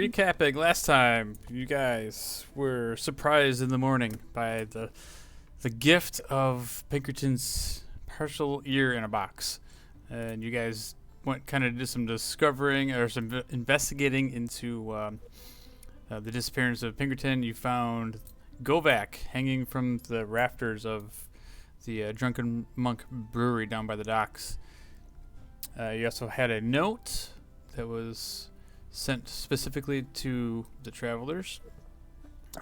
recapping last time, you guys were surprised in the morning by the gift of Pinkerton's partial ear in a box, and you guys went kind of did some discovering or some investigating into the disappearance of Pinkerton. You found Govak hanging from the rafters of the Drunken Monk Brewery down by the docks. You also had a note that was sent specifically to the travelers,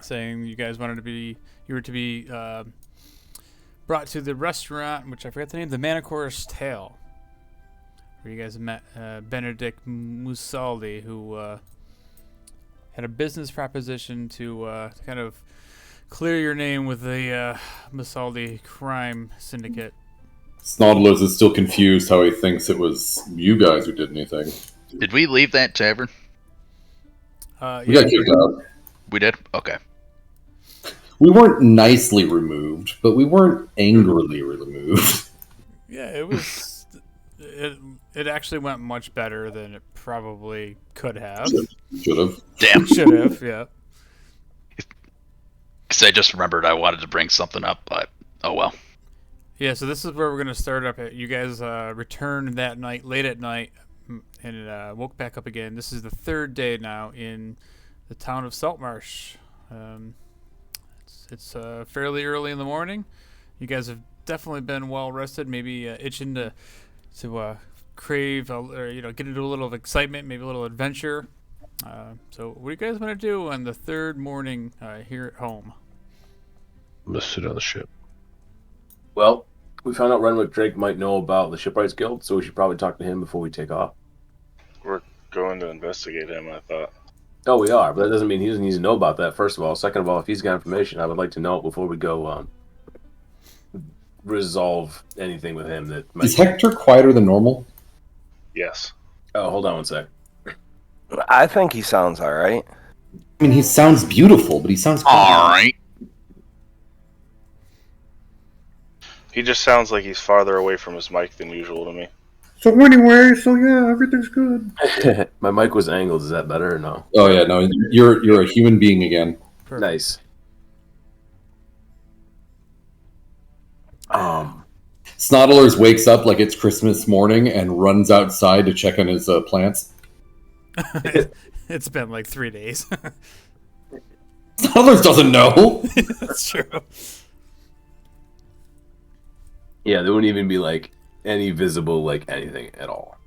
saying you were to be brought to the restaurant, which I forgot the name, the Manicore's Tale, where you guys met Benedict Musaldi, who had a business proposition to kind of clear your name with the Musaldi crime syndicate. Snodlers is still confused how he thinks it was you guys who did anything. Did we leave that tavern? We got kicked out. We did? Okay. We weren't nicely removed, but we weren't angrily removed. Yeah, it was. It actually went much better than it probably could have. Should have. Damn. Should have, yeah. Because I just remembered I wanted to bring something up, but oh well. Yeah, so this is where we're going to start up. You guys returned that night, late at night, and woke back up again. This is the third day now in the town of Saltmarsh. It's fairly early in the morning. You guys have definitely been well rested, maybe itching to crave, or get into a little excitement, maybe a little adventure. So what do you guys want to do on the third morning here at home? I'm going to sit on the ship. Well, we found out Renwick Drake might know about the Shipwrights Guild, so we should probably talk to him before we take off. We're going to investigate him, I thought. Oh, we are, but that doesn't mean he doesn't need to know about that, first of all. Second of all, if he's got information, I would like to know it before we go resolve anything with him. That might... Is Hector quieter than normal? Yes. Oh, hold on one sec. I think he sounds all right. I mean, he sounds beautiful, but he sounds quiet. All right. He just sounds like he's farther away from his mic than usual to me. So anyway, yeah, everything's good. My mic was angled. Is that better or no? Oh yeah, no, you're a human being again. Perfect. Nice. Snodlers wakes up like it's Christmas morning and runs outside to check on his plants. It's been like 3 days. Snodlers doesn't know. That's true. Yeah, there wouldn't even be like any visible like anything at all.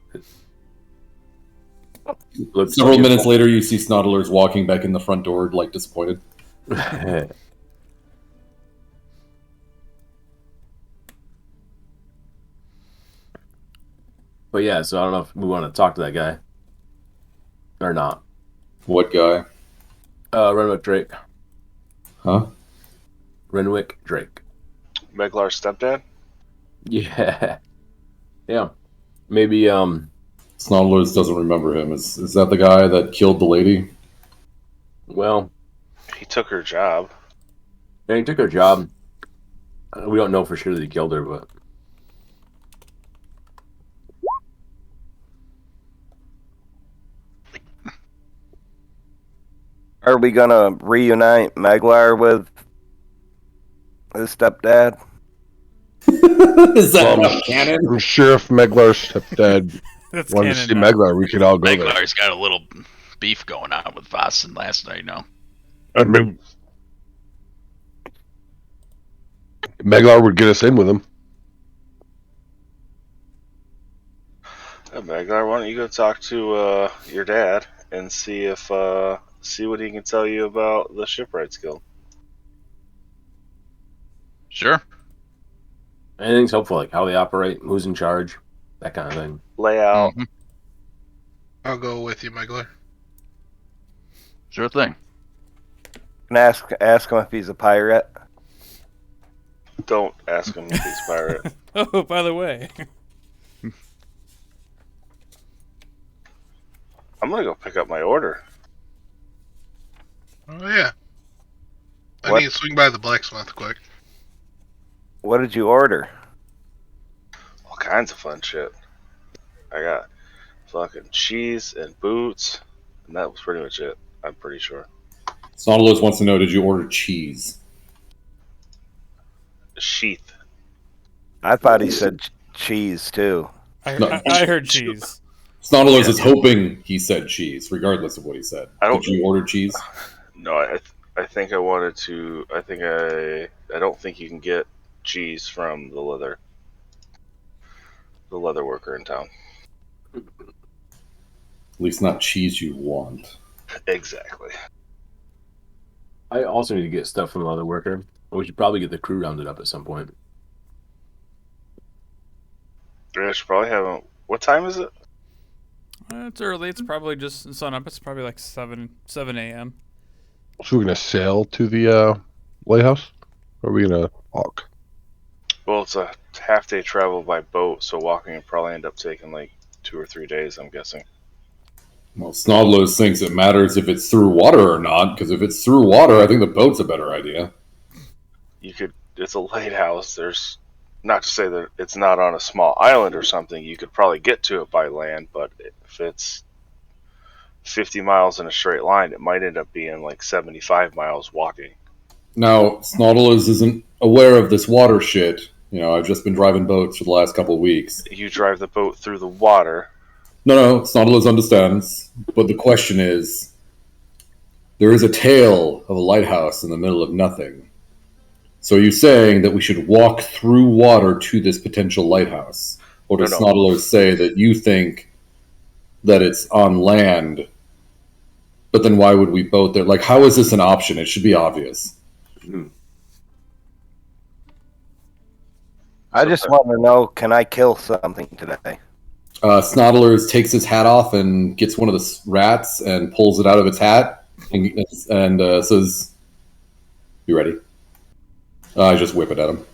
Several minutes later, you see Snodlers walking back in the front door, like disappointed. But yeah, so I don't know if we want to talk to that guy or not. What guy? Renwick Drake. Huh? Renwick Drake. Meglar's stepdad? Yeah. Yeah. Maybe, Snodlers doesn't remember him. Is that the guy that killed the lady? well, He took her job. yeah, he took her job. We don't know for sure that he killed her, but... Are we gonna reunite Maglar with his stepdad? Is that not canon? I'm sure if Meglar's stepdad That's wanted to canon see now. Meglar, we could all go there. Meglar's got a little beef going on with Vossen last night, no? I mean, Meglar would get us in with him. Meglar, why don't you go talk to your dad and see if see what he can tell you about the Shipwrights Guild. Sure. Anything's helpful, like how they operate, who's in charge, that kind of thing. Layout. Mhm. I'll go with you, Megler. Sure thing. Can I ask him if he's a pirate? Don't ask him if he's a pirate. Oh, by the way. I'm gonna go pick up my order. Oh, yeah. I What? need to swing by the blacksmith quick. What did you order? All kinds of fun shit. I got fucking cheese and boots, and that was pretty much it. I'm pretty sure. Snodulus wants to know, did you order cheese? Sheath. I thought he said cheese too. I heard cheese. Snodulus is hoping he said cheese, regardless of what he said. Did you order cheese? No, I think I wanted to. I don't think you can get cheese from the leather worker in town. At least not cheese you want. Exactly. I also need to get stuff from the leather worker. We should probably get the crew rounded up at some point. I should probably have a. What time is it? It's early. It's probably just sun up. It's probably like 7 a.m. So we're gonna sail to the lighthouse, or are we gonna walk? Well, it's a half-day travel by boat, so walking would probably end up taking like 2 or 3 days, I'm guessing. Well, Snodulus thinks it matters if it's through water or not, because if it's through water, I think the boat's a better idea. It's a lighthouse. There's, not to say that it's not on a small island or something, you could probably get to it by land, but if it's 50 miles in a straight line, it might end up being like 75 miles walking. Now, Snodulus isn't aware of this water shit. You know, I've just been driving boats for the last couple of weeks. You drive the boat through the water. No, Snodulus understands. But the question is, there is a tale of a lighthouse in the middle of nothing. So are you saying that we should walk through water to this potential lighthouse? Or does Snodulus say that you think that it's on land, but then why would we boat there? Like, how is this an option? It should be obvious. I just want to know, can I kill something today? Snodulus takes his hat off and gets one of the rats and pulls it out of its hat and says, "You ready?" I just whip it at him.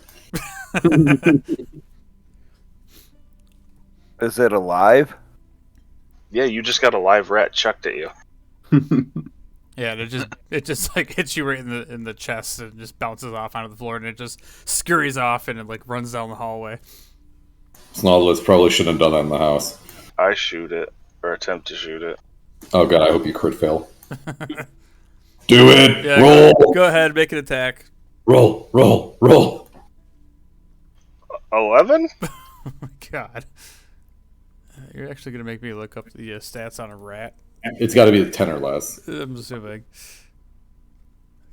Is it alive? Yeah, you just got a live rat chucked at you. Yeah, it just like hits you right in the chest and just bounces off onto the floor and it just scurries off and it like runs down the hallway. Snodulus probably shouldn't have done that in the house. I shoot it, or attempt to shoot it. Oh god, I hope you crit fail. Do it! Yeah, Roll! Go ahead, make an attack. Roll! 11? Oh my god. You're actually going to make me look up the stats on a rat. It's got to be a 10 or less. I'm assuming.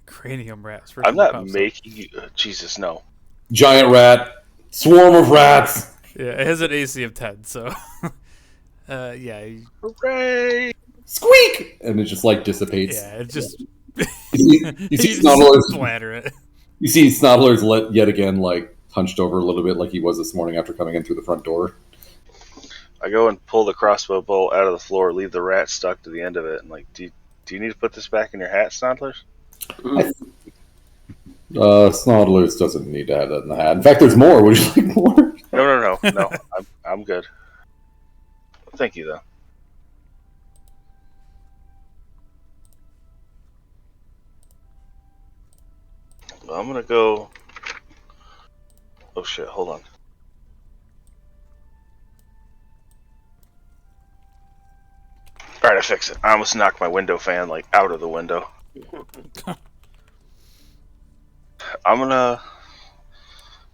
Cranium rats. I'm not making you... Jesus, no. Giant rat. Swarm of rats. Yeah, it has an AC of 10, so... yeah. Hooray! Squeak! And it just, like, dissipates. Yeah, it just... you see Snodulus... splatter it. You see Snodulus yet again, like, hunched over a little bit like he was this morning after coming in through the front door. I go and pull the crossbow bolt out of the floor, leave the rat stuck to the end of it, and like, do you need to put this back in your hat, Snodlers? Snodulus doesn't need to have that in the hat. In fact, there's more. Would you like more? No. I'm good. Thank you, though. Well, I'm gonna go... Oh shit, hold on. Alright, I fixed it. I almost knocked my window fan, like, out of the window. I'm gonna...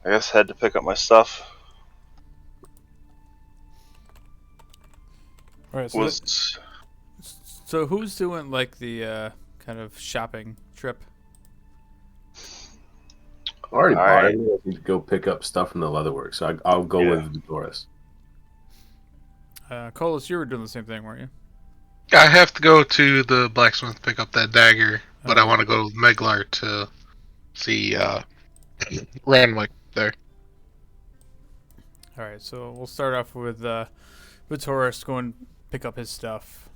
I guess head to pick up my stuff. Alright, so who's doing, like, the kind of shopping trip? I already bought it. I need to go pick up stuff from the leatherworks, so I'll go with Doris. Colas, you were doing the same thing, weren't you? I have to go to the blacksmith to pick up that dagger, but I want to go with Meglar to see Renwick there. All right, so we'll start off with Taurus going to pick up his stuff,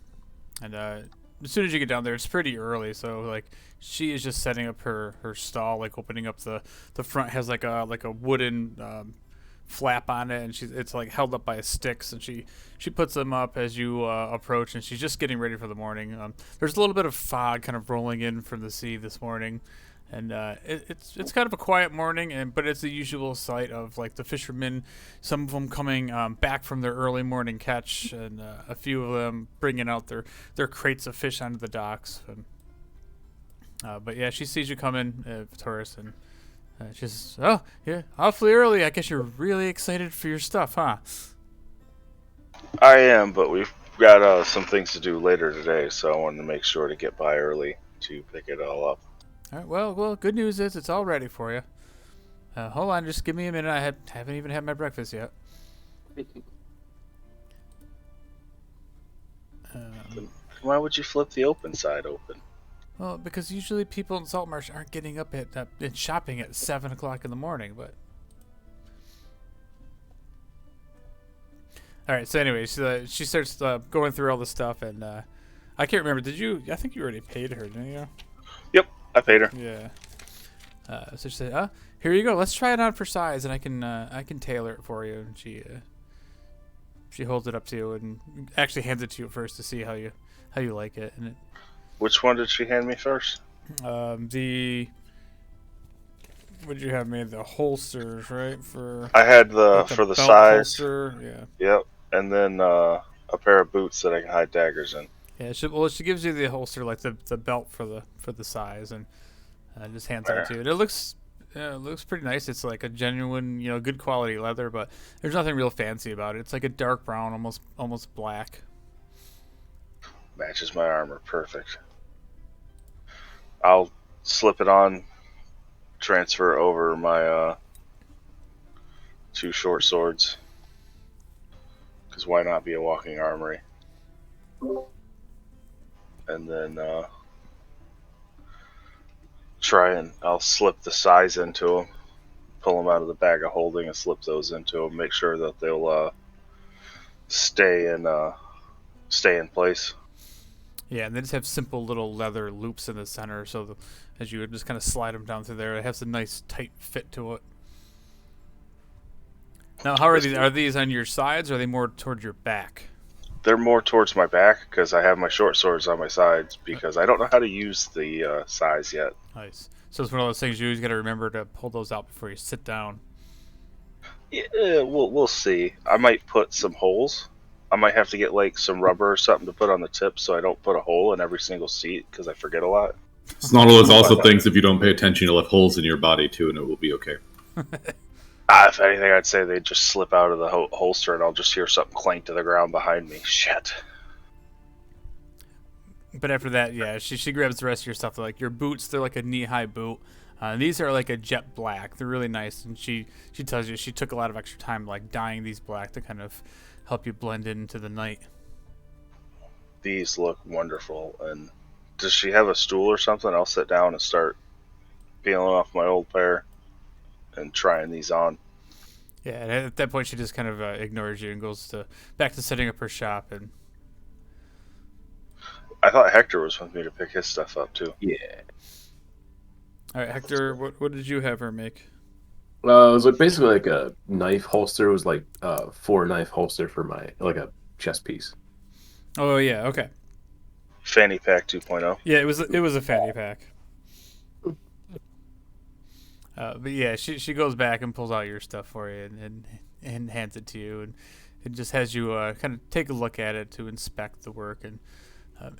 and as soon as you get down there, it's pretty early, so like she is just setting up her stall, like opening up the front has like a wooden flap on it, and it's like held up by sticks, and she puts them up as you approach, and she's just getting ready for the morning. There's a little bit of fog kind of rolling in from the sea this morning, And it's kind of a quiet morning, but it's the usual sight of like the fishermen, some of them coming back from their early morning catch, and a few of them bringing out their crates of fish onto the docks. But yeah, she sees you coming, tourist, and she says, "Oh, yeah, awfully early. I guess you're really excited for your stuff, huh?" I am, but we've got some things to do later today, so I wanted to make sure to get by early to pick it all up. All right. Well. Good news is it's all ready for you. Hold on, just give me a minute. I haven't even had my breakfast yet. Why would you flip the open side open? Well, because usually people in Saltmarsh aren't getting up and shopping at 7 o'clock in the morning, but... Alright, so anyway, she starts going through all the stuff, and I can't remember, I think you already paid her, didn't you? Yep, I paid her. Yeah. So she said, here you go, let's try it on for size, and I can tailor it for you. And she holds it up to you, and actually hands it to you first to see how you like it. And Which one did she hand me first? what did you have made? The holsters, right? I had like for the belt size. holster, yeah. Yep, and then a pair of boots that I can hide daggers in. Yeah, she gives you the holster, like the belt for the size, and just hands it to you. And it looks pretty nice. It's like a genuine, good quality leather, but there's nothing real fancy about it. It's like a dark brown, almost black. Matches my armor perfect. I'll slip it on, transfer over my 2 short swords. Because why not be a walking armory? And then I'll slip the size into them, pull them out of the bag of holding and slip those into them, make sure that they'll stay in place. Yeah, and they just have simple little leather loops in the center, so as you just kind of slide them down through there, it has a nice tight fit to it. Now, how are these? Are these on your sides, or are they more towards your back? They're more towards my back because I have my short swords on my sides because I don't know how to use the size yet. Nice. So it's one of those things you always got to remember to pull those out before you sit down. Yeah, we'll see. I might put some holes. I might have to get like some rubber or something to put on the tip so I don't put a hole in every single seat because I forget a lot. Snarl also thinks if you don't pay attention, you'll have holes in your body too, and it will be okay. If anything, I'd say they just slip out of the holster and I'll just hear something clank to the ground behind me. Shit. But after that, yeah, she grabs the rest of your stuff. Like your boots, they're like a knee-high boot. These are like a jet black. They're really nice, and she tells you she took a lot of extra time like dyeing these black to kind of help you blend into the night. These look wonderful. And does she have a stool or something? I'll sit down and start peeling off my old pair and trying these on. Yeah, and at that point she just kind of ignores you and goes back to setting up her shop. And I thought Hector was with me to pick his stuff up too. Yeah. All right, Hector, what did you have her make? It was like basically like a knife holster. It was like 4-knife holster for like a chest piece. Oh yeah, okay. Fanny pack 2.0. Yeah, it was a fanny pack. But yeah, she goes back and pulls out your stuff for you and hands it to you, and it just has you kind of take a look at it to inspect the work. And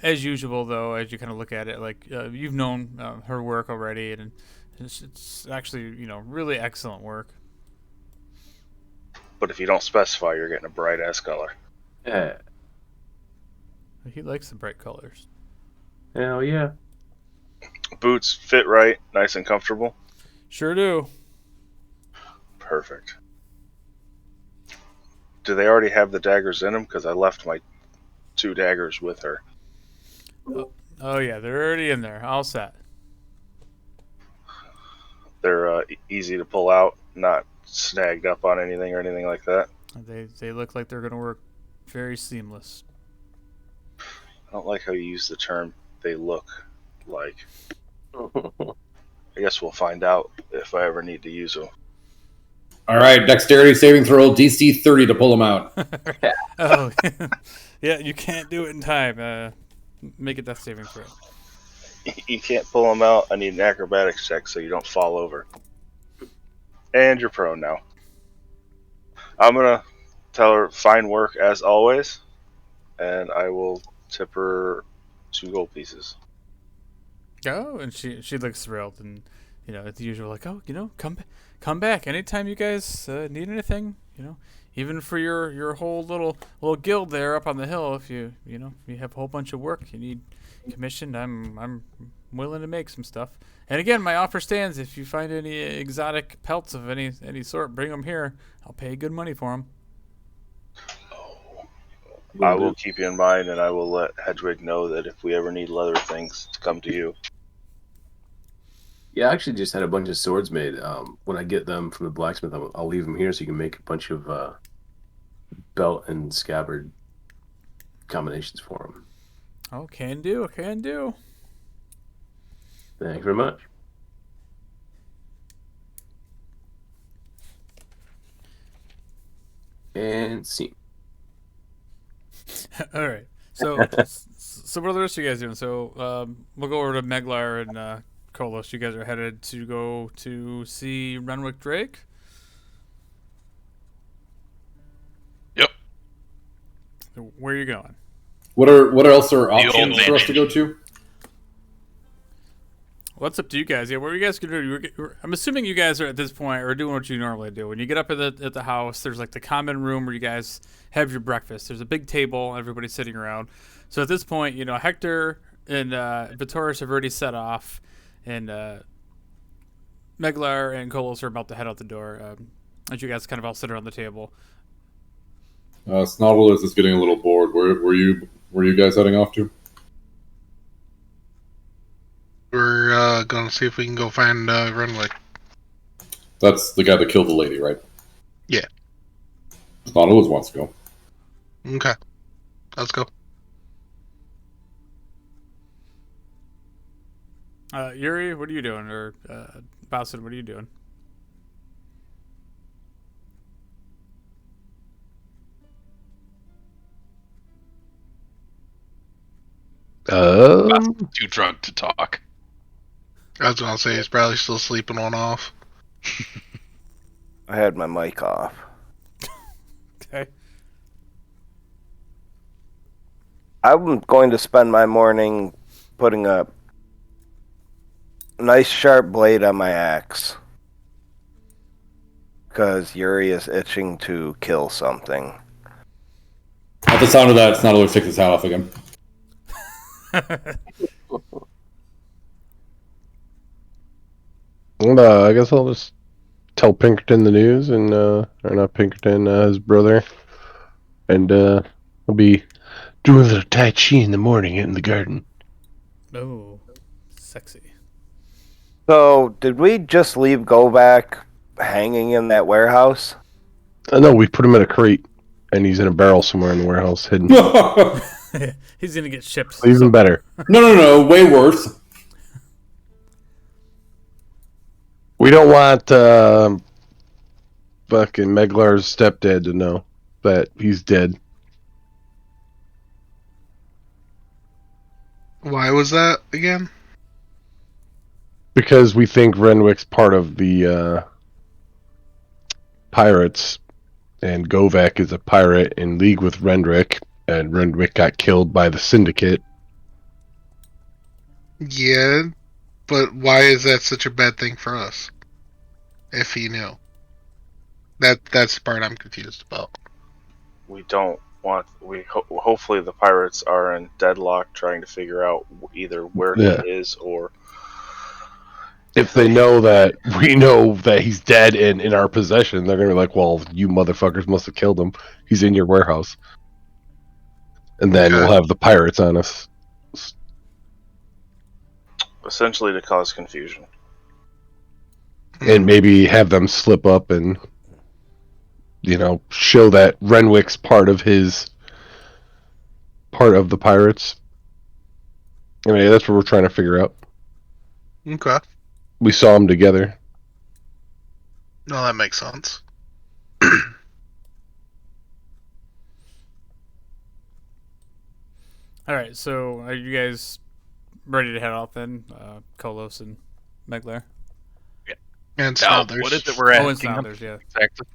as usual, though, as you kind of look at it, like you've known her work already, and it's actually really excellent work. But if you don't specify, you're getting a bright ass color. Yeah. He likes the bright colors. Hell yeah. Boots fit right, nice and comfortable. Sure do. Perfect. Do they already have the daggers in them? Because I left my 2 daggers with her. Oh yeah, they're already in there, all set. They're easy to pull out, not snagged up on anything or anything like that. They look like they're going to work very seamless. I don't like how you use the term "they look like." I guess we'll find out if I ever need to use them. All right, dexterity saving throw, DC 30 to pull them out. Oh, yeah, you can't do it in time. Make a death saving throw. You can't pull them out. I need an acrobatics check so you don't fall over. And you're prone now. I'm gonna tell her fine work as always, and I will tip her 2 gold pieces. Oh, and she looks thrilled, and it's the usual, like, oh, come back anytime you guys need anything, even for your whole little guild there up on the hill. If you have a whole bunch of work you need commissioned, I'm willing to make some stuff. And again, my offer stands. If you find any exotic pelts of any sort, bring them here. I'll pay good money for them. I will keep you in mind, and I will let Hedwig know that if we ever need leather things, to come to you. Yeah, I actually just had a bunch of swords made. When I get them from the blacksmith, I'll leave them here so you can make a bunch of belt and scabbard combinations for them. Oh, can do. Thank you very much. And scene. All right. So what are the rest of you guys doing? So we'll go over to Meglar and Kolos. You guys are headed to go to see Renwick Drake. Yep. Where are you going? What else are old options for us to go to? What's up to you guys? Yeah, what are you guys gonna do? I'm assuming you guys are at this point are doing what you normally do. When you get up at the house, there's like the common room where you guys have your breakfast. There's a big table, everybody's sitting around. So at this point, Hector and Vitoris have already set off, and Meglar and Kolos are about to head out the door. As you guys kind of all sit around the table. Snodulus is getting a little bored. Where are you guys heading off to? We're going to see if we can go find Renwick. That's the guy that killed the lady, right? Yeah. Snodulus wants to go. Okay. Let's go. Yuri, what are you doing? Or Bowson, what are you doing? Too drunk to talk. I was going to say he's probably still sleeping on off. I had my mic off. Okay. I'm going to spend my morning putting a nice sharp blade on my axe. Because Yuri is itching to kill something. At the sound of that, Snodulus takes his hat off again. I guess I'll just tell Pinkerton the news, and or not Pinkerton, his brother, and I'll be doing a little Tai Chi in the morning in the garden. Oh, sexy. So, did we just leave Govak hanging in that warehouse? No, we put him in a crate, and he's in a barrel somewhere in the warehouse, hidden. He's gonna get shipped. Even better. No, way worse. We don't want fucking Meglar's stepdad to know that he's dead. Why was that again? Because we think Renwick's part of the pirates, and Govak is a pirate in league with Renwick, and Renwick got killed by the syndicate. Yeah, but why is that such a bad thing for us? If he knew. That's the part I'm confused about. We don't want. Hopefully the pirates are in deadlock, trying to figure out either where he is or. If they know that we know that he's dead and in our possession, they're gonna be like, "Well, you motherfuckers must have killed him. He's in your warehouse." And then we'll have the pirates on us. Essentially to cause confusion. And maybe have them slip up and, show that Renwick's part of the pirates. I mean, that's what we're trying to figure out. Okay. We saw them together. No, that makes sense. All right, so are you guys ready to head out then, Kolos and Meglar. And Now, Snothers. what is it we're Oh, and asking him? Snothers, yeah. Exactly.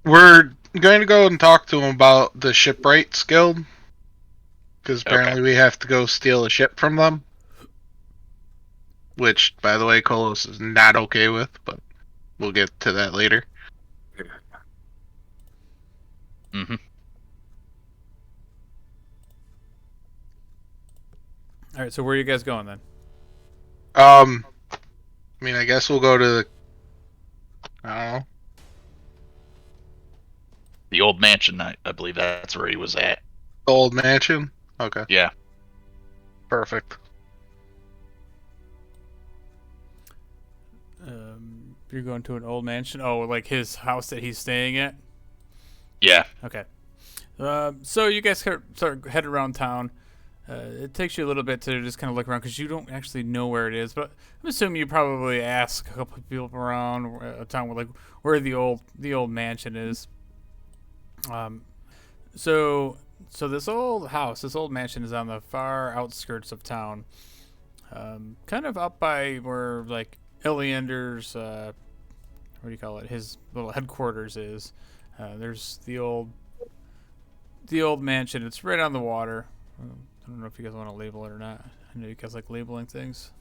We're going to go and talk to him about the Shipwrights Guild. Because apparently we have to go steal a ship from them. Which, by the way, Kolos is not okay with, but we'll get to that later. Mm-hmm. All right, so where are you guys going then? I mean, I guess we'll go to the... I don't know. The old mansion, I believe that's where he was at. The old mansion? Okay. Yeah. Perfect. You're going to an old mansion? Oh, like his house that he's staying at? Yeah. Okay. So you guys start head around town. It takes you a little bit to just kind of look around because you don't actually know where it is. But I'm assuming you probably ask a couple of people around town where the old mansion is. So this old house, this old mansion is on the far outskirts of town, kind of up by where like Eleander's what do you call it? His little headquarters is. There's the old mansion. It's right on the water. I don't know if you guys want to label it or not. I know you guys like labeling things.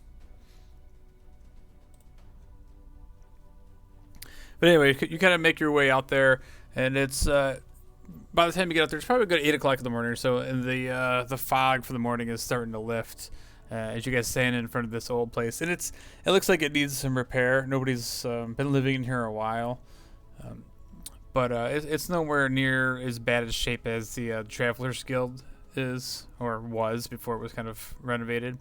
But anyway, you kind of make your way out there, and it's by the time you get out there, it's probably a good 8 o'clock in the morning or so, and the fog for the morning is starting to lift as you guys stand in front of this old place, and it looks like it needs some repair. Nobody's been living in here a while, but it's nowhere near as bad a shape as the Travelers Guild is or was before it was kind of renovated.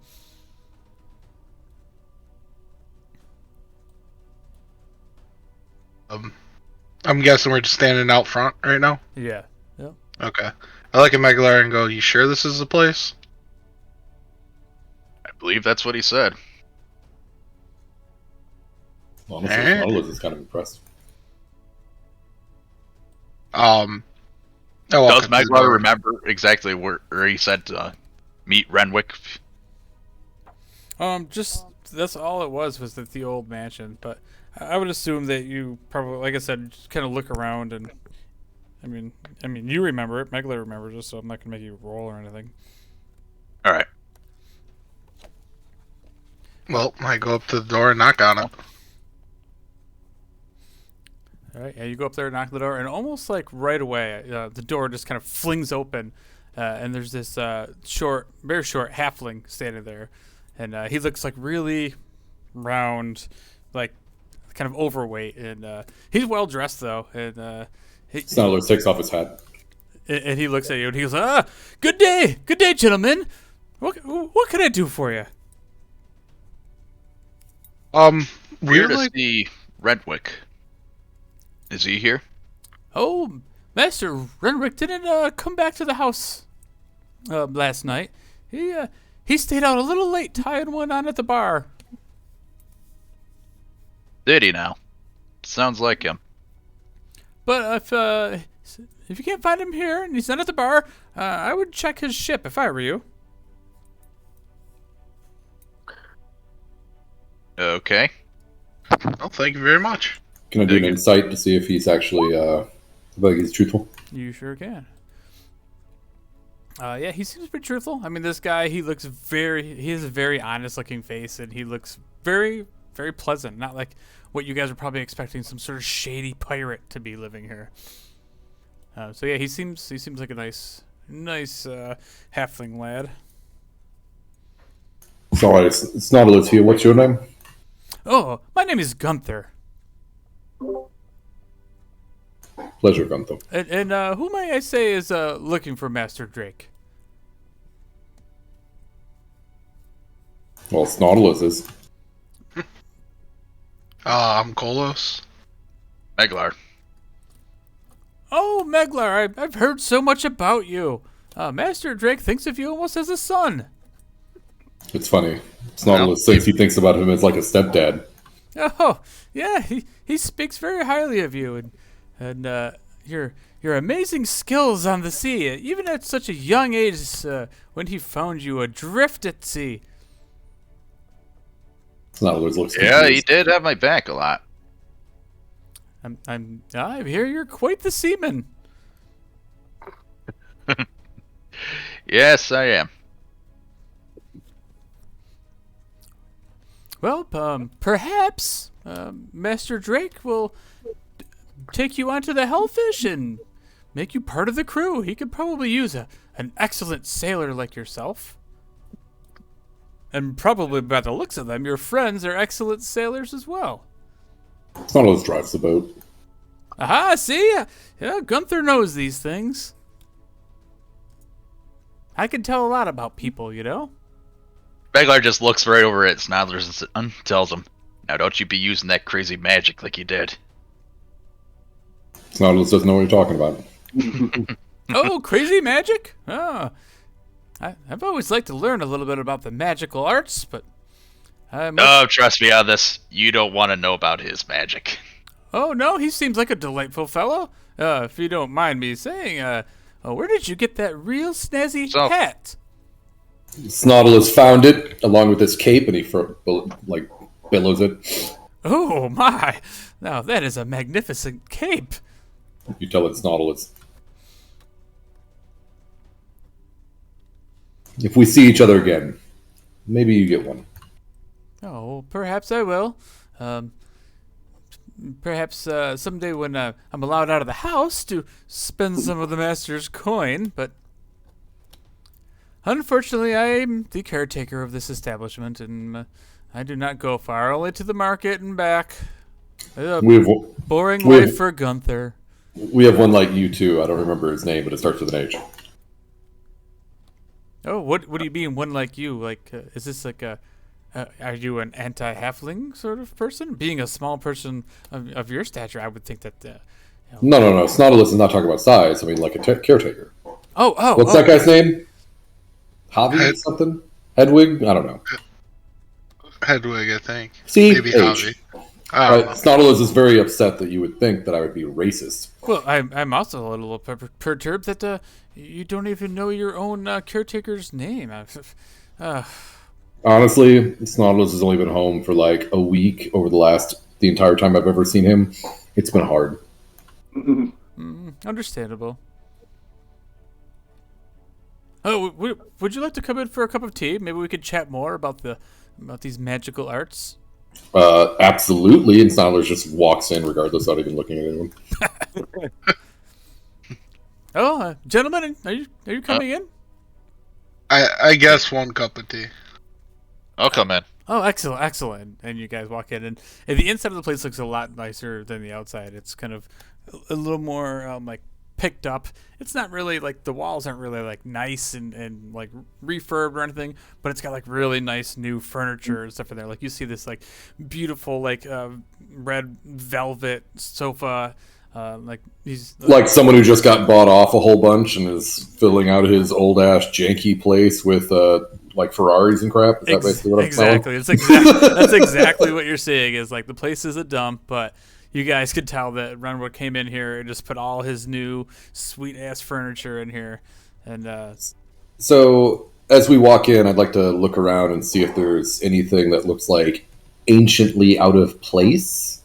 I'm guessing we're just standing out front right now? Yeah. Yep. Okay. I look at Meglar and go, you sure this is the place? I believe that's what he said. Honestly, Nautilus is kind of impressed. Does Meglar remember exactly where he said to meet Renwick? Just that's all it was at the old mansion. But I would assume that you probably, like I said, just kind of look around and. I mean, you remember it. Meglar remembers it, so I'm not gonna make you roll or anything. All right. Well, I go up to the door and knock on it. All right, yeah, you go up there, knock on the door, and almost like right away, the door just kind of flings open, and there's this very short halfling standing there, and he looks like really round, like kind of overweight, and he's well dressed though, and Nautilus takes off his hat. And he looks at you and he goes, good day, gentlemen. What can I do for you? We're to see Renwick. Is he here? Oh, Master Renwick didn't come back to the house last night. He stayed out a little late tying one on at the bar. Did he now? Sounds like him. But if you can't find him here and he's not at the bar, I would check his ship if I were you. Okay. Well, thank you very much. Can I do an insight to see if he's actually he's truthful? You sure can. Yeah, he seems pretty truthful. I mean, this guy, he has a very honest looking face, and he looks very, very pleasant. Not like what you guys are probably expecting, some sort of shady pirate to be living here. So yeah, he seems like a nice halfling lad. Sorry, it's Nautilus here. What's your name? Oh, my name is Gunther. Pleasure, Gunther. And who might I say is looking for Master Drake? Well, it's Nautilus is. I'm Kolos. Meglar. Oh, Meglar, I've heard so much about you. Master Drake thinks of you almost as a son. It's funny. It's Nautilus thinks he thinks about him as like a stepdad. Oh, yeah, he speaks very highly of you, and your amazing skills on the sea, even at such a young age, when he found you adrift at sea. Snottlers looks Yeah, he confused. did have my back a lot. I hear you're quite the seaman. Yes, I am. Well, perhaps Master Drake will take you onto the Hellfish and make you part of the crew. He could probably use an excellent sailor like yourself. And probably by the looks of them, your friends are excellent sailors as well. Snottlers drives the boat. Aha, see? Yeah, Gunther knows these things. I can tell a lot about people, you know? Beglar just looks right over at Snodlers and tells him, "Now don't you be using that crazy magic like you did." Snottlers doesn't know what you're talking about. Oh, crazy magic? Oh, I've always liked to learn a little bit about the magical arts, but... Oh, trust me on this. You don't want to know about his magic. Oh, no, he seems like a delightful fellow. If you don't mind me saying, where did you get that real snazzy hat? Snottlers found it along with his cape, and he billows it. Oh, my. Now, that is a magnificent cape. You tell it Snottlers. If we see each other again, maybe you get one. Oh, perhaps I will. Perhaps someday when I'm allowed out of the house to spend some of the master's coin, but unfortunately I'm the caretaker of this establishment, and I do not go far, only to the market and back. Boring life for Gunther. We have one like you too. I don't remember his name, but it starts with an H. Oh, what do you mean, one like you? Like, is this like are you an anti-halfling sort of person? Being a small person of your stature, I would think that... No. Snottlers is not talking about size. I mean, like a caretaker. What's that guy's name? Javi or something? Hedwig? I don't know. Hedwig, I think. See? Maybe H. Javi. Snottlers is very upset that you would think that I would be racist. Well, I'm also a little perturbed that you don't even know your own caretaker's name. Honestly, Snottlers has only been home for like a week over the entire time I've ever seen him. It's been hard. Understandable. Oh, would you like to come in for a cup of tea? Maybe we could chat more about these magical arts. Absolutely. And Snottlers just walks in regardless, not even looking at anyone. Oh, gentlemen, are you coming in? I guess one cup of tea. I'll come in. Oh, excellent. And you guys walk in, and the inside of the place looks a lot nicer than the outside. It's kind of a little more like picked up. It's not really like the walls aren't really like nice and like refurbed or anything, but it's got like really nice new furniture and stuff in there. Like you see this like beautiful like red velvet sofa. Like he's like someone who just got bought off a whole bunch and is filling out his old ass janky place with like Ferraris and crap. Is that basically what I'm exactly. That's exactly what you're seeing. Is like the place is a dump, but you guys could tell that Renwick came in here and just put all his new sweet ass furniture in here. And so as we walk in, I'd like to look around and see if there's anything that looks like anciently out of place,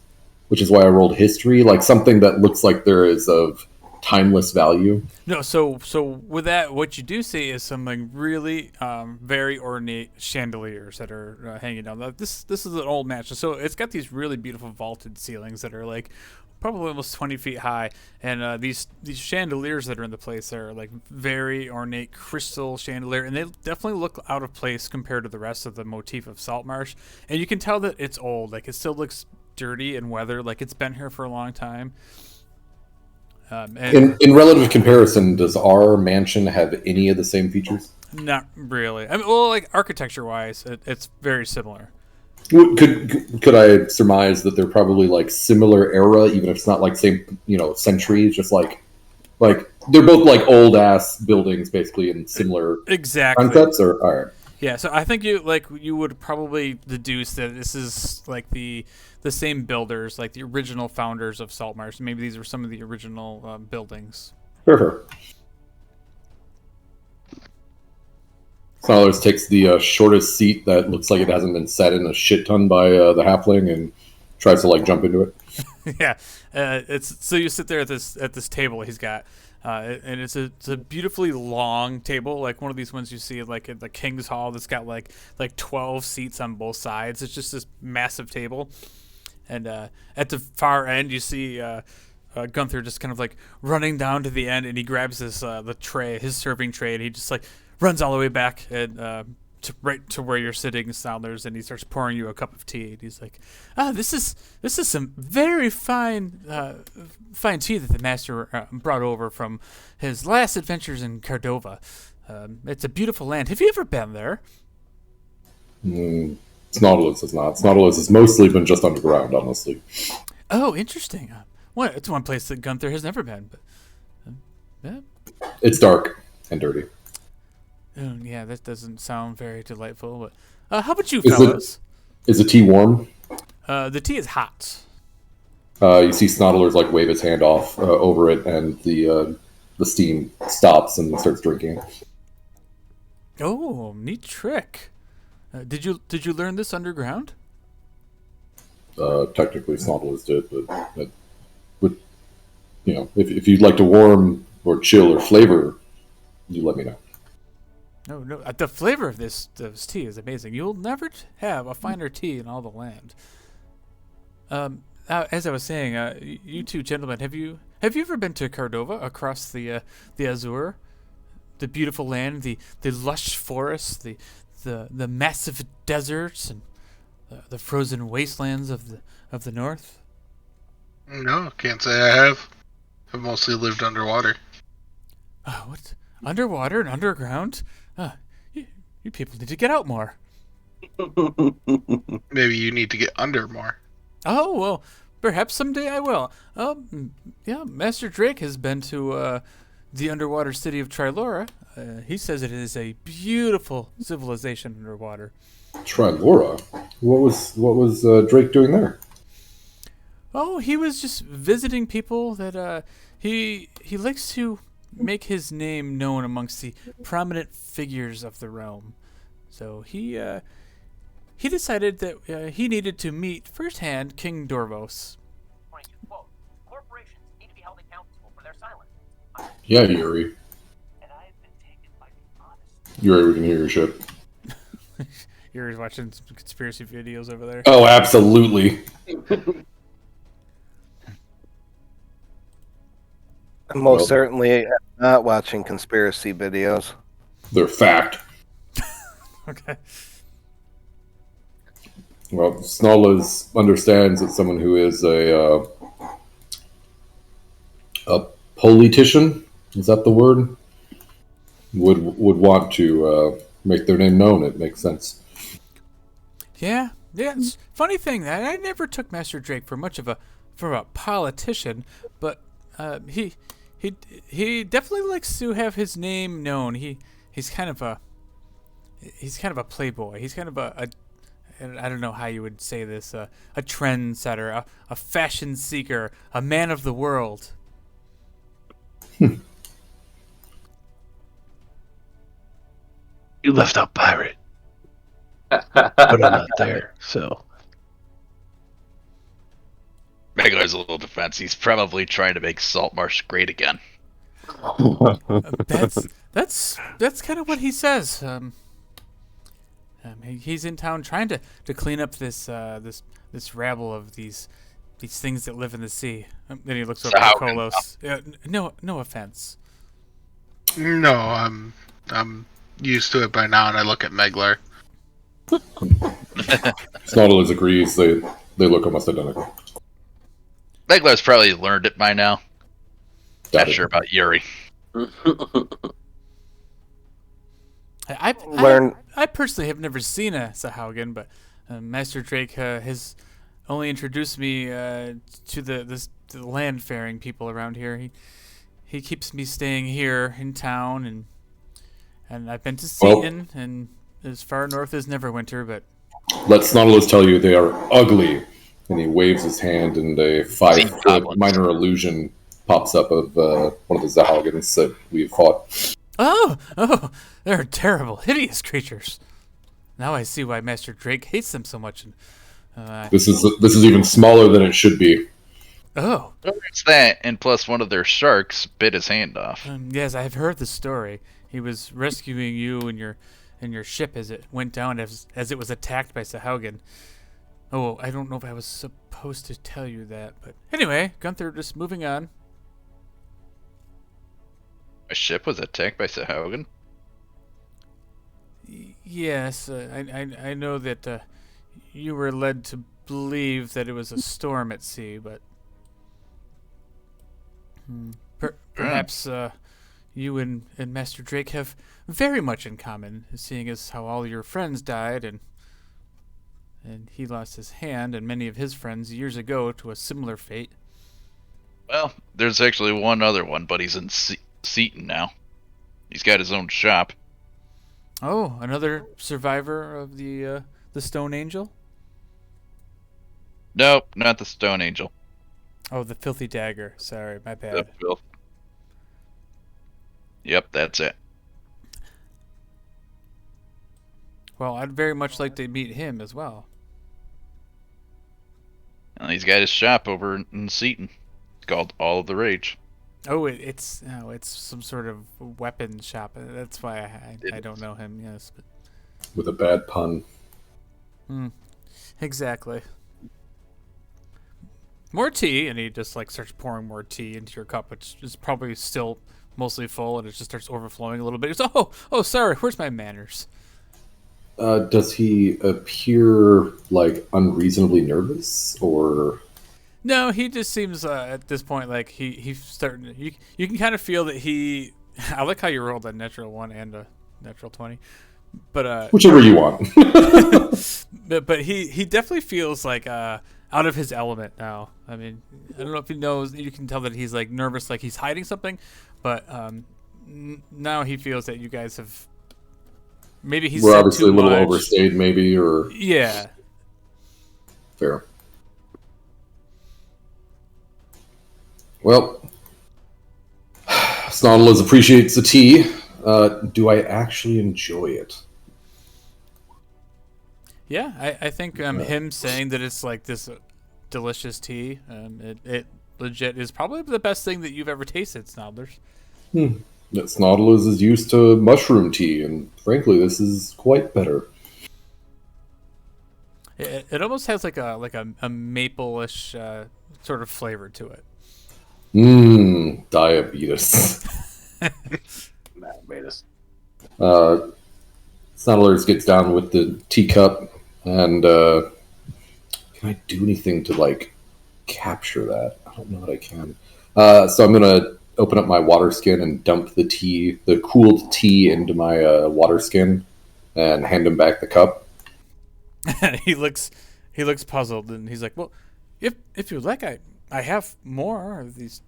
which is why I rolled history, like something that looks like there is of timeless value. No, so with that, what you do see is something really very ornate chandeliers that are hanging down. This is an old mansion, so it's got these really beautiful vaulted ceilings that are like probably almost 20 feet high, and these chandeliers that are in the place are like very ornate crystal chandelier, and they definitely look out of place compared to the rest of the motif of Saltmarsh. And you can tell that it's old, like it still looks dirty and weathered, like it's been here for a long time. In relative comparison, does our mansion have any of the same features? Not really. I mean, well, like architecture-wise, it's very similar. Could I surmise that they're probably like similar era, even if it's not like same centuries? Just like they're both like old ass buildings, basically, in similar exactly concepts. Or all right. Yeah, so I think you would probably deduce that this is like the same builders, like the original founders of Saltmarsh. Maybe these were some of the original buildings. Sure. Snarlers takes the shortest seat that looks like it hasn't been sat in a shit ton by the halfling and tries to like jump into it. Yeah, it's so you sit there at this table he's got, and it's a beautifully long table, like one of these ones you see like at the King's Hall that's got like 12 seats on both sides. It's just this massive table, and at the far end you see Gunther just kind of like running down to the end, and he grabs the tray, his serving tray, and he just like runs all the way back and right to where you're sitting, Sounders, and he starts pouring you a cup of tea. And he's like, this is some very fine tea that the master brought over from his last adventures in Cordova. It's a beautiful land. Have you ever been there? Snautilus has not. Snautilus has mostly been just underground, honestly. Oh, interesting. It's one place that Gunther has never been, but yeah. It's dark and dirty. Oh, yeah, that doesn't sound very delightful. But how about you, fellas? Is the tea warm? The tea is hot. You see Snautilus like wave his hand off over it, and the steam stops and he starts drinking it. Oh, neat trick. Did you learn this underground? Technically, Snautilus did, but with if you'd like to warm or chill or flavor, you let me know. No, the flavor of this tea is amazing. You'll never have a finer tea in all the land. As I was saying, you two gentlemen, have you ever been to Cordova, across the Azure, the beautiful land, the lush forests, the massive deserts, and the frozen wastelands of the north? No, can't say I have. I've mostly lived underwater. Oh, what? Underwater and underground? You people need to get out more. Maybe you need to get under more. Oh, well, perhaps someday I will. Yeah, Master Drake has been to the underwater city of Trilora. He says it is a beautiful civilization underwater. Trilora? What was Drake doing there? Oh, he was just visiting people that he likes to make his name known amongst the prominent figures of the realm. So he decided that he needed to meet firsthand King Dorvos. Corporations need to be held accountable for their silence. Yeah, Yuri. Yuri, we can hear your shit. Yuri's watching some conspiracy videos over there. Oh, absolutely. Most certainly not watching conspiracy videos. They're fact. Okay. Well, Snautilus understands that someone who is a politician, is that the word? Would want to make their name known. It makes sense. Yeah. It's funny thing that I never took Master Drake for much of a politician, but he definitely likes to have his name known. He's kind of a playboy. He's kind of a I don't know how you would say this, a trendsetter, a fashion seeker, a man of the world. You left out pirate. But I'm not there, so. Meglar's a little defense. He's probably trying to make Saltmarsh great again. That's kind of what he says. He's in town trying to clean up this rabble of these things that live in the sea. Then he looks over at Kolos. No offense. No, I'm used to it by now, and I look at Meglar. Snautilus agrees. They look almost identical. Meglar's probably learned it by now. Not sure about Yuri. I personally have never seen a Sahaugen, but Master Drake has only introduced me to the land-faring people around here. He keeps me staying here in town, and I've been to Seaton, and as far north as Neverwinter, but Let Snodulus tell you they are ugly. And he waves his hand, and a 5-foot goblins. minor illusion pops up of one of the Zahogans that we've fought. oh, they're terrible, hideous creatures. Now I see why Master Drake hates them so much. And, This is even smaller than it should be. oh, It's that, and plus one of their sharks bit his hand off. yes, I've heard the story. He was rescuing you and your ship as it went down as it was attacked by Sahaugen. Oh, I don't know if I was supposed to tell you that, but anyway, Gunther, just moving on. My ship was attacked by Sahaugen? Yes, I know that you were led to believe that it was a storm at sea, but perhaps you and Master Drake have very much in common, seeing as how all your friends died and he lost his hand and many of his friends years ago to a similar fate. Well, there's actually one other one, but he's in Seaton now. He's got his own shop. Oh, another survivor of the Stone Angel? Nope, not the Stone Angel. Oh, the Filthy Dagger. Sorry, my bad. The filth. Yep, that's it. Well, I'd very much like to meet him as well. And he's got his shop over in Seaton. It's called All of the Rage. Oh, it's some sort of weapon shop. That's why I don't know him. Yes, but With a bad pun. exactly. More tea, and he just like starts pouring more tea into your cup, which is probably still mostly full, and it just starts overflowing a little bit. He goes, oh, sorry. Where's my manners? Does he appear like unreasonably nervous, or? No, he just seems at this point like he's starting. You can kind of feel that he. I like how you rolled a natural 1 and a natural 20, but Whichever you want. but he definitely feels like out of his element now. I mean, I don't know if he knows. You can tell that he's like nervous, like he's hiding something, but now he feels that you guys have. Maybe he's We're said obviously a too little much. overstayed, maybe, or Yeah. fair. Well, Snodulus appreciates the tea. Do I actually enjoy it? Yeah, I think him saying that it's like this delicious tea, it legit is probably the best thing that you've ever tasted, Snodlers. That Snodulus is used to mushroom tea, and frankly, this is quite better. It almost has like a maple-ish sort of flavor to it. Diabetes. Diabetes. Snodulus gets down with the teacup, and can I do anything to like capture that? I don't know that I can. So I'm gonna open up my water skin and dump the cooled tea into my water skin, and hand him back the cup. he looks puzzled, and he's like, "Well, if you like, I have more of these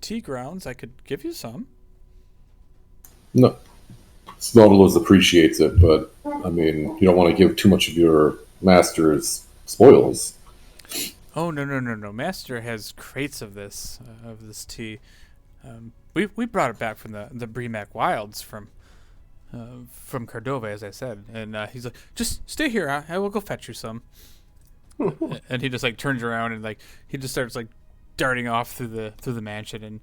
tea grounds. I could give you some." No, Snodulus appreciates it, but I mean, you don't want to give too much of your master's spoils. Oh no! Master has crates of this tea. We brought it back from the Bremac Wilds from Cordova, as I said, and he's like, "Just stay here. I will go fetch you some." And he just like turns around and like he just starts like darting off through the mansion. And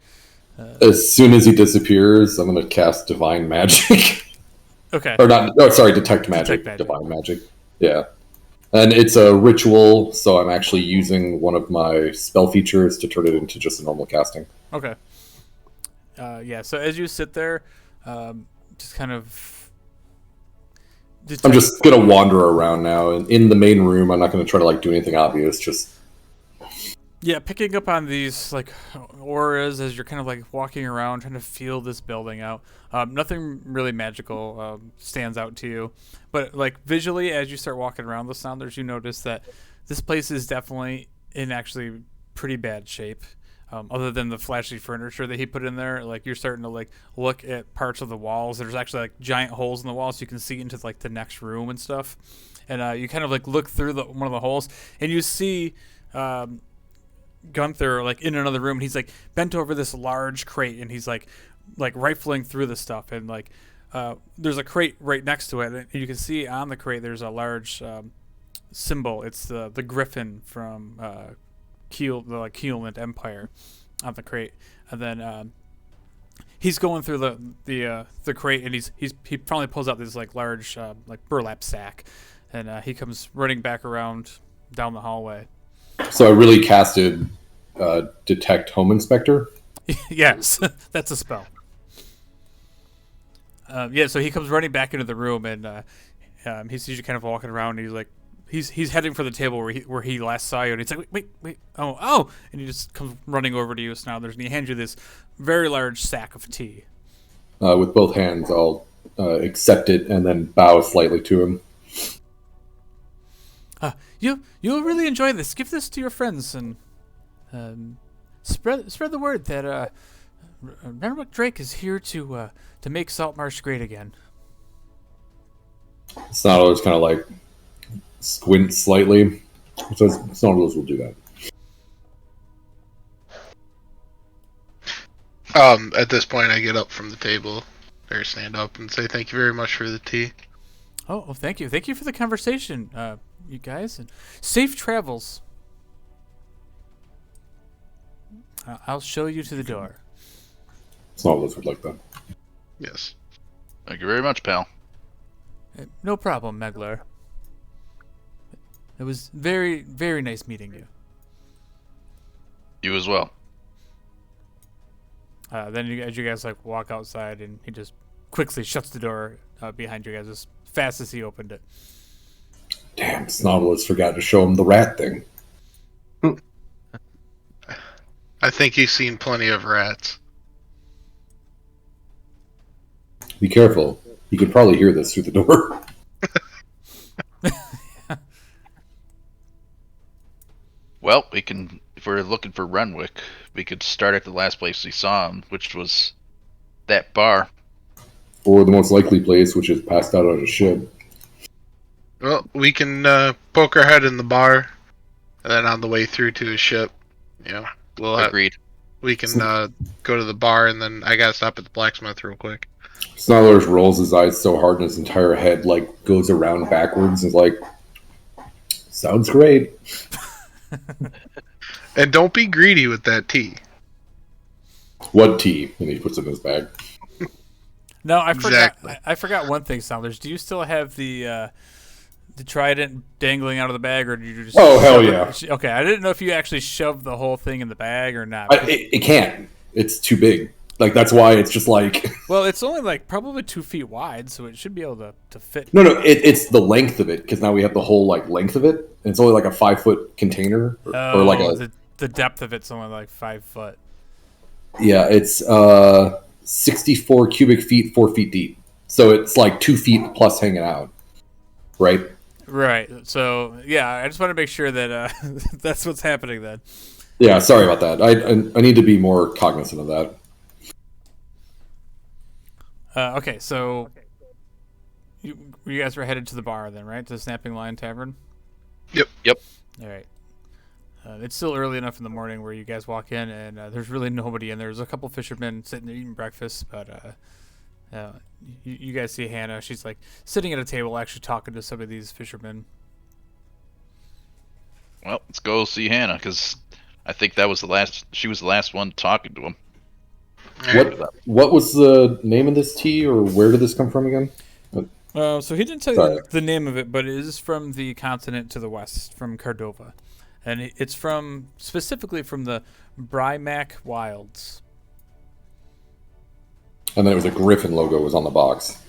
As soon as he disappears, I'm going to cast Divine Magic. okay, Or not, no, sorry, Detect Magic. Divine Magic. Yeah. And it's a ritual, so I'm actually using one of my spell features to turn it into just a normal casting. okay. Yeah. So as you sit there, just kind of. I'm just going to wander around now. And in the main room, I'm not going to try to like do anything obvious. Just Yeah, picking up on these like auras as you're kind of like walking around, trying to feel this building out. Nothing really magical stands out to you, but like visually, as you start walking around the Sounders, you notice that this place is definitely in actually pretty bad shape. other than the flashy furniture that he put in there. Like you're starting to like look at parts of the walls. There's actually like giant holes in the walls, so you can see into like the next room and stuff. And you kind of like look through one of the holes, and you see Gunther like in another room. And he's like bent over this large crate, and he's like rifling through the stuff, and like there's a crate right next to it, and you can see on the crate there's a large symbol. It's the griffin from the Keelant Empire on the crate, and then he's going through the crate, and he finally pulls out this like large like burlap sack, and he comes running back around down the hallway. So I really casted Detect Home Inspector. Yes, that's a spell. So he comes running back into the room, and he sees you kind of walking around, and he's like, he's heading for the table where he last saw you, and he's like, wait, oh, and he just comes running over to you, Snarlers, and he hands you this very large sack of tea. With both hands, I'll accept it and then bow slightly to him. You'll really enjoy this. Give this to your friends, and spread the word that Renwick Drake is here to make Saltmarsh great again. Snarlers kind of like squint slightly. So Snarlers will do that. At this point, I get up from the table, or stand up, and say, "Thank you very much for the tea." Oh, well, thank you for the conversation, you guys, and safe travels. I'll show you to the door. Snarlers would like that. Yes. Thank you very much, pal. No problem, Meglar. It was very, very nice meeting you. You as well. Then you guys like walk outside, and he just quickly shuts the door behind you guys as fast as he opened it. Damn, Snarlers forgot to show him the rat thing. I think he's seen plenty of rats. Be careful. He could probably hear this through the door. Well, we can, if we're looking for Renwick, we could start at the last place we saw him, which was that bar. Or the most likely place, which is passed out on a ship. Well, we can poke our head in the bar, and then on the way through to his ship, we'll Agreed. We can go to the bar, and then I gotta stop at the blacksmith real quick. Snarlers rolls his eyes so hard and his entire head like goes around backwards and is like, sounds great. And don't be greedy with that tea. What tea? And he puts it in his bag. No, I Exactly. forgot. I forgot one thing, Snarlers. Do you still have the trident dangling out of the bag, or did you just? Oh, hell yeah! Okay, I didn't know if you actually shoved the whole thing in the bag or not. It can't. It's too big. Like, that's why it's just like... Well, it's only like probably 2 feet wide, so it should be able to fit. No, it's the length of it, because now we have the whole like length of it. And it's only like a 5-foot container, or like the depth of it's only like 5 foot. Yeah, it's 64 cubic feet, 4 feet deep. So it's like 2 feet plus hanging out, right? Right. So yeah, I just want to make sure that that's what's happening then. Yeah, sorry about that. I need to be more cognizant of that. Okay, so you guys were headed to the bar then, right? To the Snapping Lion Tavern? Yep. All right. It's still early enough in the morning where you guys walk in, and there's really nobody in there. There's a couple fishermen sitting there eating breakfast, but you guys see Hannah. She's like sitting at a table actually talking to some of these fishermen. Well, let's go see Hannah, because I think she was the last one talking to him. What was the name of this tea, or where did this come from again? So he didn't tell you the name of it, but it is from the continent to the west, from Cordova. And it's specifically from the Brymac Wilds. And then it was a griffin logo was on the box.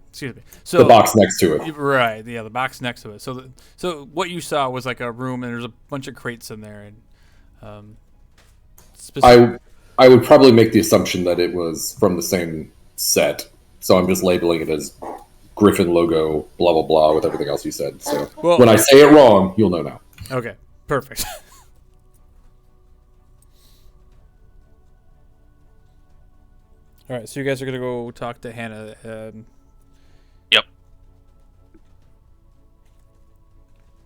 Excuse me. So the box next to it. Right, yeah, the box next to it. So what you saw was like a room, and there's a bunch of crates in there. And I would probably make the assumption that it was from the same set. So I'm just labeling it as Griffin logo, blah, blah, blah, with everything else you said. So when I say it wrong, you'll know now. Okay, perfect. All right, so you guys are gonna go talk to Hannah. Yep.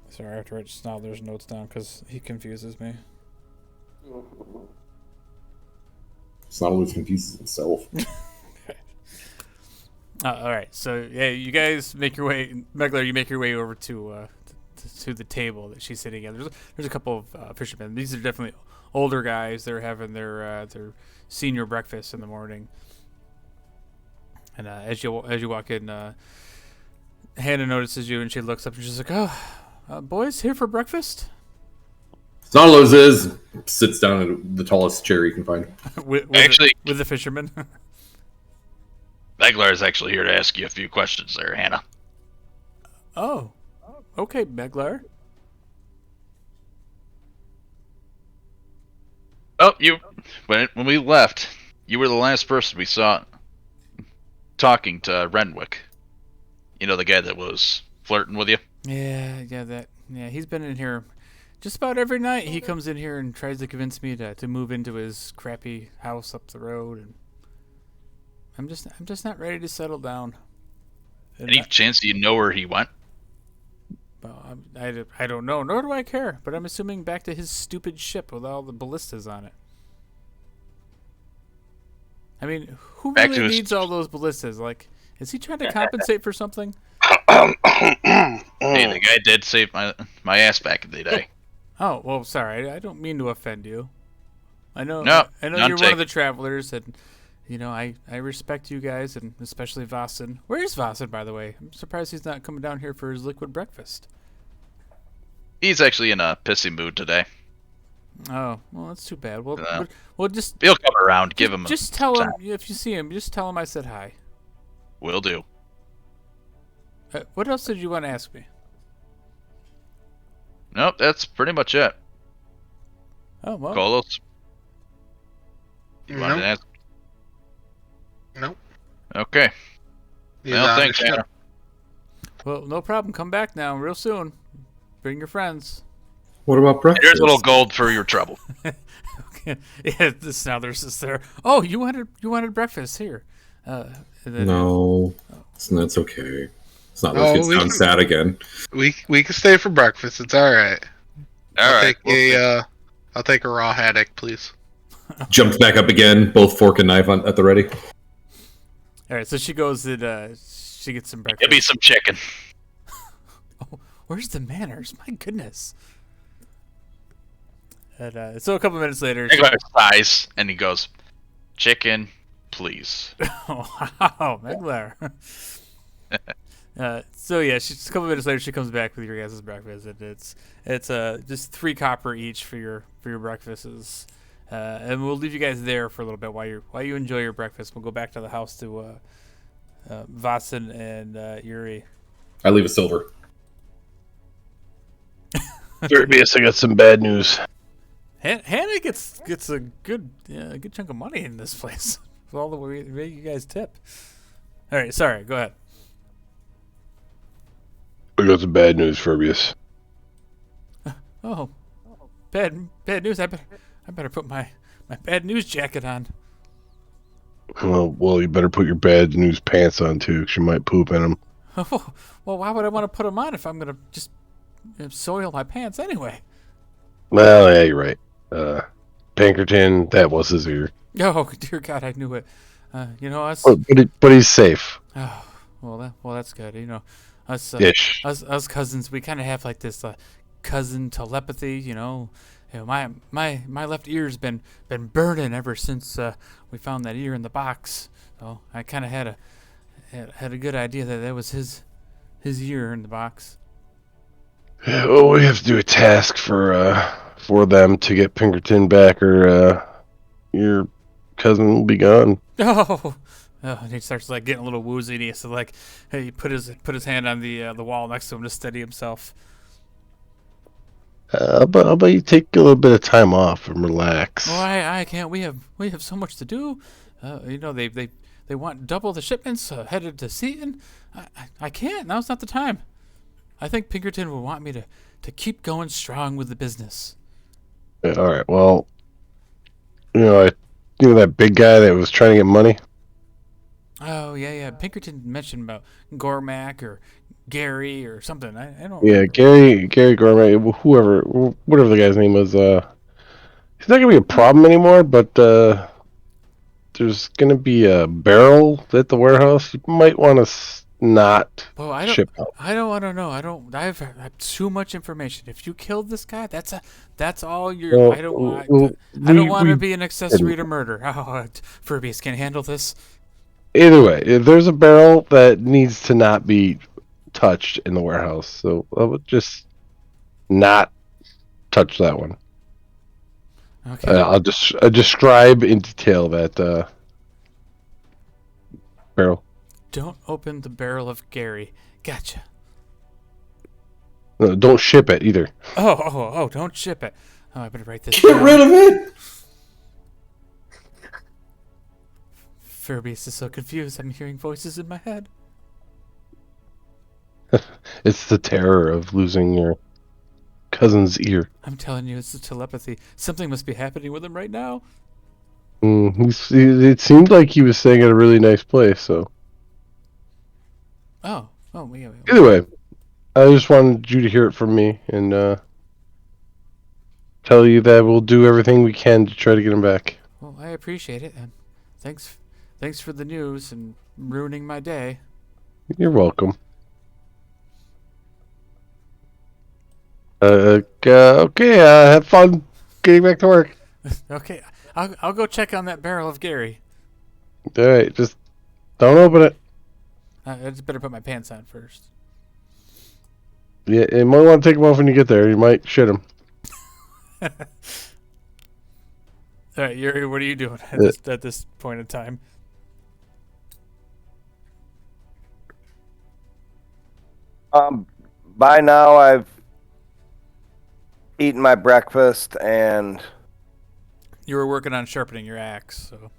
Sorry, I have to write Snodler's notes down because he confuses me. It's not always confuses himself. All right, so yeah, you guys make your way. Megler, you make your way over to the table that she's sitting at. There's a couple of fishermen. These are definitely older guys. They're having their senior breakfast in the morning. And as you walk in, Hannah notices you and she looks up and she's like, "Oh, boys, here for breakfast?" Snarlos sits down in the tallest chair you can find. with the fisherman. Meglar is actually here to ask you a few questions there, Hannah. Oh, okay, Meglar. Oh, when we left, you were the last person we saw talking to Renwick. You know, the guy that was flirting with you? Yeah, he's been in here just about every night. He comes in here and tries to convince me to move into his crappy house up the road, and I'm just not ready to settle down. Any chance you know where he went? Well, I don't know, nor do I care, but I'm assuming back to his stupid ship with all the ballistas on it. I mean, who really needs all those ballistas? Like, is he trying to compensate for something? Hey, the guy did save my ass back in the day. Oh, well, sorry. I don't mean to offend you. I know you're one of the travelers, and you know I respect you guys, and especially Vossen. Where is Vossen, by the way? I'm surprised he's not coming down here for his liquid breakfast. He's actually in a pissy mood today. Oh, well, that's too bad. Well, just he'll come around. Give him. Just tell him if you see him. Just tell him I said hi. Will do. What else did you want to ask me? Nope, that's pretty much it. Oh, well. Kolos? You wanted to ask? Nope. Okay. Well, thanks, Hannah. Well, no problem. Come back now real soon. Bring your friends. What about breakfast? Here's a little gold for your trouble. Okay. Yeah, now there's this there. Oh, you wanted breakfast here. No, that's okay. It's not like it's sound sad again. We can stay for breakfast. It's all right. I'll take a raw haddock, please. Jumps back up again, both fork and knife at the ready. All right, so she goes and she gets some breakfast. Give me some chicken. Oh, where's the manners? My goodness. And so a couple minutes later, sighs and he goes, "Chicken, please." Oh, wow, Meglar. So yeah, a couple minutes later she comes back with your guys' breakfast, and it's just 3 copper each for your breakfasts, and we'll leave you guys there for a little bit while you enjoy your breakfast. We'll go back to the house to Vossen and Yuri. I leave a silver. Verbius, I got some bad news. Hannah gets a good chunk of money in this place with all the way you guys tip. All right, sorry, go ahead. I got some bad news, Verbius. Oh, bad news. I better put my bad news jacket on. Well, you better put your bad news pants on too, because you might poop in them. Oh, well, why would I want to put them on if I'm gonna just soil my pants anyway? Well, yeah, you're right. Pinkerton, that was his ear. Oh, dear God, I knew it. You know us. But he's safe. Oh, well, that's good. You know, us cousins, we kind of have like this cousin telepathy. You know, my left ear's been burning ever since we found that ear in the box. So I kind of had a good idea that was his ear in the box. Yeah, well, we have to do a task for them to get Pinkerton back, or your cousin will be gone. Oh, and he starts like getting a little woozy. And he has to like, he put his hand on the wall next to him to steady himself. How about you take a little bit of time off and relax? Oh, I can't. We have so much to do. You know, they want double the shipments headed to Seaton. I can't. Now's not the time. I think Pinkerton would want me to keep going strong with the business. Yeah, all right. Well, you know that big guy that was trying to get money. Oh yeah. Pinkerton mentioned about Gormac or Gary or something. I don't Yeah, remember. Gary Gourmet, whoever, whatever the guy's name was. He's not gonna be a problem anymore, but there's gonna be a barrel at the warehouse. You might want to not Well, ship out. I don't want to know. I have too much information. If you killed this guy, that's all your. Well, I don't want. well, I don't we want to we be an accessory to murder. Oh, Furbies can handle this. either way, if there's a barrel that needs to not be touched in the warehouse, so I would just not touch that one. Okay. I'll just describe in detail that barrel. Don't open the barrel of Gary. Gotcha. Don't ship it either. Oh! Don't ship it. Oh, I better write this Get down. rid of it! Furbies is so confused. I'm hearing voices in my head. It's the terror of losing your cousin's ear. I'm telling you, it's the telepathy. Something must be happening with him right now. It seemed like he was staying at a really nice place. So Oh, yeah. either way, I just wanted you to hear it from me and tell you that we'll do everything we can to try to get him back. Well, I appreciate it, and thanks for the news and ruining my day. You're welcome. Okay. Have fun getting back to work. Okay, I'll go check on that barrel of Gary. All right, just don't open it. I just better put my pants on first. Yeah, you might want to take them off when you get there. You might shit them. All right, Yuri, what are you doing at this point in time? By now I've eaten my breakfast and You were working on sharpening your axe, so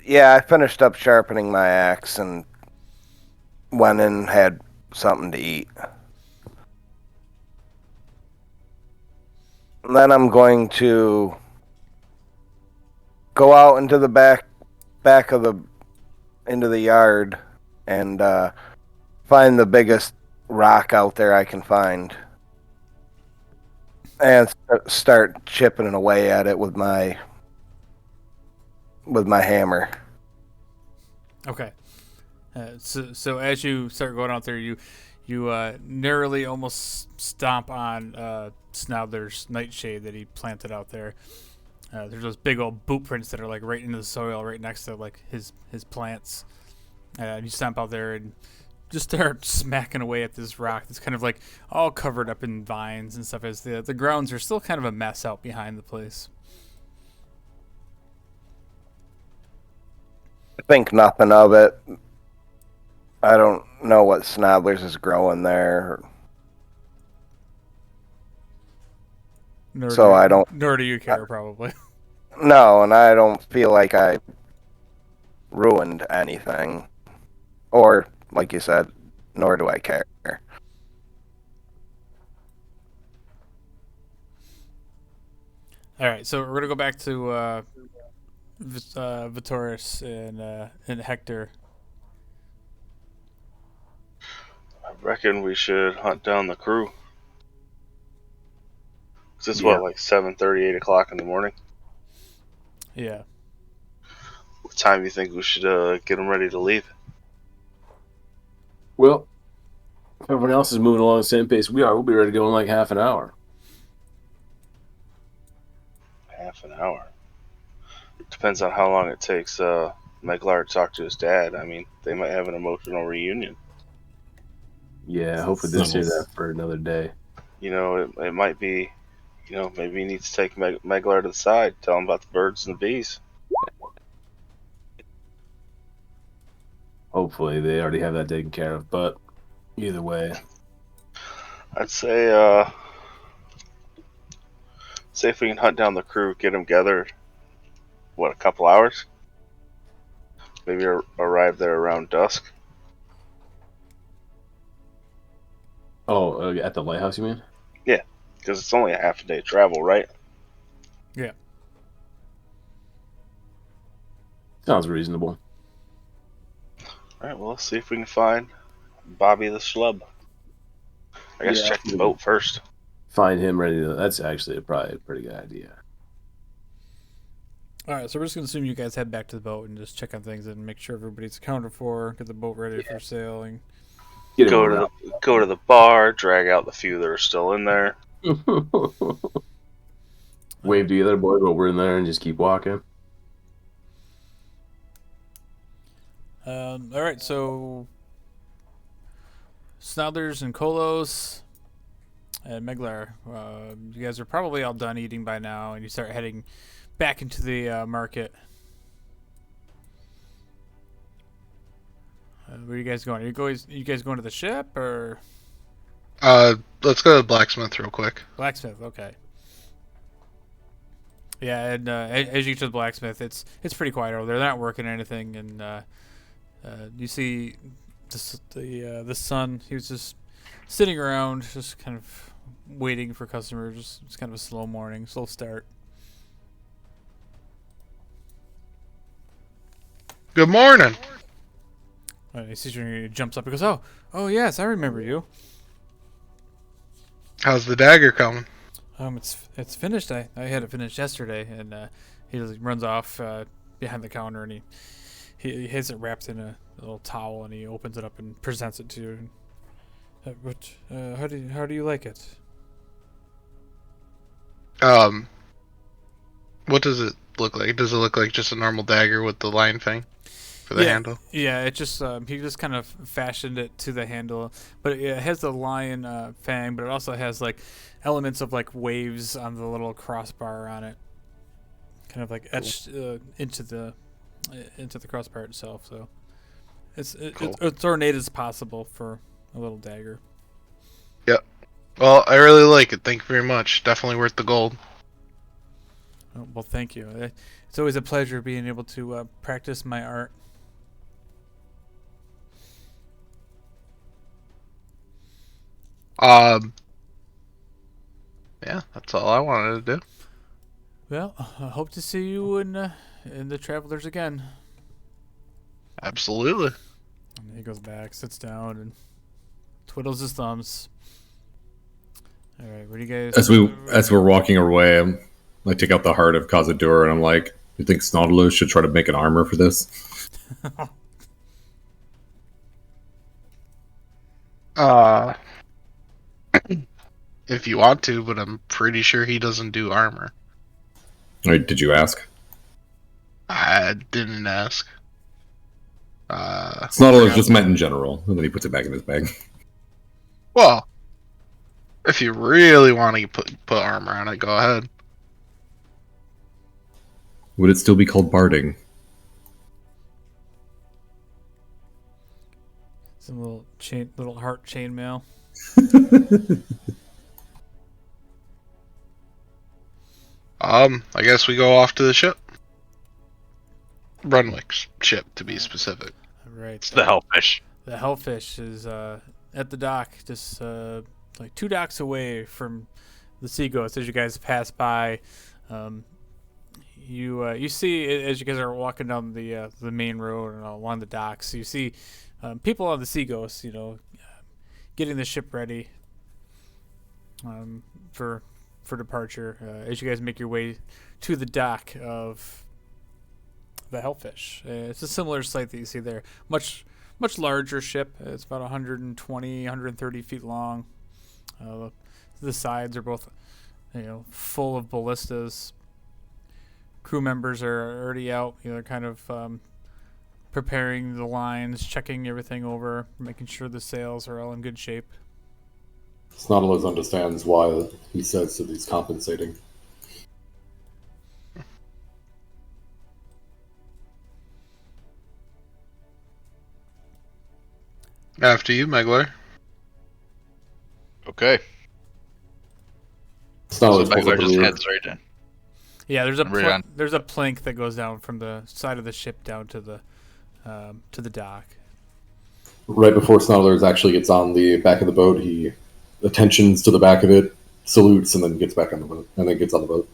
yeah, I finished up sharpening my axe and went in and had something to eat. And then I'm going to go out into the back of the into the yard and find the biggest rock out there I can find and start chipping away at it with my hammer. okay. So as you start going out there, you narrowly almost stomp on Snowdler's nightshade that he planted out there. There's those big old boot prints that are like right into the soil, right next to like his plants. You stomp out there and just start smacking away at this rock that's kind of like all covered up in vines and stuff. As the grounds are still kind of a mess out behind the place. I think nothing of it. I don't know what Snodlers is growing there. Nor do you care, probably. No, and I don't feel like I ruined anything. Or, like you said, nor do I care. All right, so we're gonna go back to Vitoris and Hector. I reckon we should hunt down the crew. 'Cause it's Yeah. what, like 7:30, 8 o'clock in the morning? Yeah. What time do you think we should get them ready to leave? Well, if everyone else is moving along the same pace we are, we'll be ready to go in like half an hour. Half an hour. Depends on how long it takes Meglar to talk to his dad. I mean, they might have an emotional reunion. Yeah, hopefully they'll save that for another day. You know, it might be, maybe you need to take Meglar to the side, tell him about the birds and the bees. Hopefully they already have that taken care of, but either way. I'd say, if we can hunt down the crew, get them together, a couple hours? Maybe arrive there around dusk. Oh, at the lighthouse, you mean? Yeah, because it's only a half a day travel, right? Yeah. Sounds reasonable. All right, well, let's see if we can find Bobby the Schlub. I guess check the boat first. Find him ready to. That's actually probably a pretty good idea. All right, so we're just gonna assume you guys head back to the boat and just check on things and make sure everybody's accounted for, get the boat ready for sailing. Get him Go around. to the bar, drag out the few that are still in there. Wave to the other boys while we're in there and just keep walking. All right, so Snothers and Kolos and Meglar, you guys are probably all done eating by now, and you start heading back into the market. Where are you guys going? You guys going to the ship or Let's go to the blacksmith real quick. blacksmith? Okay. Yeah, and as you get to the blacksmith, it's pretty quiet over there. They're not working or anything, and you see the son. He was just sitting around, just kind of waiting for customers. It's kind of a slow morning, slow start. Good morning. He sees you and he jumps up and goes, "Oh yes, I remember you. How's the dagger coming? It's finished. I had it finished yesterday." And he just runs off behind the counter, and he has it wrapped in a little towel, and he opens it up and presents it to you. How do you like it? What does it look like? Does it look like just a normal dagger with the line thing for the handle? Yeah, it just he just kind of fashioned it to the handle, but it has the lion fang, but it also has like elements of like waves on the little crossbar on it, kind of like etched into the crossbar itself. So it's ornate as possible for a little dagger. Yep. Well, I really like it. Thank you very much. Definitely worth the gold. Oh, well, thank you. It's always a pleasure being able to practice my art. Yeah, that's all I wanted to do. Well, I hope to see you in the Travelers again. Absolutely. And he goes back, sits down, and twiddles his thumbs. All right, what do you guys? As we're walking our way, I take out the heart of Cazador, and I'm like, "You think Snodulus should try to make an armor for this?" If you want to, but I'm pretty sure he doesn't do armor. Wait, did you ask? I didn't ask. Snodulus just meant in general, and then he puts it back in his bag. Well, if you really want to put armor on it, go ahead. Would it still be called barding? Some little heart chainmail. I guess we go off to the ship. Renwick's ship, to be specific. Right. It's the Hellfish. The Hellfish is at the dock, just like 2 docks away from the Sea Ghost. As you guys pass by, you see as you guys are walking down the main road and along the docks, you see people on the Sea Ghost, getting the ship ready for departure. As you guys make your way to the dock of the Hellfish, it's a similar sight that you see there. Much larger ship. It's about 120, 130 feet long. The sides are both, full of ballistas. Crew members are already out. They're kind of preparing the lines, checking everything over, making sure the sails are all in good shape. Snodulus understands why he says that he's compensating. After you, Megler. Okay. Snodulus So pulls Megler up the just rear. heads right in. Yeah, Right on. there's a plank that goes down from the side of the ship down to the dock. Right before Snodulus actually gets on the back of the boat, he attentions to the back of it, salutes, and then gets back on the boat, and then gets on the boat.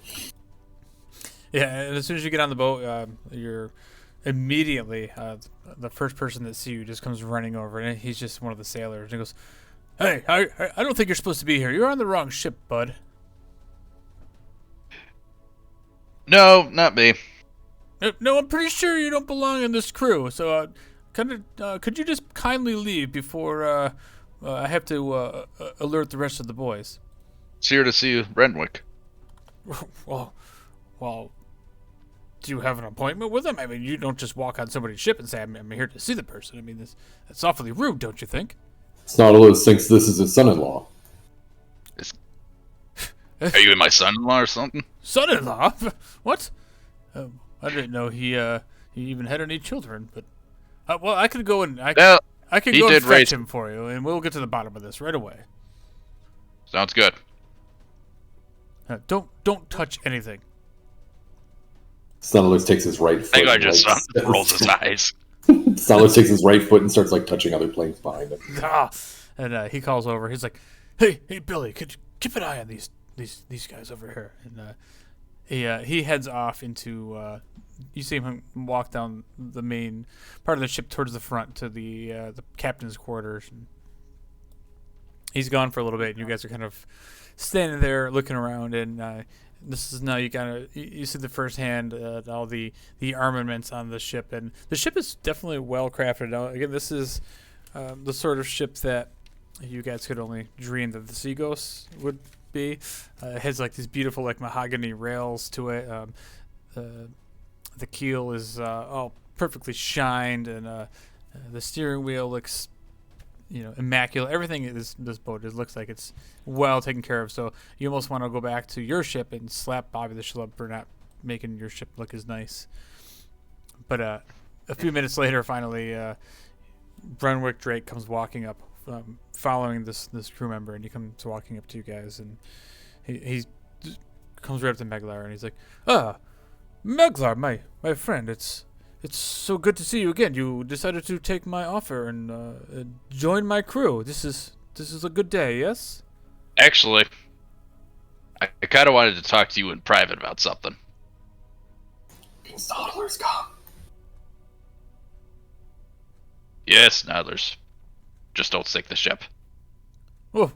Yeah, and as soon as you get on the boat, your immediately, the first person that sees you just comes running over, and he's just one of the sailors. And he goes, "Hey, I don't think you're supposed to be here. You're on the wrong ship, bud." No, not me. No, I'm pretty sure you don't belong in this crew. So, could you just kindly leave before I have to alert the rest of the boys? It's here to see Renwick. Well, do you have an appointment with him? I mean, you don't just walk on somebody's ship and say, I'm here to see the person. I mean, that's awfully rude, don't you think? Snodulus thinks this is his son-in-law. Are you my son-in-law or something? Son-in-law? What? I didn't know he even had any children, but... well, I could go and... I can go and fetch him for you, and we'll get to the bottom of this right away. Sounds good. Don't touch anything. Snodulus takes his right foot. I just rolls his eyes. Snodulus takes his right foot and starts touching other planes behind him. And he calls over. He's like, "Hey, Billy, could you keep an eye on these guys over here?" And he heads off into. You see him walk down the main part of the ship towards the front to the captain's quarters. And he's gone for a little bit, and you guys are kind of standing there looking around, and this is now you see the first hand all the armaments on the ship, and the ship is definitely well crafted. Now, again, this is the sort of ship that you guys could only dream that the Sea Ghost would be. It has these beautiful mahogany rails to it. The keel is all perfectly shined, and the steering wheel looks immaculate. Everything is this boat looks like it's well taken care of. So you almost want to go back to your ship and slap Bobby the Schlub for not making your ship look as nice. But a few minutes later, finally, Renwick Drake comes walking up, following this crew member, and he comes walking up to you guys, and he comes right up to Meglar, and he's like, Meglar, my friend, it's so good to see you again. You decided to take my offer and join my crew. This is a good day, yes? Actually, I kind of wanted to talk to you in private about something. Snodulus come. Yes, Snodulus. Just don't sink the ship. Whoa!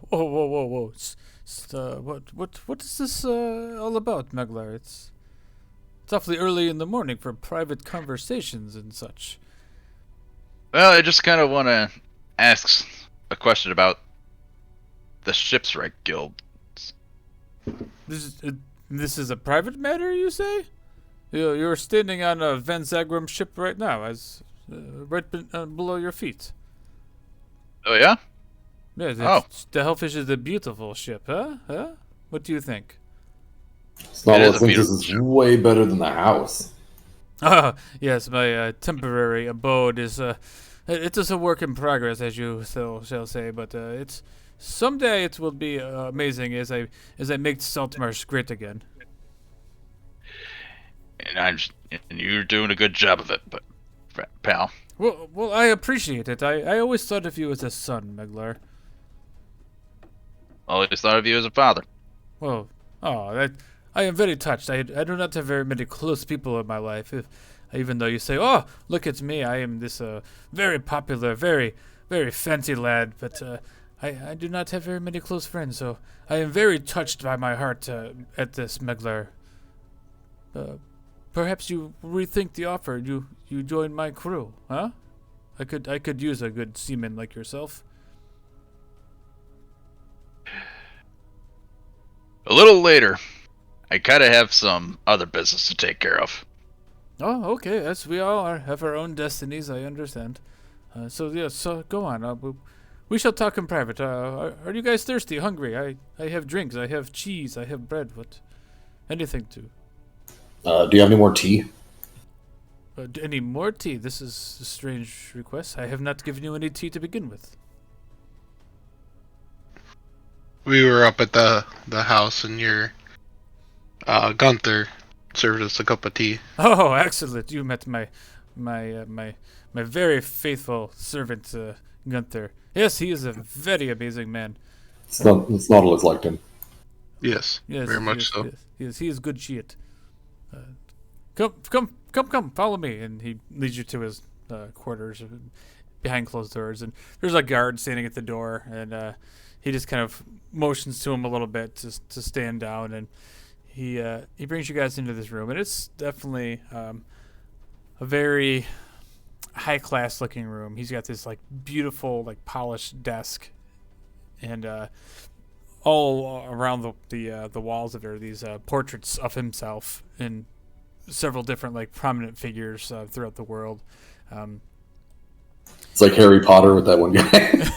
What is this all about, Meglar? It's awfully early in the morning for private conversations and such. Well, I just kind of want to ask a question about the Shipwright Guild. This is a private matter, you say? You're standing on a Van Zagram ship right now, as right below your feet. Oh yeah? Yes. The Hellfish is a beautiful ship, huh? What do you think? Snodulus thinks this is way better than the house. Yes, my temporary abode is it is a work in progress, as you shall say, but it's someday it will be amazing as I make Saltmarsh great again. And you're doing a good job of it, but pal. Well, I appreciate it. I always thought of you as a son, Meglar. Always thought of you as a father. Well, I am very touched. I do not have very many close people in my life. Even though you say, "Oh, look at me, I am this very popular, very, very fancy lad," but I do not have very many close friends. So I am very touched by my heart at this, Meglar. Perhaps you rethink the offer. You join my crew, huh? I could use a good seaman like yourself. A little later, I kind of have some other business to take care of. Oh, okay. Yes, we all have our own destinies. I understand. So go on. We shall talk in private. Are you guys thirsty, hungry? I have drinks. I have cheese. I have bread. Anything to. Do you have any more tea? Any more tea? This is a strange request. I have not given you any tea to begin with. We were up at the house, and your Gunther served us a cup of tea. Oh, excellent! You met my very faithful servant, Gunther. Yes, he is a very amazing man. Snodulus liked him. Yes, very much so. Yes, he is good shit. Come come, follow me. And he leads you to his quarters behind closed doors. And there's a guard standing at the door, and he just kind of motions to him a little bit to stand down. And he brings you guys into this room, and it's definitely a very high class looking room. He's got this like beautiful like polished desk, and all around the walls of it are these portraits of himself and several different like prominent figures throughout the world. It's like Harry Potter with that one guy.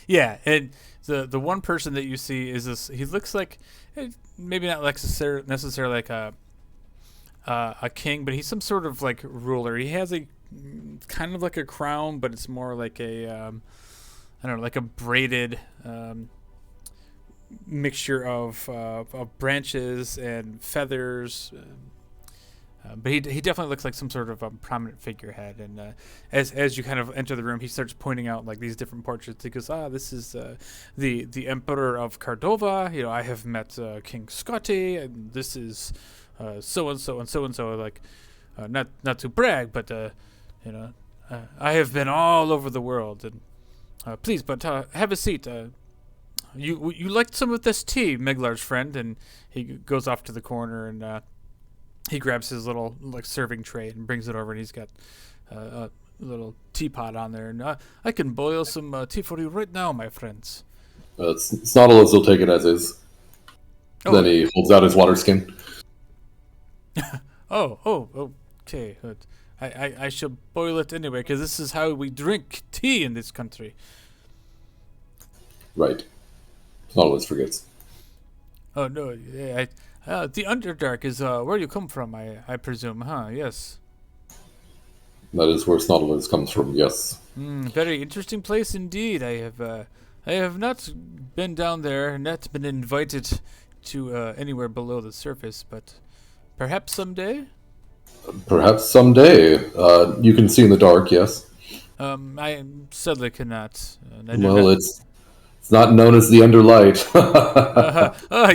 yeah, and the one person that you see is this. He looks like maybe not necessarily like a king, but he's some sort of like ruler. He has a kind of like a crown, but it's more like a I don't know, like a braided mixture of branches and feathers. But he definitely looks like some sort of prominent figurehead. And as you kind of enter the room, he starts pointing out like these different portraits. He goes, this is the Emperor of Cordova. You know, I have met King Scotty, and this is so and so and so and so. Like, not to brag, but you know, I have been all over the world. And please, but have a seat. You liked some of this tea, Meglar's friend. And he goes off to the corner and he grabs his little like serving tray and brings it over, and he's got a little teapot on there. And I can boil some tea for you right now, my friends. Snodulus will take it as is. Oh. Then he holds out his water skin. Okay. I shall boil it anyway, because this is how we drink tea in this country. Right. Snodulus forgets. Oh, no. Yeah, the Underdark is where you come from, I presume, huh? Yes. That is where Snodulus comes from, yes. Very interesting place indeed. I have not been down there, not been invited to anywhere below the surface, but perhaps someday? Perhaps someday. You can see in the dark, yes? I sadly cannot. It's not known as the Underlight.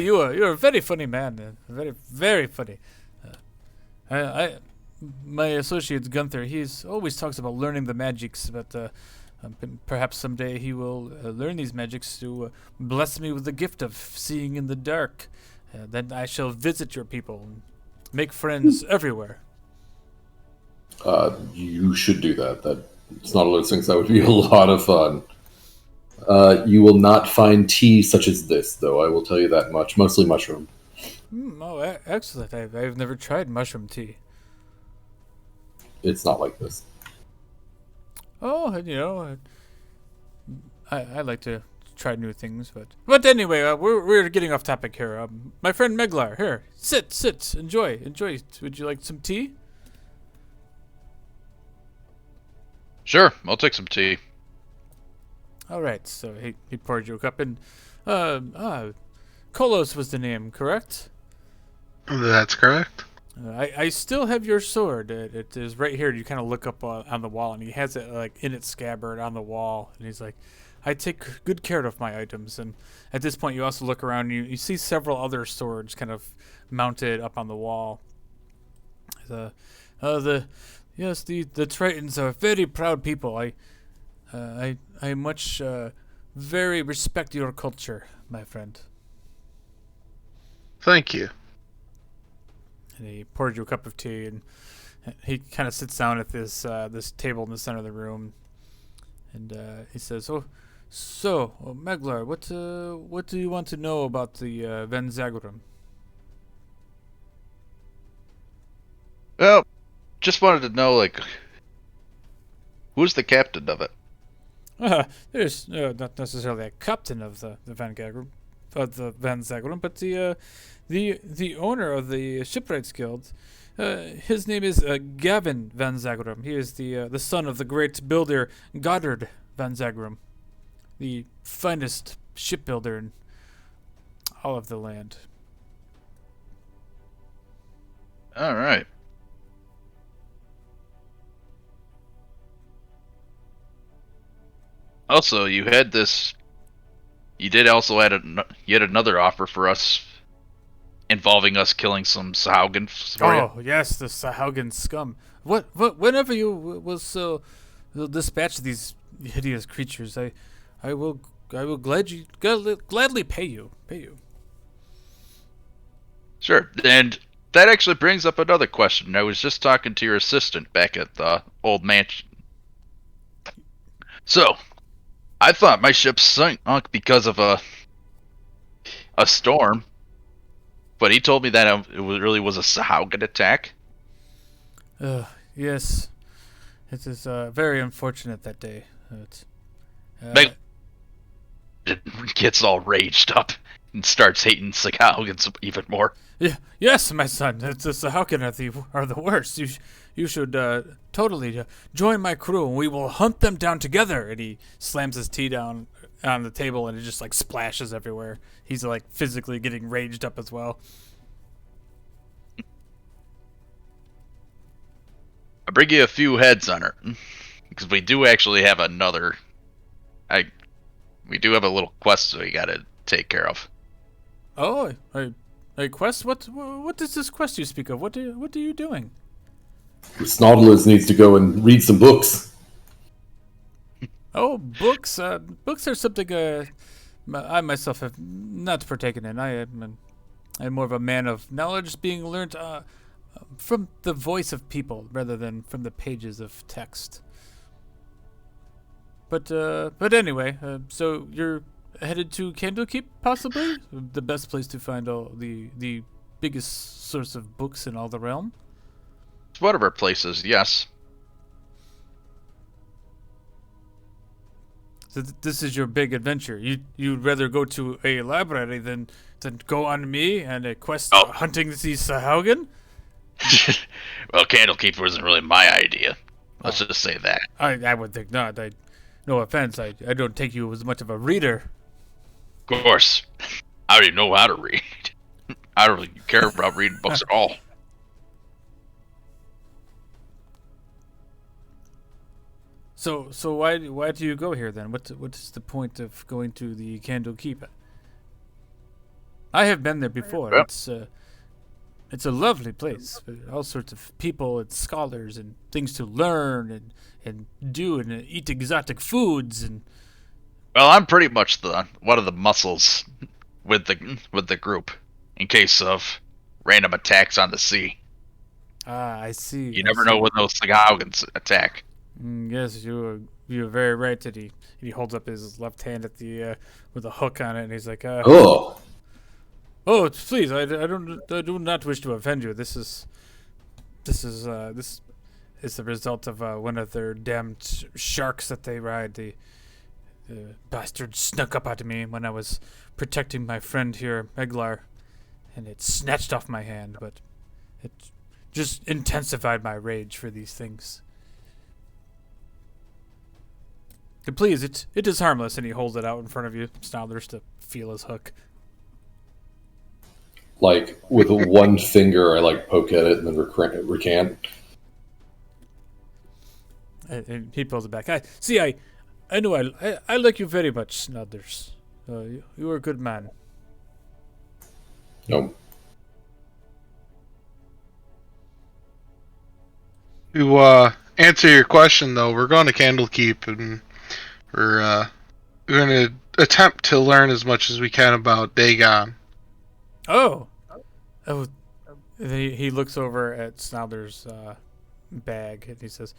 You're a very funny man. Very, very funny. My associate Gunther, he's always talks about learning the magics, but perhaps someday he will learn these magics to bless me with the gift of seeing in the dark. Then I shall visit your people and make friends everywhere. You should do that. It's not one of those things that would be a lot of fun. You will not find tea such as this, though. I will tell you that much. Mostly mushroom. Excellent. I've never tried mushroom tea. It's not like this. Oh, you know, I like to try new things, but anyway, we're getting off topic here. My friend Meglar, here, sit, enjoy. Would you like some tea? Sure, I'll take some tea. All right, so he poured you a cup, and Kolos was the name, correct? That's correct. I still have your sword. It is right here. You kind of look up on the wall, and he has it like in its scabbard on the wall, and he's like, I take good care of my items. And at this point, you also look around, and you see several other swords kind of mounted up on the wall. The Tritons are very proud people. I much very respect your culture, my friend. Thank you. And he poured you a cup of tea, and he kind of sits down at this table in the center of the room, and he says, Meglar, what do you want to know about the Van Zagurum? Well, just wanted to know, like, who's the captain of it? There's not necessarily a captain of the Van Zagurum, but the owner of the Shipwrights Guild. His name is Gavin Van Zagurum. He is the son of the great builder Goddard Van Zagurum, the finest shipbuilder in all of the land. All right. Also, you did also add yet another offer for us involving us killing some Sahaugen for you. Oh yes, the Sahaugen scum. Whenever you will dispatch these hideous creatures, I will gladly pay you. Sure. And that actually brings up another question. I was just talking to your assistant back at the old mansion. So, I thought my ship sunk because of a storm, but he told me that really was a Sahaugen attack. Yes, it is very unfortunate that day. Meg gets all raged up and starts hating Sahaugens even more. Yeah, yes, my son. The Sahaugen are the worst. You should totally join my crew, and we will hunt them down together. And he slams his tea down on the table, and it just like splashes everywhere. He's like physically getting raged up as well. I bring you a few heads on her, because we do actually have another. We do have a little quest we gotta take care of. Oh, a quest? What is this quest you speak of? What are you doing? Snodlers needs to go and read some books. Oh, books. Books are something I myself have not partaken in. I'm more of a man of knowledge being learnt from the voice of people rather than from the pages of text. But anyway, so you're headed to Candlekeep, possibly? The best place to find all the biggest source of books in all the realm? It's one of our places, yes. So this is your big adventure. You'd rather go to a library than go on me and a quest hunting these Sahaugen? Well, Candlekeep wasn't really my idea. Let's just say that. I would think not. No offense, I don't take you as much of a reader. Of course. I don't even know how to read. I don't really care about reading books at all. So why do you go here then? What's the point of going to the Candlekeep? I have been there before. Yeah. It's a lovely place. All sorts of people and scholars and things to learn and do and eat exotic foods and. Well, I'm pretty much one of the muscles with the group in case of random attacks on the sea. Ah, I see. You never know when those Sahaugens attack. Yes, you're very right. That he holds up his left hand at the with a hook on it, and he's like, Oh, please, I do not wish to offend you. This is the result of one of their damned sharks that they ride. The bastard snuck up at me when I was protecting my friend here, Meglar, and it snatched off my hand, but it just intensified my rage for these things. Please, it is harmless, and he holds it out in front of you, Snodlers, to feel his hook. like with one finger, I like poke at it and then recant. And he pulls it back. I know I like you very much, Snodlers. You are a good man. No. To answer your question, though, we're going to Candlekeep, and we're going to attempt to learn as much as we can about Dagon. Oh. He looks over at Snodler's bag and he says,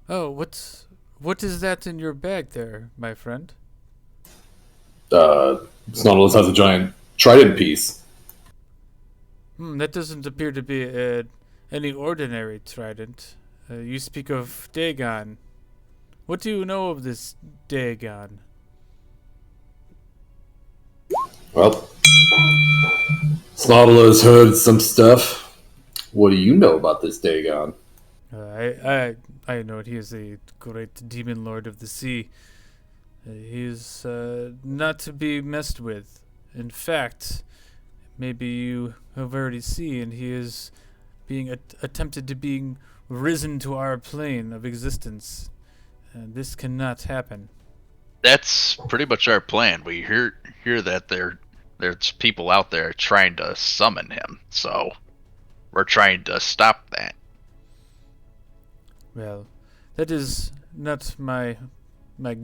"Oh, what is that in your bag there, my friend?" Snodlers has a giant trident piece. That doesn't appear to be any ordinary trident. You speak of Dagon. What do you know of this Dagon? Well, Snodlers heard some stuff. What do you know about this Dagon? I know he is a great demon lord of the sea. He is not to be messed with. In fact, maybe you have already seen he is being attempted to being risen to our plane of existence. This cannot happen. That's pretty much our plan. We hear that they're there's people out there trying to summon him, so we're trying to stop that. Well, that is not my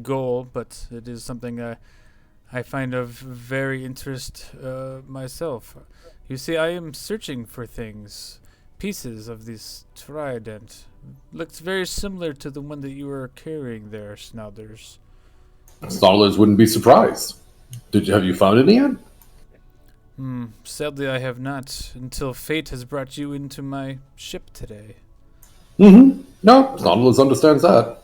goal, but it is something I find of very interest myself. You see, I am searching for things, pieces of this trident. Looks very similar to the one that you were carrying there, Snothers. Snarlers wouldn't be surprised. Have you found any yet? Sadly, I have not, until fate has brought you into my ship today. Mm-hmm. No, Snarlers understands that.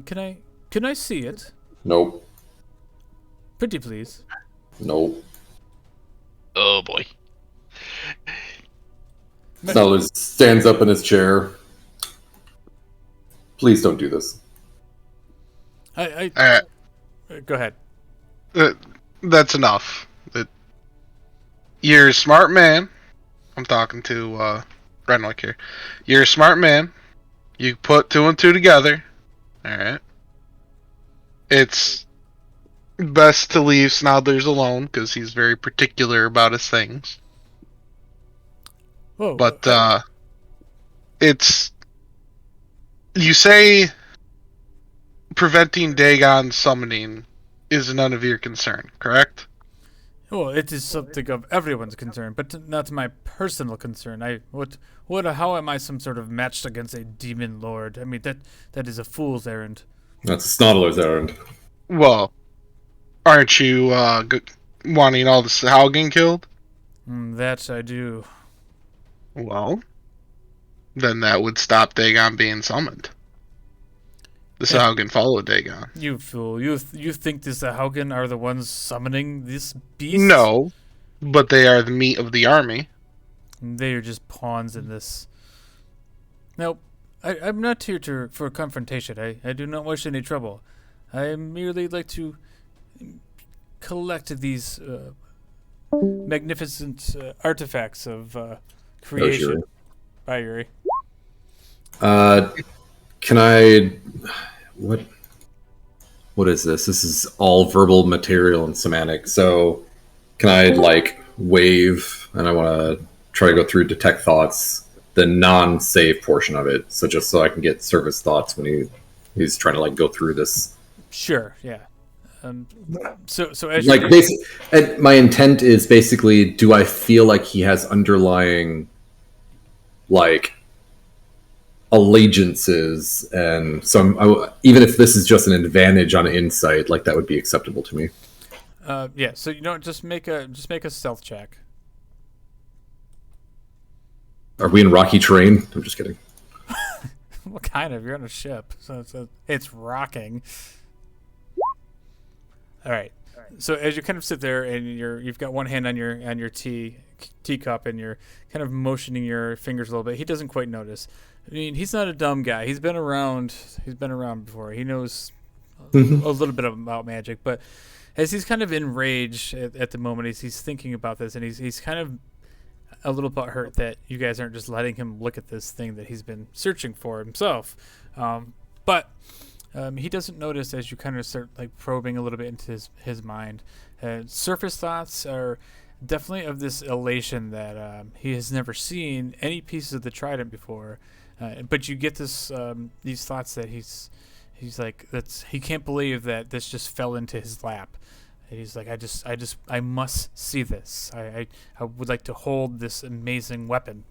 Can I see it? Nope. Pretty please. Nope. Oh boy. Snarlers stands up in his chair. Please don't do this. Go ahead. That's enough. You're a smart man. I'm talking to Renwick here. You're a smart man. You put two and two together. Alright. It's best to leave Snodlers alone because he's very particular about his things. Whoa. But it's... You say preventing Dagon summoning is none of your concern, correct? Well, it is something of everyone's concern, but not my personal concern. How am I some sort of match against a demon lord? I mean, that is a fool's errand. That's a Snarler's errand. Well, aren't you wanting all the Sahaugen killed? That I do. Well, then that would stop Dagon being summoned. The Sahaugen follow Dagon. You fool. You think the Sahaugen are the ones summoning this beast? No, but they are the meat of the army. They are just pawns in this. Nope. I'm not here for confrontation. I do not wish any trouble. I merely like to collect these magnificent artifacts of creation. Bye, Yuri. Can I... What is this? This is all verbal material and semantic. So can I, wave, and I want to try to go through detect thoughts, the non-save portion of it, so just so I can get service thoughts when he's trying to, go through this. Sure, yeah. So as and my intent is basically, do I feel like he has underlying, allegiances, and so even if this is just an advantage on insight, that would be acceptable to me. Yeah. So just make a stealth check. Are we in rocky terrain? I'm just kidding. What kind of? You're on a ship, so it's rocking. All right. So as you kind of sit there and you've got one hand on your teacup and you're kind of motioning your fingers a little bit, he doesn't quite notice. I mean, he's not a dumb guy. He's been around before. He knows a little bit about magic. But as he's kind of enraged at the moment, he's thinking about this, and he's kind of a little bit hurt that you guys aren't just letting him look at this thing that he's been searching for himself. But he doesn't notice as you kind of start probing a little bit into his mind. Surface thoughts are definitely of this elation that he has never seen any pieces of the trident before. But you get these thoughts that he's like, he can't believe that this just fell into his lap. And he's like, I must see this. I would like to hold this amazing weapon.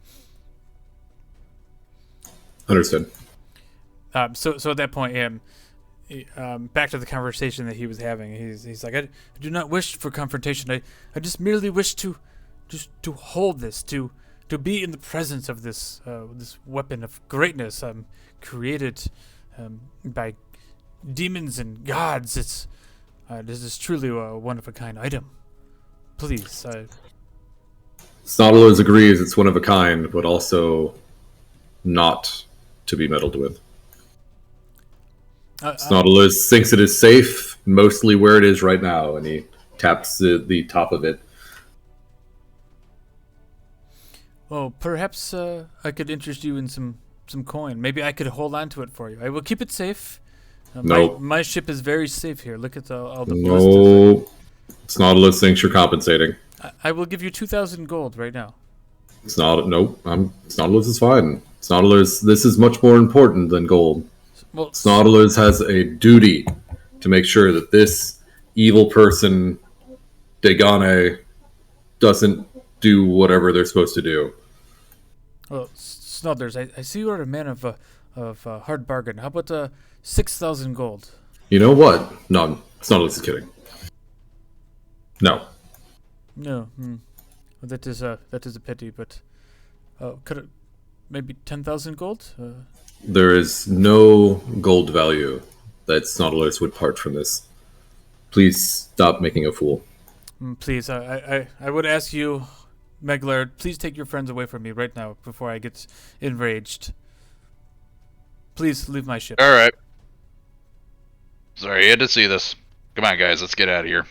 Understood. So at that point, back to the conversation that he was having. He's like, I do not wish for confrontation. I just merely wish to hold this, to be in the presence of this weapon of greatness, created by demons and gods. This is truly a one of a kind item. Please. Snodlers agrees it's one of a kind, but also not to be meddled with. Snodlers thinks it is safe, mostly where it is right now, and he taps the top of it. Well, perhaps I could interest you in some coin. Maybe I could hold on to it for you. I will keep it safe. Nope. My ship is very safe here. Look at all the No. Snodulus thinks you're compensating. I will give you 2,000 gold right now. Snodulus is fine. Snodulus, this is much more important than gold. Well, Snodulus has a duty to make sure that this evil person, Dagane, doesn't do whatever they're supposed to do. well, Snothers, I see you are a man of hard bargain. How about 6,000 gold? You know what? No, Snodulus is kidding. No. No, well, that is a pity. But could it maybe 10,000 gold? There is no gold value that Snodulus would part from this. Please stop making a fool. Please, I would ask you, Meglar, please take your friends away from me right now before I get enraged. Please leave my ship. All right. Sorry, you had to see this. Come on, guys, let's get out of here.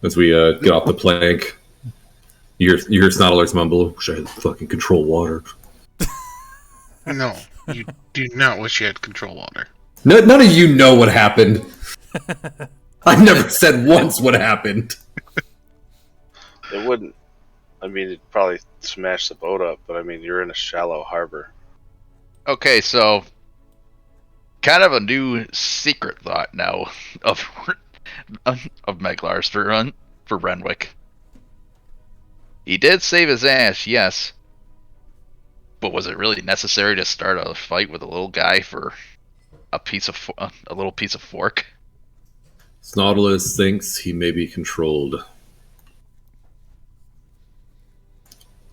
As we get off the plank, you hear Snodulus mumble, "Wish I had fucking control water." No, you do not wish you had control water. No, none of you know what happened. I never said once what happened. It wouldn't. I mean, it'd probably smash the boat up, but I mean, you're in a shallow harbor. Okay, so kind of a new secret thought now of Meglar's for Renwick. He did save his ass, yes, but was it really necessary to start a fight with a little guy for a little piece of fork? Snodulus thinks he may be controlled.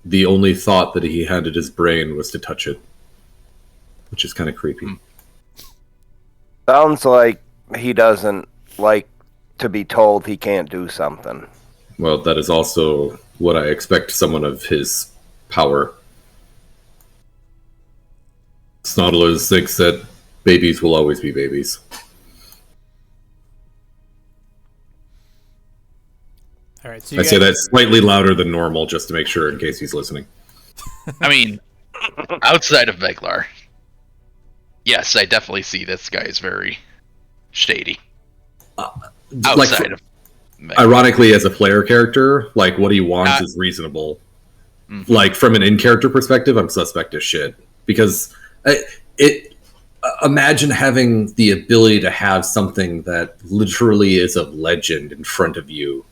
The only thought that he had in his brain was to touch it, which is kind of creepy. Sounds like he doesn't like to be told he can't do something. Well, that is also what I expect someone of his power. Snodulus thinks that babies will always be babies. All right, so I say that slightly louder than normal just to make sure in case he's listening. I mean, outside of Meglar, yes, I definitely see this guy is very shady. Outside of Meglar. Ironically, as a player character, like what he wants is reasonable. Mm-hmm. Like from an in-character perspective, I'm suspect as shit because imagine having the ability to have something that literally is a legend in front of you,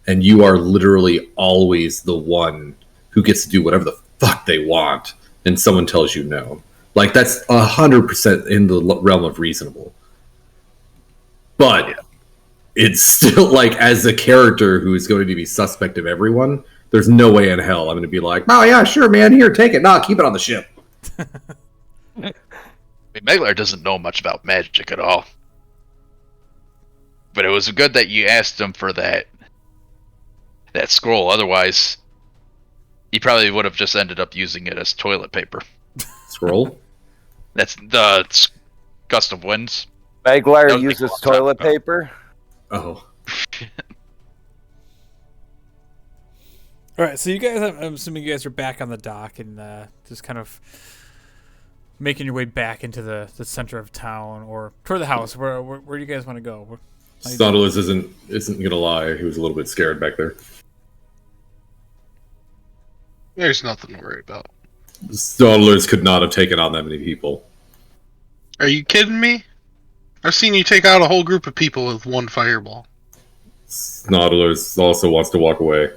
and you are literally always the one who gets to do whatever the fuck they want, and someone tells you no. Like, that's 100% in the realm of reasonable. But it's still, like, as a character who is going to be suspect of everyone, there's no way in hell I'm going to be like, oh, yeah, sure, man, here, take it. Nah, keep it on the ship. I mean, Meglar doesn't know much about magic at all. But it was good that you asked him for that scroll. Otherwise, he probably would have just ended up using it as toilet paper. Scroll? That's the Gust of Winds. Meglar uses toilet paper? Oh. All right, so you guys, I'm assuming you guys are back on the dock and just kind of making your way back into the center of town or toward the house. Where do you guys want to go? Snodulus isn't gonna lie. He was a little bit scared back there. There's nothing to worry about. Snodulus could not have taken on that many people. Are you kidding me? I've seen you take out a whole group of people with one fireball. Snodulus also wants to walk away.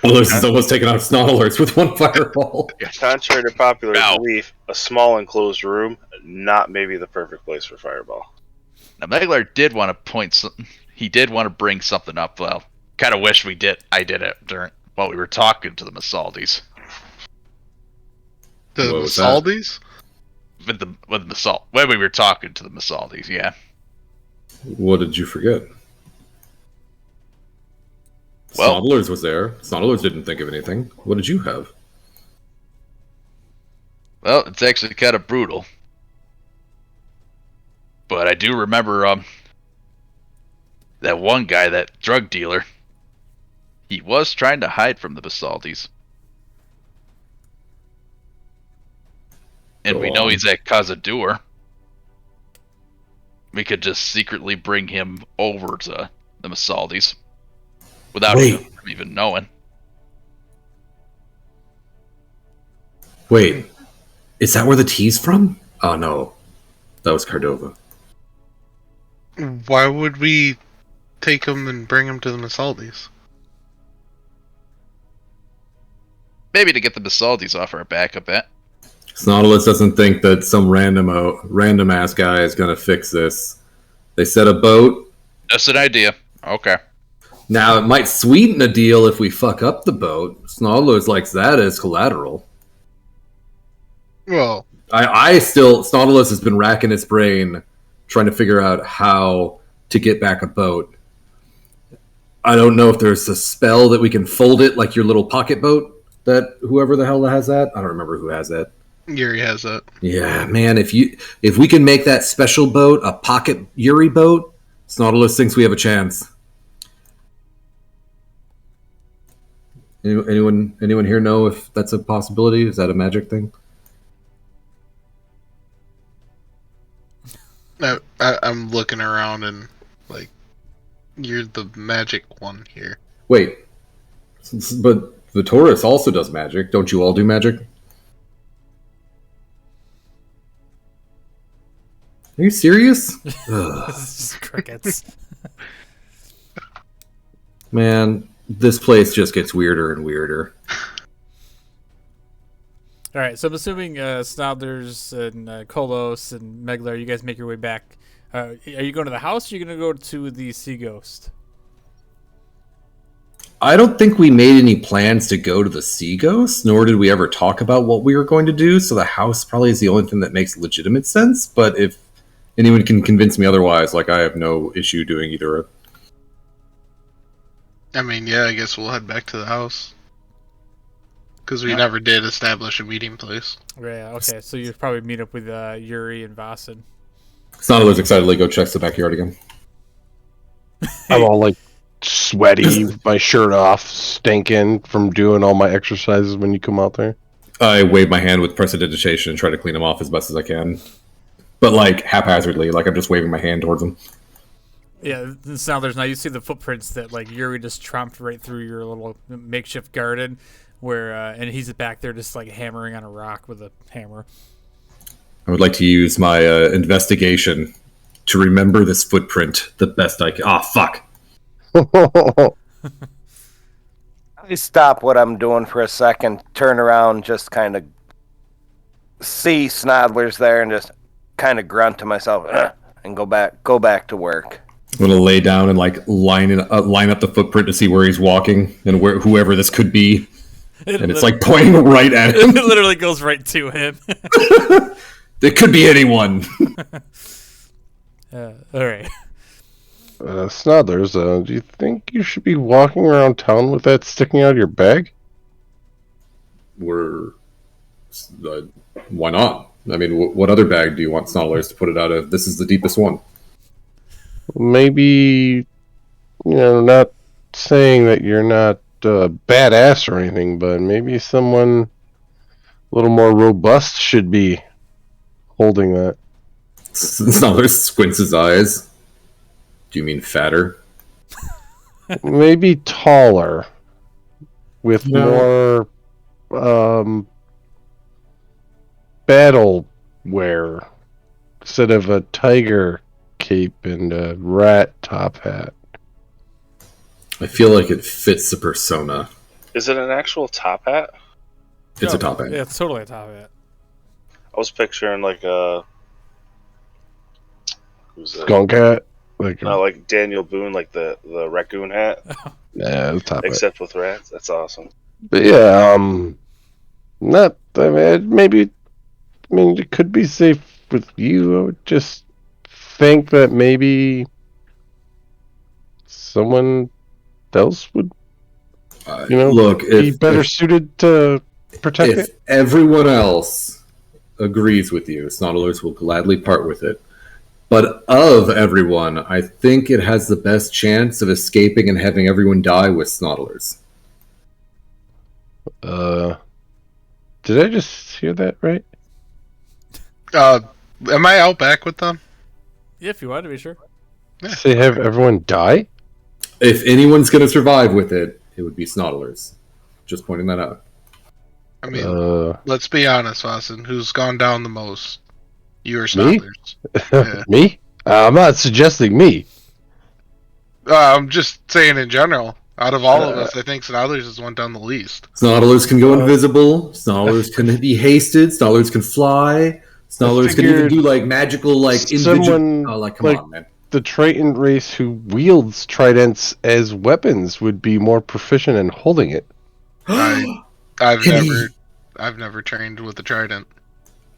Snodulus has almost taken out Snodulus with one fireball. Contrary to popular belief, a small enclosed room, not maybe the perfect place for fireball. Now, Meglar did want to he did want to bring something up. Well, kind of wish I did it while we were talking to the Masaldis. The Masaldis? With Masald, when we were talking to the Masaldis, yeah. What did you forget? Well, Snodulus was there. Snodulus didn't think of anything. What did you have? Well, it's actually kind of brutal. But I do remember that one guy, that drug dealer, he was trying to hide from the Basaldis. and Go we know on. he's at Kazadur, we could just secretly bring him over to the Masaldis without Wait. him even knowing. Wait, is that where the tea's from? Oh no, that was Cardova. Why would we take him and bring him to the Masaldis? Maybe to get the Masaldis off our back a bit. Nautilus doesn't think that some random ass guy is gonna fix this. They set a boat. Just an idea. Okay. Now it might sweeten a deal if we fuck up the boat. Nautilus likes that as collateral. Well, Nautilus has been racking its brain trying to figure out how to get back a boat. I don't know if there's a spell that we can fold it like your little pocket boat that whoever the hell has that. I don't remember who has that. Yuri has that. Yeah, man, if we can make that special boat a pocket Yuri boat, Nautilus thinks we have a chance. Anyone here know if that's a possibility? Is that a magic thing? I'm looking around and like, you're the magic one here. Wait, but the Taurus also does magic. Don't you all do magic? Are you serious? Ugh. This is just crickets. Man, this place just gets weirder and weirder. All right, so I'm assuming Snodlers and Kolos and Meglar, you guys make your way back. Are you going to the house, or are you going to go to the Sea Ghost? I don't think we made any plans to go to the Sea Ghost, nor did we ever talk about what we were going to do, so the house probably is the only thing that makes legitimate sense, but if anyone can convince me otherwise, like, I have no issue doing either. I mean, yeah, I guess we'll head back to the house. Because we never did establish a meeting place. Yeah, okay, so you'd probably meet up with Yuri and Vasen. Snodler's excitedly go checks the backyard again. I'm all like sweaty, my shirt off, stinking from doing all my exercises when you come out there. I wave my hand with prestidigitation and try to clean him off as best as I can. But, like, haphazardly, like I'm just waving my hand towards him. Yeah, Snodlers, now you see the footprints that, like, Yuri just tromped right through your little makeshift garden, where, and he's back there just, like, hammering on a rock with a hammer. I would like to use my investigation to remember this footprint the best I can. Oh, fuck. I stop what I'm doing for a second, turn around, just kind of see Snodlers there, and just kind of grunt to myself, and go back to work. I'm gonna lay down and like line up the footprint to see where he's walking and where whoever this could be, and it's like pointing right at him. It literally goes right to him. It could be anyone. All right. Snodlers, do you think you should be walking around town with that sticking out of your bag? Why not? I mean, what other bag do you want Snodlers to put it out of? This is the deepest one. Maybe, not saying that you're not badass or anything, but maybe someone a little more robust should be holding that. Snodlers squints his eyes. Do you mean fatter? Maybe taller, with more battle wear instead of a tiger cape and a rat top hat. I feel like it fits the persona. Is it an actual top hat? It's a top hat. Yeah, it's totally a top hat. I was picturing like a who's it? Skunk hat? Like Daniel Boone, like the raccoon hat, Yeah, the top hat. except with rats. That's awesome. But yeah, not. I mean, maybe. I mean, it could be safe with you. I would just think that maybe someone else would, Look, be better suited to protect if it. everyone else agrees with you, Snodlers will gladly part with it. But of everyone, I think it has the best chance of escaping and having everyone die with Snodlers. Did I just hear that right? Am I out back with them? Yeah, if you want to be sure. Say, have everyone die? If anyone's going to survive with it, it would be Snoddlers. Just pointing that out. I mean, let's be honest, Watson. Who's gone down the most? You or Me? Snoddlers? Yeah. Me? I'm not suggesting me. I'm just saying in general. Out of all of us, I think Snoddlers has went down the least. Snoddlers can go invisible. Snoddlers can be hasted. Snoddlers can fly. Snoddlers can even do like magical, like individual. someone Oh, like come like- on, man. The Triton race who wields tridents as weapons would be more proficient in holding it. I've Can never trained with a trident.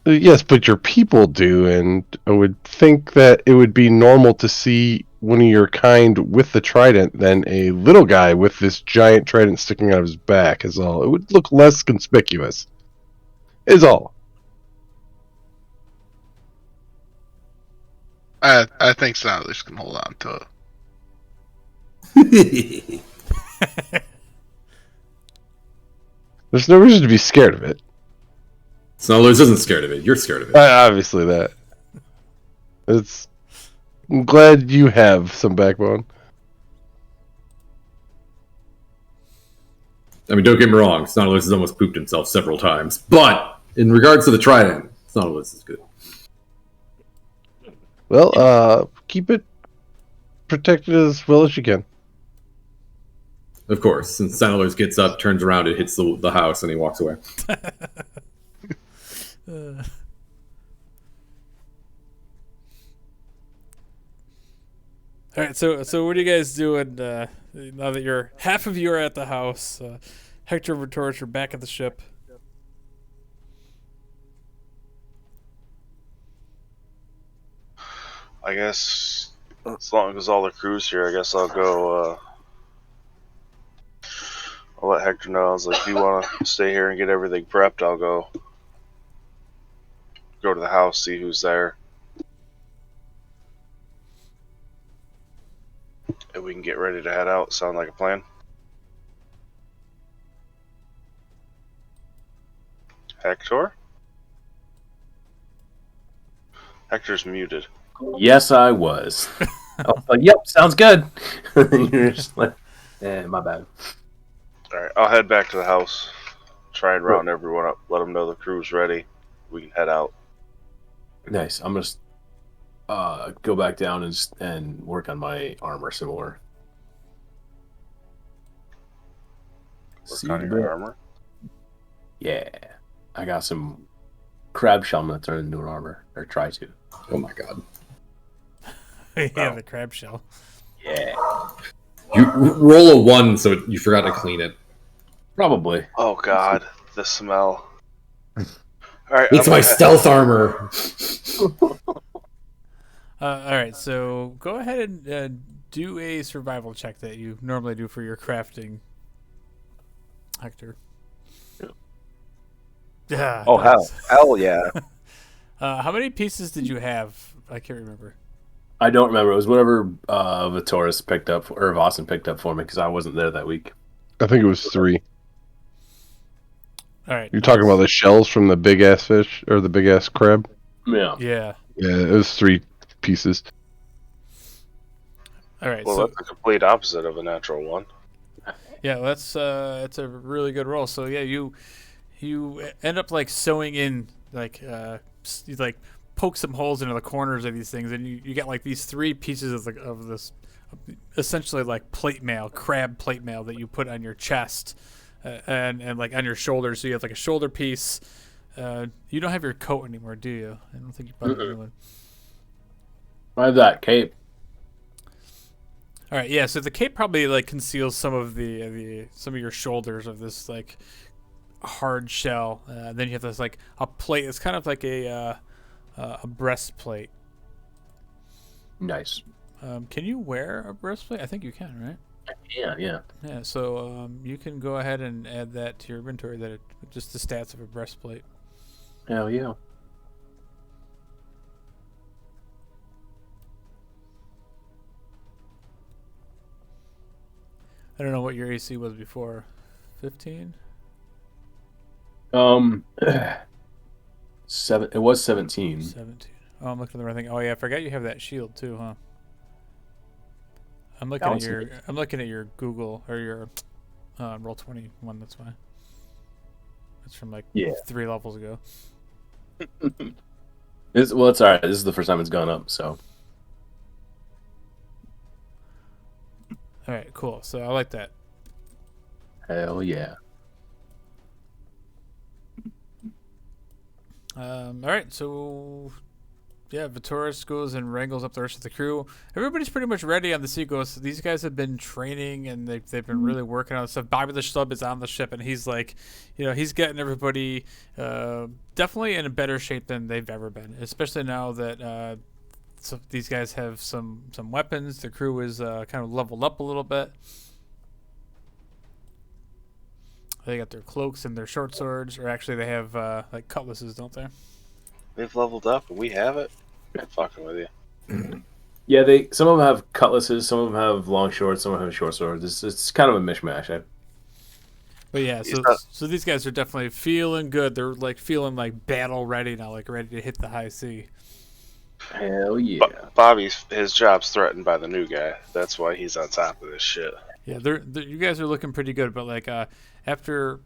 Yes, but your people do, and I would think that it would be normal to see one of your kind with the trident than a little guy with this giant trident sticking out of his back, is all. It would look less conspicuous. Is all. I think Snoddlers can hold on to it. There's no reason to be scared of it. Snoddlers isn't scared of it. You're scared of it. Obviously that. I'm glad you have some backbone. I mean, don't get me wrong. Snoddlers has almost pooped himself several times. But in regards to the trident, Snoddlers is good. Well, keep it protected as well as you can. Of course. Since Snoddlers gets up, turns around, and hits the house, and he walks away. All right, so what are you guys doing now that half of you are at the house? Hector and Vittoris are back at the ship. I guess as long as all the crew's here, I guess I'll go. I'll let Hector know. I was like, if you want to stay here and get everything prepped, I'll go to the house, see who's there, and we can get ready to head out. Sound like a plan? Hector? Hector's muted. Yes, I was. Yep, sounds good. You're just like, my bad. Alright, I'll head back to the house. Try and round everyone up. Let them know the crew's ready. We can head out. Nice. I'm gonna go back down and work on my armor some more. Work on your armor. Yeah, I got some crab shell. I'm gonna turn into an armor, or try to. Oh my god. Yeah, the crab shell. Yeah, You roll a 1, so you forgot to clean it. probably. Oh god, the smell. Alright, It's my stealth armor. All right, so go ahead and do a survival check that you normally do for your crafting, Hector. Yeah. Oh, nice. hell yeah. How many pieces did you have? I can't remember. I don't remember. It was whatever Vittoris picked up, or Vossen picked up for me, because I wasn't there that week. I think it was 3. All right. You're talking about the shells from the big ass fish or the big ass crab? Yeah. Yeah. Yeah, it was 3 pieces. All right. Well, So that's the complete opposite of a natural one. yeah, that's a really good roll. So yeah, you end up like sewing in like you like poke some holes into the corners of these things, and you get like these 3 pieces of this essentially like plate mail, crab plate mail that you put on your chest and like on your shoulders. So you have like a shoulder piece. You don't have your coat anymore, do you? I don't think you bought a new one. I have that cape. All right, yeah. So the cape probably like conceals some of some of your shoulders of this like hard shell. Then you have this like a plate. It's kind of like a breastplate. Nice. Can you wear a breastplate? I think you can, right? Yeah. Yeah. So you can go ahead and add that to your inventory. Just the stats of a breastplate. Hell yeah. I don't know what your AC was before. 15. It was 17. 17. Oh, I'm looking at the right thing. Oh yeah, I forgot you have that shield too, huh? I'm looking at Balancing your it. I'm looking at your Google or your Roll20 one. That's why. It's from like Yeah. 3 levels ago. It's all right. This is the first time it's gone up, so All right, cool. So I like that. hell yeah. All right, so yeah, Vitoris goes and wrangles up the rest of the crew. Everybody's pretty much ready on the Seagulls. So these guys have been training and they've been really working on stuff. Bobby the Schlub is on the ship and he's like, he's getting everybody definitely in a better shape than they've ever been, especially now that so these guys have some weapons. The crew is kind of leveled up a little bit. They got their cloaks and their short swords, or actually they have like cutlasses, don't they? They've leveled up and we have it. I'm fucking with you. Yeah, some of them have cutlasses, some of them have long swords, some of them have short swords. It's kind of a mishmash. But yeah, He's not- so these guys are definitely feeling good. They're like feeling like battle ready now, like ready to hit the high sea. Hell yeah. His job's threatened by the new guy. That's why he's on top of this shit. Yeah, you guys are looking pretty good. But like after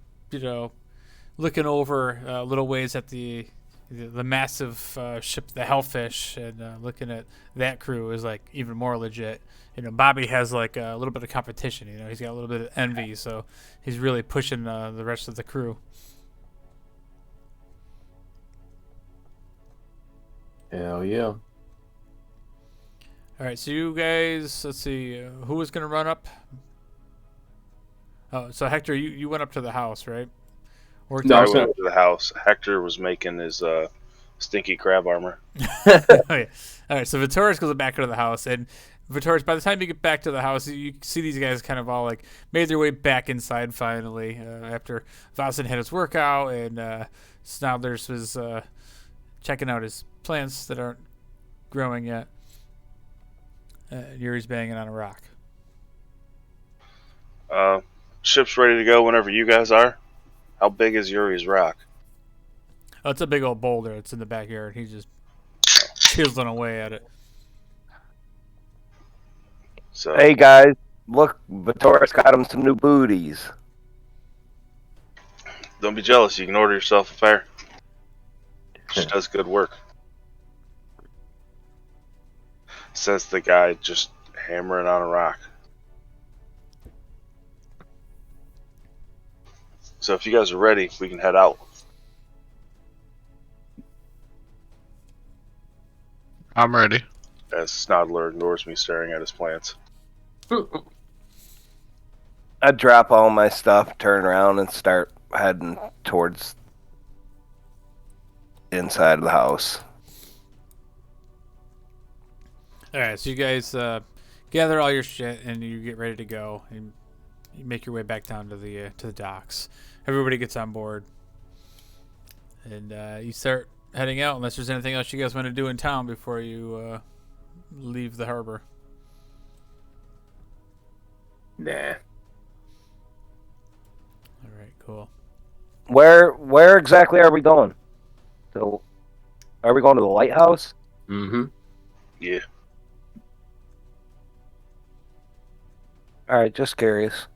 looking over a little ways at the massive ship, the Hellfish, and looking at that crew is like even more legit. Bobby has like a little bit of competition. He's got a little bit of envy, so he's really pushing the rest of the crew. Hell yeah. All right, so you guys, let's see, who was going to run up? Oh, so Hector, you went up to the house, right? Or No, I I was went gonna- up to the house. Hector was making his stinky crab armor. Okay. All right, so Vitoris goes back into the house, and Vitoris, by the time you get back to the house, you see these guys kind of all like made their way back inside finally after Vossen had his workout, and Snodlers was checking out his plants that aren't growing yet. Yuri's banging on a rock. Ship's ready to go whenever you guys are. How big is Yuri's rock? Oh, it's a big old boulder. It's in the backyard. He's just chiseling away at it. So Hey guys, look, Vitoris got him some new booties. don't be jealous. You can order yourself a pair. She does good work. Says the guy just hammering on a rock. So if you guys are ready, we can head out. I'm ready. As Snodler ignores me staring at his plants. I drop all my stuff, turn around, and start heading towards inside of the house. All right, so you guys gather all your shit and you get ready to go, and you make your way back down to the docks. Everybody gets on board, and you start heading out. Unless there's anything else you guys want to do in town before you leave the harbor. Nah. All right, cool. Where exactly are we going? So, are we going to the lighthouse? Mm-hmm. Yeah. All right, just curious.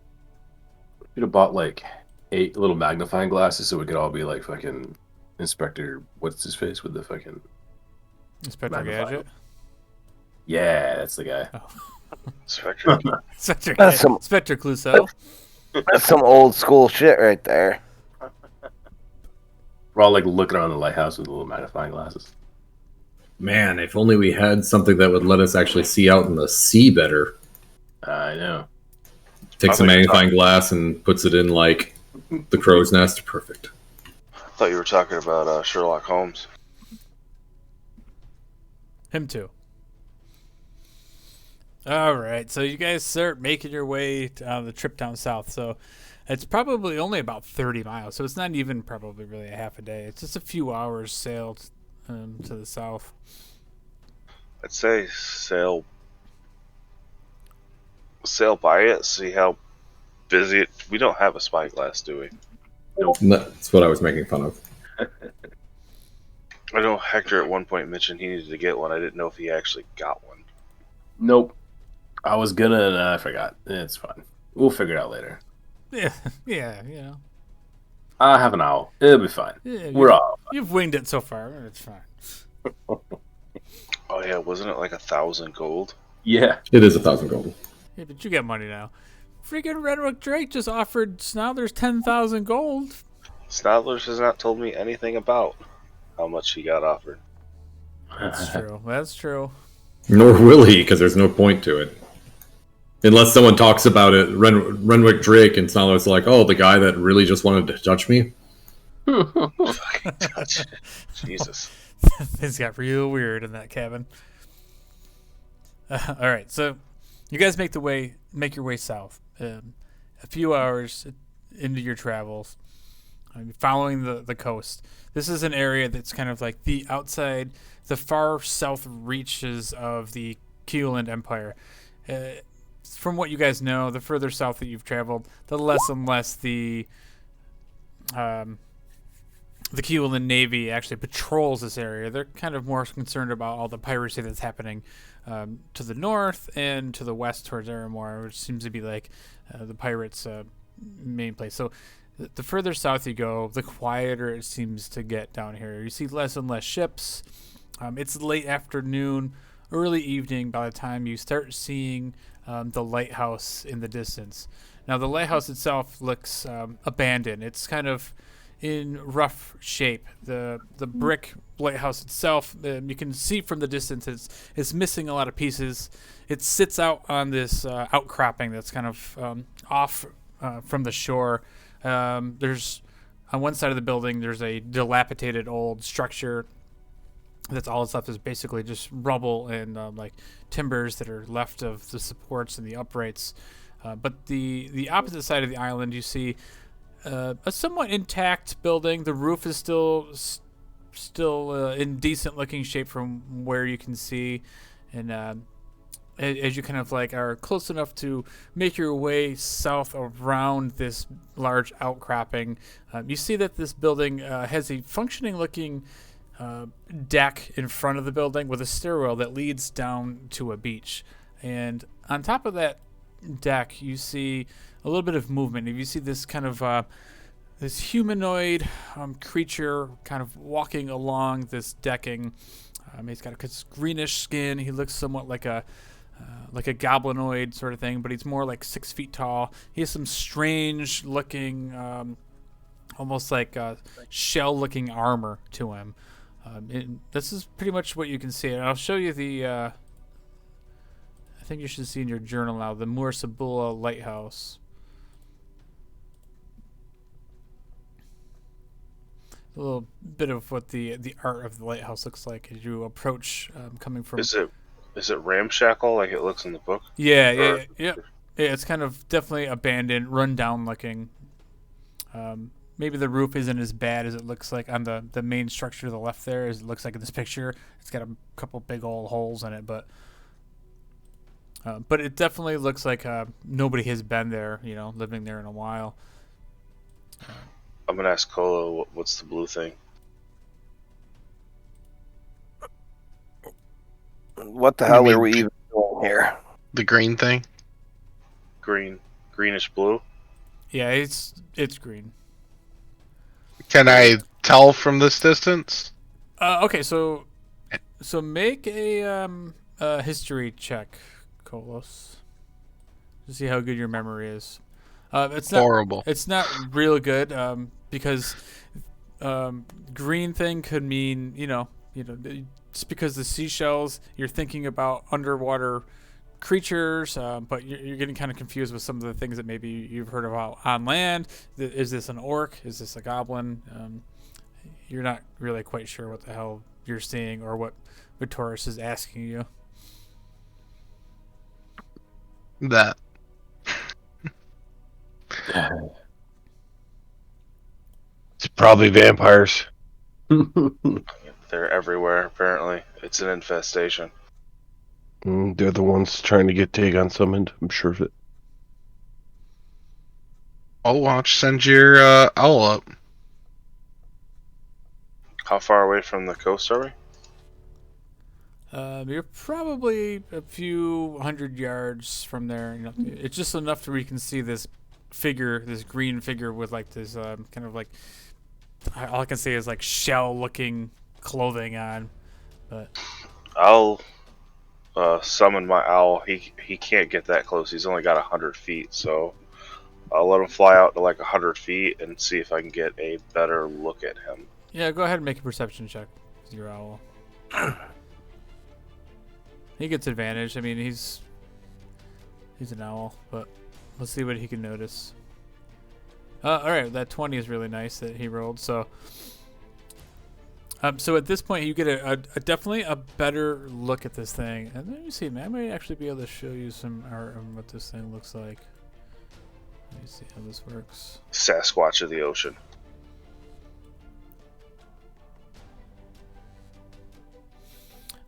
Should have bought like 8 little magnifying glasses so we could all be like fucking Inspector. What's his face with the fucking? Inspector Magnify. Gadget. Yeah, that's the guy. Spectre. Inspector That's Gadget. some- Inspector Clouseau. That's some old school shit right there. We're all like looking around the lighthouse with little magnifying glasses. Man, if only we had something that would let us actually see out in the sea better. I know. Takes a thought you were magnifying glass and puts it in like the crow's nest. Perfect. I thought you were talking about Sherlock Holmes. Him too. All right, so you guys start making your way on the trip down south. So it's probably only about 30 miles. So it's not even probably really a half a day. It's just a few hours sailed to the south. I'd say sail by it, see how busy it. We don't have a spyglass, do we? That's what I was making fun of. I know Hector at one point mentioned he needed to get one. I didn't know if he actually got one. Nope. I was gonna, and I forgot. It's fine. We'll figure it out later. Yeah, yeah, you know. I have an owl. It'll be fine. Yeah, We're all fine. you've winged it so far. It's fine. Oh yeah, wasn't it like 1,000 gold? Yeah. It is 1,000 gold. Yeah, but you got money now. Freaking Renwick Drake just offered Snowthers 10,000 gold. Snodlers has not told me anything about how much he got offered. That's true. That's true. Nor will he, because there's no point to it. Unless someone talks about it, Renwick Drake, and Snarler's like, oh, the guy that really just wanted to touch me? Fucking touch. Jesus. Things got real weird in that cabin. All right, so you guys make your way south. A few hours into your travels, following the coast. This is an area that's kind of like the far south reaches of the Keeland Empire. From what you guys know, the further south that you've traveled, the less and less the Keeland Navy actually patrols this area. They're kind of more concerned about all the piracy that's happening to the north and to the west towards Aramor, which seems to be like the pirates' main place. So the further south you go, the quieter it seems to get down here. You see less and less ships. It's late afternoon, early evening by the time you start seeing the lighthouse in the distance. Now, the lighthouse itself looks abandoned. It's kind of in rough shape. The brick lighthouse itself, you can see from the distance, it's missing a lot of pieces. It sits out on this outcropping that's kind of off from the shore. There's on one side of the building, there's a dilapidated old structure. That's all that's left is basically just rubble and like timbers that are left of the supports and the uprights. But the opposite side of the island, you see a somewhat intact building. The roof is still in decent looking shape from where you can see, and as you kind of like are close enough to make your way south around this large outcropping, you see that this building has a functioning looking deck in front of the building with a stairwell that leads down to a beach. And on top of that deck, you see a little bit of movement. If you see this kind of this humanoid creature kind of walking along this decking, he's got a greenish skin. He looks somewhat like a goblinoid sort of thing, but he's more like 6 feet tall. He has some strange looking, almost like shell looking armor to him. This is pretty much what you can see. And I'll show you the, I think you should see in your journal now, the Moor Sabula Lighthouse. A little bit of what the art of the lighthouse looks like as you approach, coming from... Is it ramshackle like it looks in the book? Yeah. It's kind of definitely abandoned, run down looking. Maybe the roof isn't as bad as it looks like on the main structure to the left there, as it looks like in this picture. It's got a couple big old holes in it, but it definitely looks like nobody has been there, living there in a while. I'm gonna ask Kolo, what's the blue thing? What the hell are we even doing here? The green thing? Greenish blue? Yeah, it's green. Can I tell from this distance? Okay, so make a history check, Kolos, to see how good your memory is. It's not horrible. It's not real good because green thing could mean just because the seashells, you're thinking about underwater creatures, but you're getting kind of confused with some of the things that maybe you've heard about on land. Is this an orc? Is this a goblin? You're not really quite sure what the hell you're seeing or what Vitoris is asking you. That. It's probably vampires. They're everywhere, apparently. It's an infestation. They're the ones trying to get Dagon summoned. I'm sure of it. Oh, why don't you send your owl up? How far away from the coast are we? You're probably a few hundred yards from there. You know, it's just enough to where you can see this figure, this green figure with like this kind of like, all I can say is like shell-looking clothing on. But I'll summon my owl. He can't get that close. He's only got 100 feet, so I'll let him fly out to like 100 feet and see if I can get a better look at him. yeah, go ahead and make a perception check with your owl. He gets advantage. I mean, he's an owl, but let's see what he can notice. All right, that 20 is really nice that he rolled. So at this point, you get a definitely a better look at this thing. And let me see, man. I might actually be able to show you some art on what this thing looks like. Let me see how this works. Sasquatch of the ocean.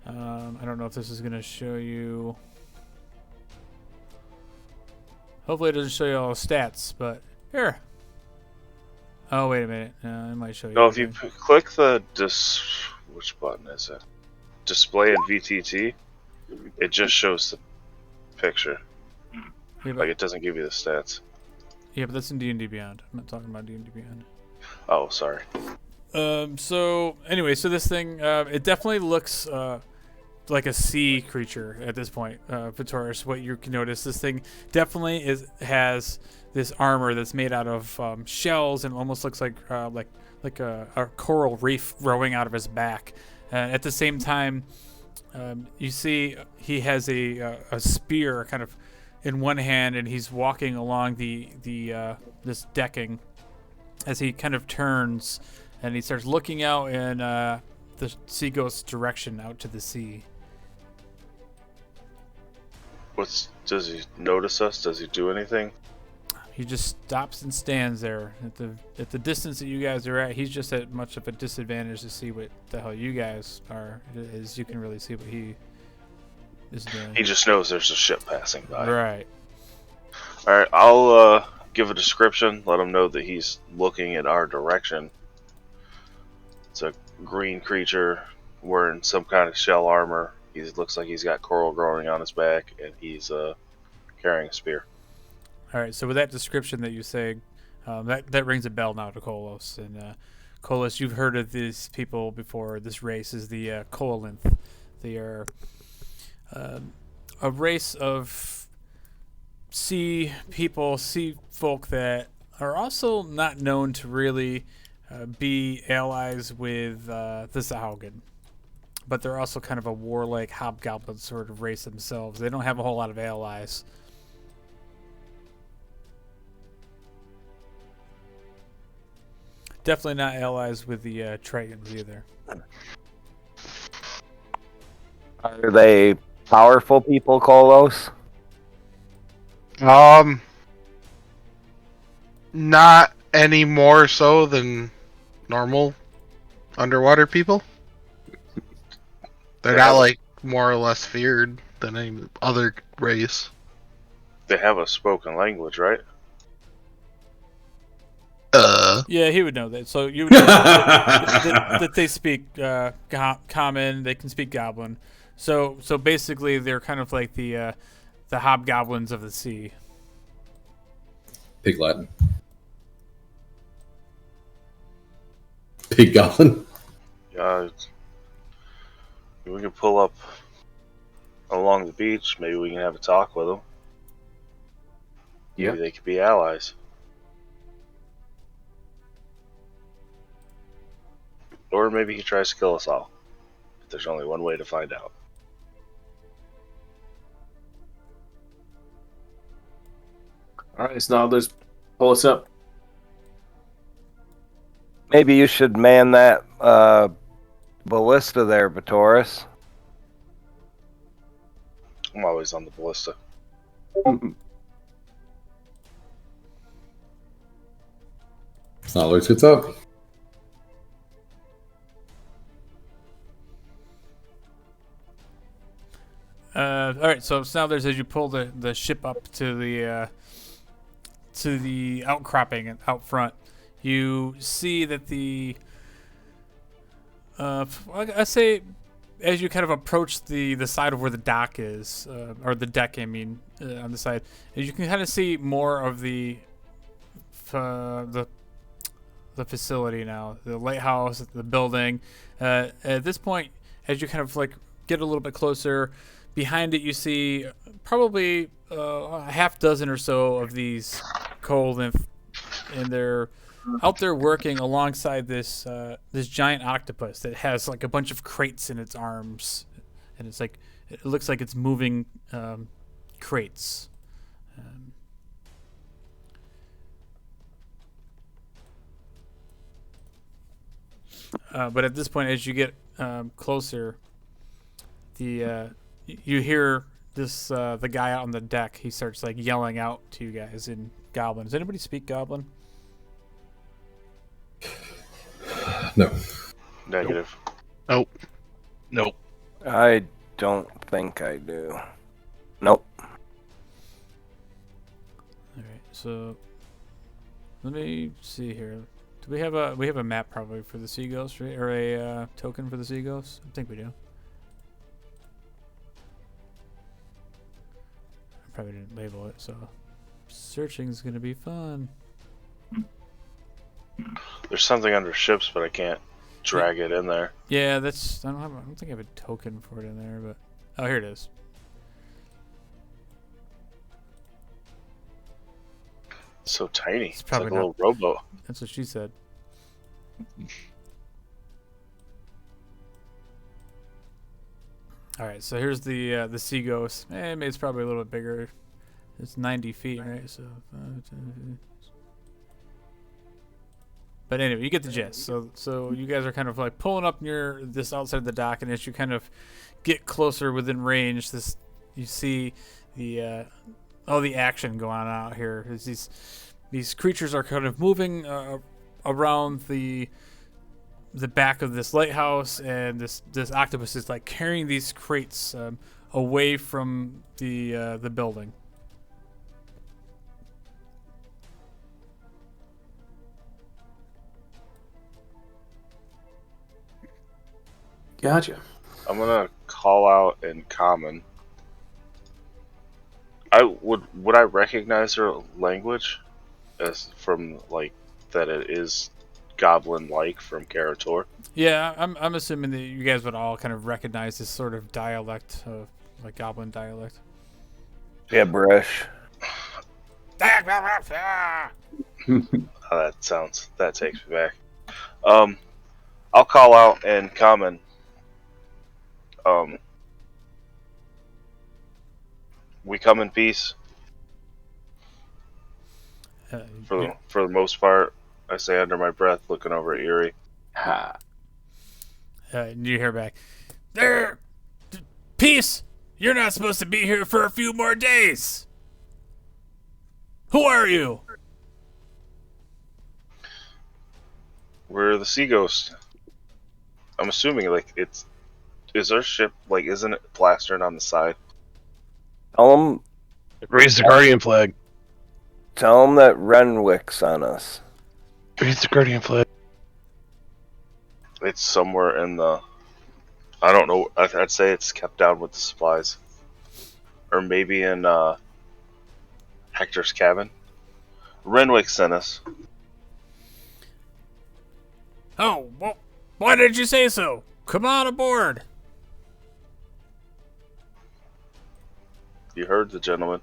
I don't know if this is going to show you. Hopefully it doesn't show you all the stats, but here. Oh, wait a minute. It might show you. No, if you click the which button is it? Display in VTT. It just shows the picture. Yeah, Like it doesn't give you the stats. yeah, but that's in D&D Beyond. I'm not talking about D&D Beyond. Oh, sorry. So anyway, so this thing, it definitely looks like a sea creature at this point, Vitoris. What you can notice, this thing definitely has this armor that's made out of shells and almost looks like a coral reef growing out of his back. At the same time, you see he has a spear kind of in one hand, and he's walking along this decking as he kind of turns. And he starts looking out in the sea ghost's direction out to the sea. Does he notice us? Does he do anything? He just stops and stands there at the distance that you guys are at. He's just at much of a disadvantage to see what the hell you guys are, as you can really see what he is doing. He just knows there's a ship passing by. Right. All right, I'll give a description. Let him know that he's looking in our direction. It's a green creature wearing some kind of shell armor. He looks like he's got coral growing on his back, and he's carrying a spear. All right. So with that description that you say, that rings a bell now to Kolos. And Kolos, you've heard of these people before. This race is the Koalinth. They are a race of sea people, sea folk that are also not known to really be allies with the Sahaugen. But they're also kind of a warlike hobgoblin sort of race themselves. They don't have a whole lot of allies. Definitely not allies with the Tritons either. Are they powerful people, Kolos? Not any more so than normal underwater people. They're not like more or less feared than any other race. They have a spoken language, right? Yeah, he would know that. So you would know that they speak common. They can speak Goblin. So basically, they're kind of like the hobgoblins of the sea. Pig Latin. Pig Goblin. We can pull up along the beach. Maybe we can have a talk with them. Maybe they could be allies. Or maybe he tries to kill us all. But there's only one way to find out. Alright, so now let's pull us up. Maybe you should man that ballista there, Vitoris. I'm always on the ballista. Snarlers gets up. All right, so Snarlers, as you pull the ship up to the outcropping out front, you see that I say, as you kind of approach the side of where the dock is, or the deck, I mean, on the side, you can kind of see more of the facility now, the lighthouse, the building. At this point, as you kind of like get a little bit closer, behind it you see probably a half dozen or so of these cold and they're out there working alongside this giant octopus that has like a bunch of crates in its arms, and it's like it looks like it's moving crates. But at this point, as you get closer, you hear this the guy out on the deck. He starts like yelling out to you guys in Goblin. Does anybody speak Goblin? No. Negative. Nope. Nope. I don't think I do. Nope. All right, so let me see here. Do we have a map probably for the sea ghost, right? Or a token for the sea ghost? I think we do. I probably didn't label it, so searching is gonna be fun. There's something under ships, but I can't drag it in there. Yeah, that's I don't think I have a token for it in there, but oh, here it is. It's so tiny. It's It's probably like a little rowboat. That's what she said. All right, so here's the sea ghost. It's probably a little bit bigger. It's 90 feet, right? So, 10 feet. But anyway, you get the gist. So you guys are kind of like pulling up near this outside of the dock, and as you kind of get closer within range, you see all the action going on out here. These creatures are kind of moving around the back of this lighthouse, and this octopus is like carrying these crates away from the building. Gotcha. I'm gonna call out in common. Would I recognize her language as from like that it is goblin like from Karator? Yeah, I'm assuming that you guys would all kind of recognize this sort of dialect, like goblin dialect. Yeah, brush. That takes me back. I'll call out in common. We come in peace. For the most part, I say under my breath, looking over at Yuri. Ha. And you hear back, there, peace. You're not supposed to be here for a few more days. Who are you? We're the Sea Ghost. I'm assuming like is our ship like isn't it plastered on the side? Tell Raise the Guardian flag. them that Renwick's on us. Raise the Guardian flag. It's somewhere in the. I don't know. I'd say it's kept down with the supplies, or maybe in Hector's cabin. Renwick sent us. Oh, well, why did you say so? Come on aboard. You heard the gentleman.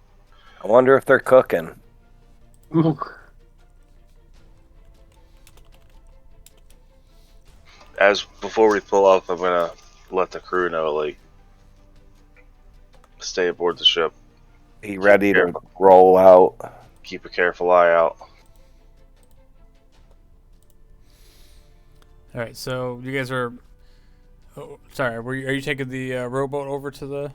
I wonder if they're cooking. As before we pull off, I'm gonna let the crew know like stay aboard the ship. Be ready to roll out. Keep a careful eye out. All right, so you guys are. Oh, sorry, are you taking the rowboat over to the?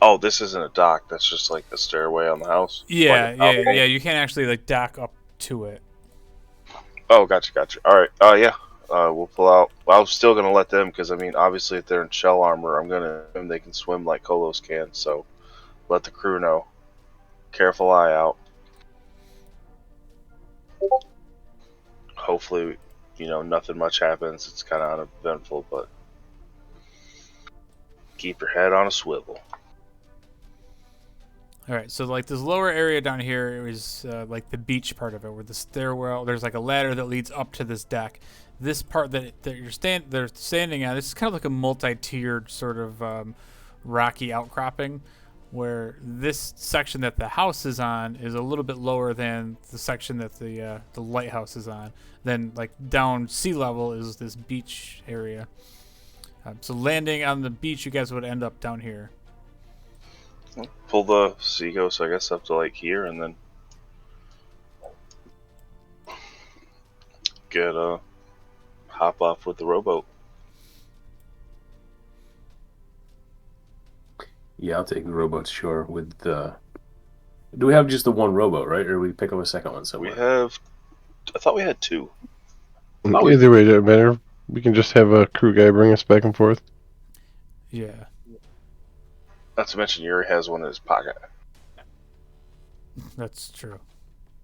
Oh, this isn't a dock. That's just like a stairway on the house. Yeah, Like yeah. You can't actually like dock up to it. Oh, gotcha. All right. Yeah. We'll pull out. Well, I'm still gonna let them because I mean, obviously, if they're in shell armor, I'm gonna assume they can swim like Kolos can. So, let the crew know. Careful eye out. hopefully, nothing much happens. It's kind of uneventful, but keep your head on a swivel. All right, so like this lower area down here is like the beach part of it, where the stairwell. There's like a ladder that leads up to this deck. This part that they're standing on, this is kind of like a multi-tiered sort of rocky outcropping, where this section that the house is on is a little bit lower than the section that the lighthouse is on. Then like down sea level is this beach area. So landing on the beach, you guys would end up down here. Pull the Seaghost, I guess, up to like here, and then get a hop off with the rowboat. Yeah, I'll take the rowboat to shore with the. Do we have just the one rowboat, right? Or do we pick up a second one somewhere? I thought we had two. Either way, it doesn't matter. We can just have a crew guy bring us back and forth. Yeah. Not to mention, Yuri has one in his pocket. That's true.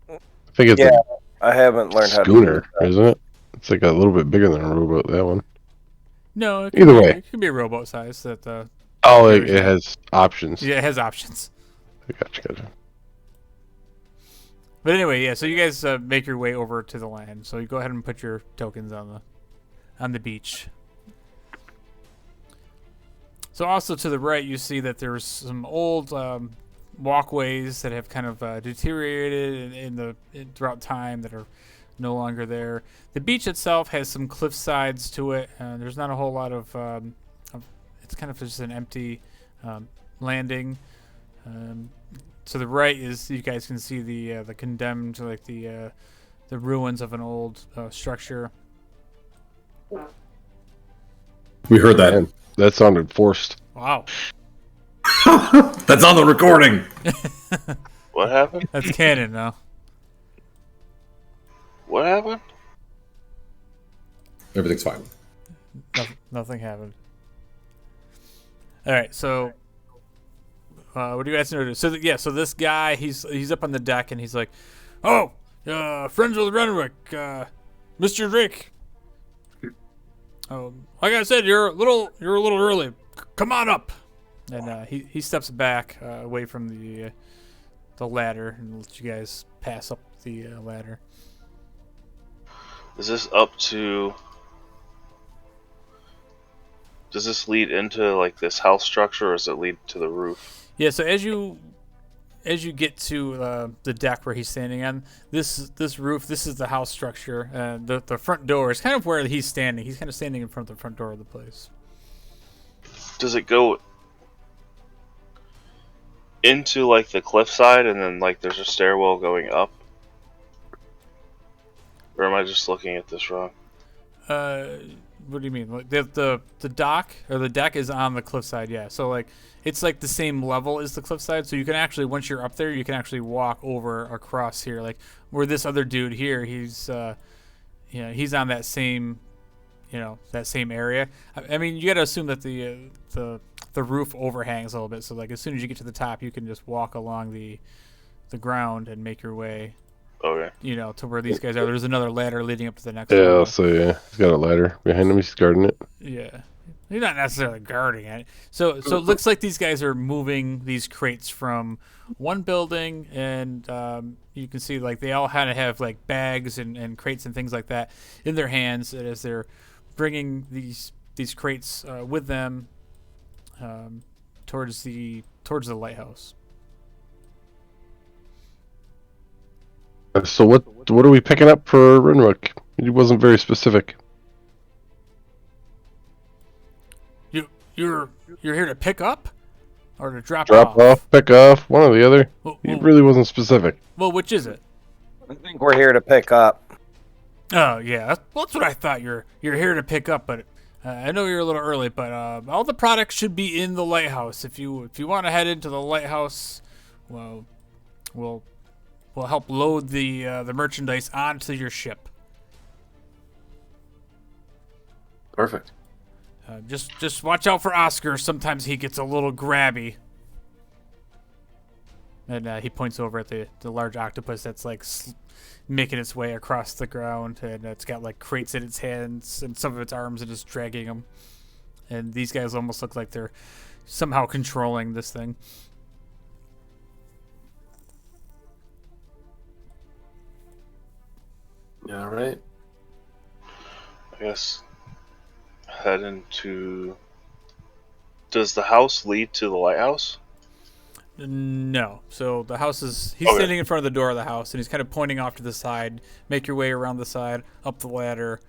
I think it's I haven't learned how to schooner, isn't it? It's like a little bit bigger than a rowboat, that one. No, Either way. It could be a rowboat size. That it has options. Yeah, it has options. Gotcha. But anyway, yeah. So you guys make your way over to the land. So you go ahead and put your tokens on the beach. So also to the right, you see that there's some old walkways that have kind of deteriorated throughout time that are no longer there. The beach itself has some cliff sides to it. There's not a whole lot of it's kind of just an empty landing. To the right is, you guys can see the condemned, like the ruins of an old structure. We heard that. Man, that sounded forced. Wow. That's on the recording. What happened? That's canon now. What happened? Everything's fine. Nothing happened. All right, so what do you guys notice? So so this guy, he's up on the deck and he's like, "Oh, friends with Renwick, Mr. Drake. Like I said, you're a little early. Come on up." And he steps back away from the ladder and lets you guys pass up the ladder. Is this up to? Does this lead into like this house structure, or does it lead to the roof? Yeah. So as you get to the deck where he's standing on, this roof, this is the house structure. The front door is kind of where he's standing. He's kind of standing in front of the front door of the place. Does it go into like the cliffside, and then like there's a stairwell going up? Or am I just looking at this wrong? What do you mean? Like the dock or the deck is on the cliffside, yeah. So like it's like the same level as the cliffside, so you can actually, once you're up there, you can actually walk over across here, like where this other dude here, he's he's on that same that same area. I mean, you got to assume that the roof overhangs a little bit, so like as soon as you get to the top, you can just walk along the ground and make your way. Okay. To where these guys are. There's another ladder leading up to the next Yeah, level. so he's got a ladder behind him. He's guarding it. Yeah. He's not necessarily guarding it. So it looks like these guys are moving these crates from one building, and you can see like they all kind of have like bags and crates and things like that in their hands as they're bringing these crates with them towards the lighthouse. So what are we picking up for Renwick? He wasn't very specific. You're here to pick up or to drop off, pick off, one or the other. He Well, really wasn't specific. well, which is it? I think we're here to pick up. Oh yeah, that's what I thought. You're here to pick up, but I know you're a little early. But all the products should be in the lighthouse. If you want to head into the lighthouse, well, we'll help load the merchandise onto your ship. Perfect. Just watch out for Oscar. Sometimes he gets a little grabby. And he points over at the large octopus that's like making its way across the ground, and it's got like crates in its hands and some of its arms, and just dragging them. And these guys almost look like they're somehow controlling this thing. All right. I guess head into. Does the house lead to the lighthouse? No. So the house is... He's Okay. standing in front of the door of the house, and he's kind of pointing off to the side. Make your way around the side, up the ladder,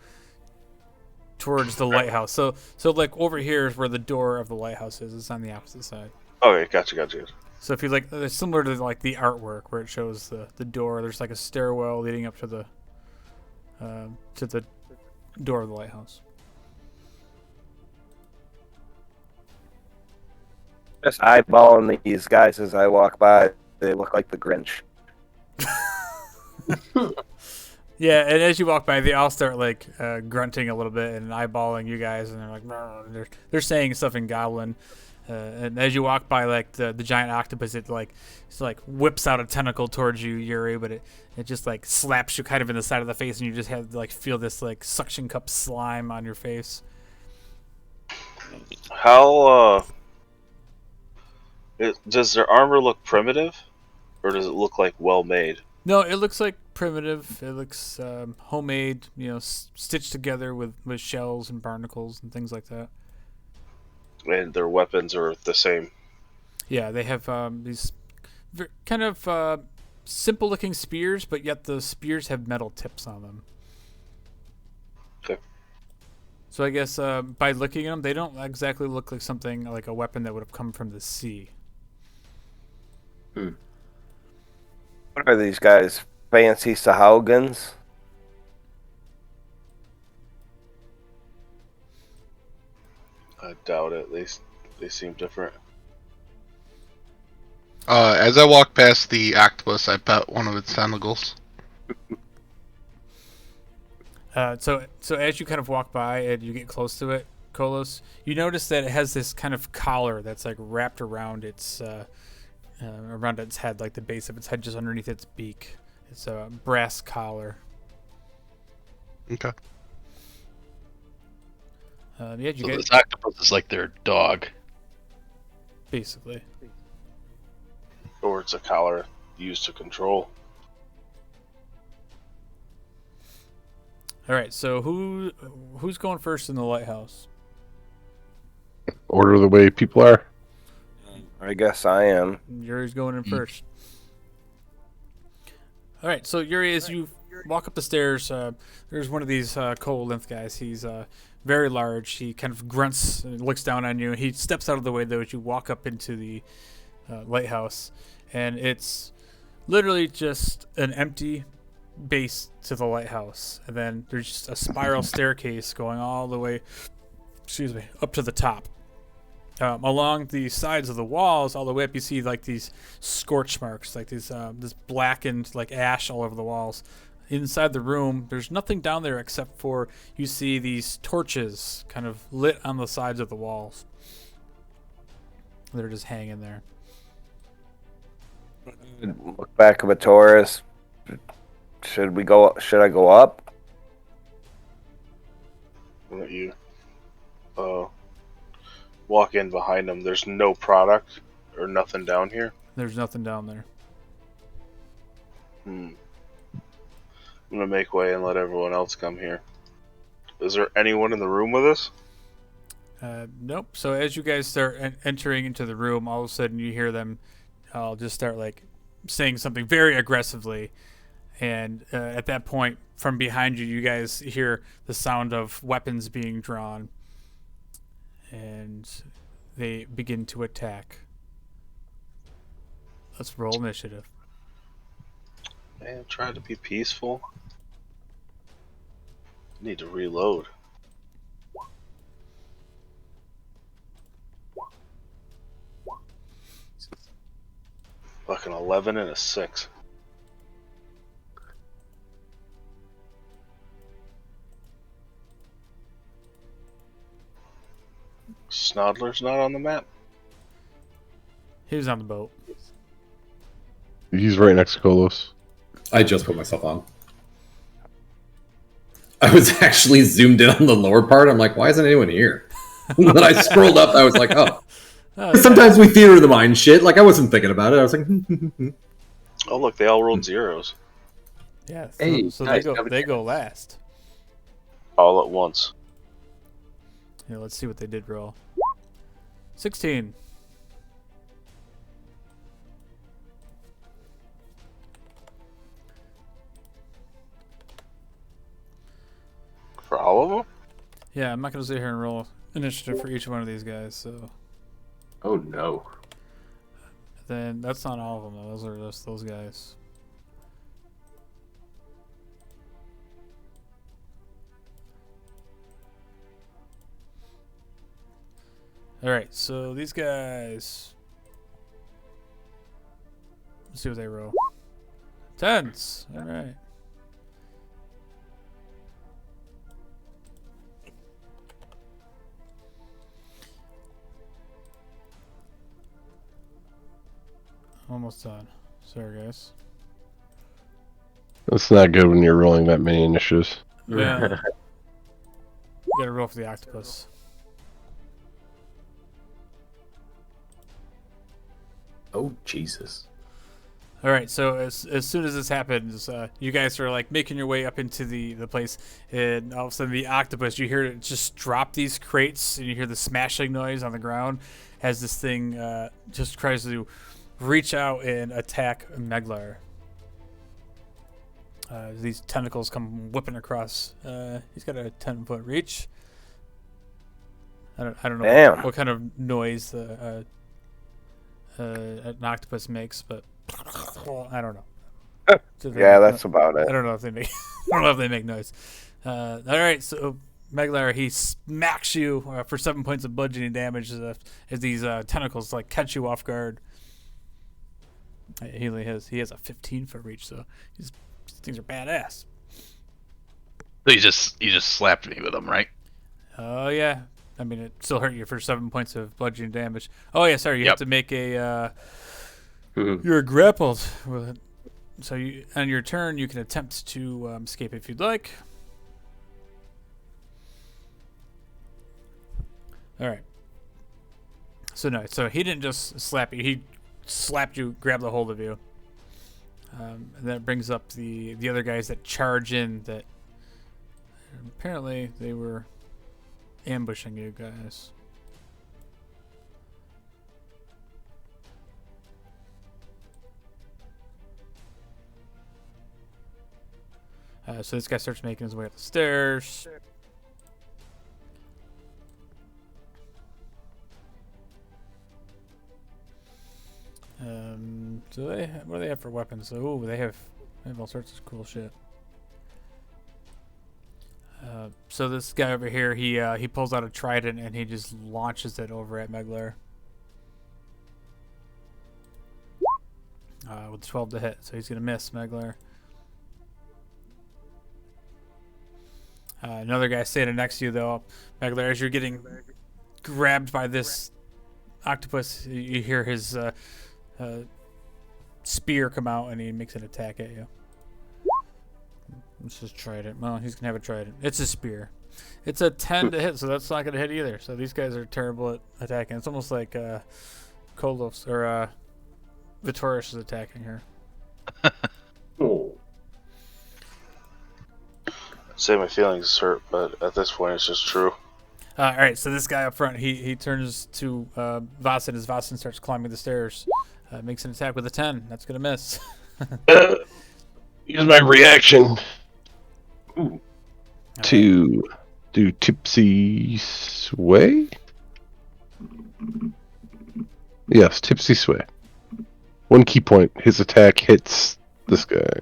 towards the lighthouse. So like over here is where the door of the lighthouse is. It's on the opposite side. Okay, gotcha. So if you like, it's similar to like the artwork where it shows the door. There's like a stairwell leading up to the door of the lighthouse. Just eyeballing these guys as I walk by. They look like the Grinch. Yeah, and as you walk by, they all start like grunting a little bit and eyeballing you guys, and they're like, "Brr," they're saying stuff in Goblin. And as you walk by, like the giant octopus, it like whips out a tentacle towards you, Yuri, but it just like slaps you kind of in the side of the face, and you just have like feel this like suction cup slime on your face. How does their armor look primitive, or does it look like well made? No, it looks like primitive. It looks homemade, stitched together with shells and barnacles and things like that. And their weapons are the same. Yeah, they have these kind of simple-looking spears, but yet the spears have metal tips on them. Okay. So I guess by looking at them, they don't exactly look like something like a weapon that would have come from the sea. What are these guys? Fancy Sahaugans? I doubt it. They seem different. As I walk past the octopus, I pet one of its tentacles. So as you kind of walk by and you get close to it, Kolos, you notice that it has this kind of collar that's like wrapped around its head, like the base of its head, just underneath its beak. It's a brass collar. Okay. Yeah, you So get this octopus is like their dog. basically. Or it's a collar used to control. All right, so who's going first in the lighthouse? Order the way people are. I guess I am. Yuri's going in first. All right, so Yuri, as you walk up the stairs, there's one of these cold-length guys. He's very large. He kind of grunts and looks down on you. He steps out of the way, though, as you walk up into the lighthouse. And it's literally just an empty base to the lighthouse. And then there's just a spiral staircase going all the way, up to the top. Along the sides of the walls, all the way up, you see like these scorch marks, like these this blackened like ash all over the walls. Inside the room, there's nothing down there except for you see these torches kind of lit on the sides of the walls. They're just hanging there. Look back of a tourist. Should I go up? Why don't you walk in behind them? There's no product or nothing down here. There's nothing down there. I'm gonna make way and let everyone else come here. Is there anyone in the room with us? Nope. So as you guys start entering into the room, all of a sudden you hear them all just start like saying something very aggressively. And at that point, from behind you, you guys hear the sound of weapons being drawn. And they begin to attack. Let's roll initiative. Man, try to be peaceful. Need to reload. Fucking 11 and a 6. Snodler's not on the map? He was on the boat. He's right next to Kolos. I just put myself on. I was actually zoomed in on the lower part. I'm like, why isn't anyone here? When I scrolled up, I was like, oh. Sometimes we theater the mind shit. Like, I wasn't thinking about it. I was like, Oh, look, they all rolled zeros Yeah, so, Hey, so guys, they go last. all at once. Yeah, let's see what they did roll. 16. For all of them? Yeah, I'm not gonna sit here and roll initiative for each one of these guys. So Oh no. then that's not all of them. Those are just those guys. All right, so these guys. Let's see what they roll. 10s. All right. Almost done. Sorry, guys. That's not good when you're rolling that many initiatives. Yeah. You gotta roll for the octopus. Oh Jesus. All right, so as soon as this happens, you guys are like making your way up into the place, and all of a sudden the octopus, you hear it just drop these crates, and you hear the smashing noise on the ground as this thing just tries to reach out and attack Meglar. These tentacles come whipping across. He's got a 10-foot reach. I don't know Damn. what kind of noise an octopus makes, but I don't know. Yeah, that's about it. I don't know if they make. I don't know if they make noise. All right, so Meglar, he smacks you for 7 points of bludgeoning damage as these tentacles like catch you off guard. He has a 15-foot reach, so these things are badass. So you just slapped me with them, right? Oh yeah, I mean it still hurt you for 7 points of bludgeoning damage. Oh yeah, sorry, you have to make a. You're grappled with it. So you, on your turn, you can attempt to escape if you'd like. All right. So no, so he didn't just slap you. He slapped you, grabbed a hold of you. And that brings up the other guys that charge in. That apparently they were ambushing you guys. So this guy starts making his way up the stairs. So what do they have for weapons? Oh, they have all sorts of cool shit. So this guy over here, he pulls out a trident and he just launches it over at Meglar. With 12 to hit, so he's gonna miss Meglar. Another guy standing next to you, though, Meglar, as you're getting grabbed by this octopus, you hear his spear come out, and he makes an attack at you. Let's just trident. Well, he's going to have a trident. It's a spear. It's a 10 to hit, so that's not going to hit either. So these guys are terrible at attacking. It's almost like Kolov's or Vitorius is attacking here. Oh. Say my feelings hurt, but at this point, it's just true. All right, so this guy up front, he turns to Vasen as Vasen starts climbing the stairs. Makes an attack with a 10. That's going to miss. Use my reaction Ooh. to do Tipsy Sway. Yes, Tipsy Sway. 1 key point. His attack hits this guy.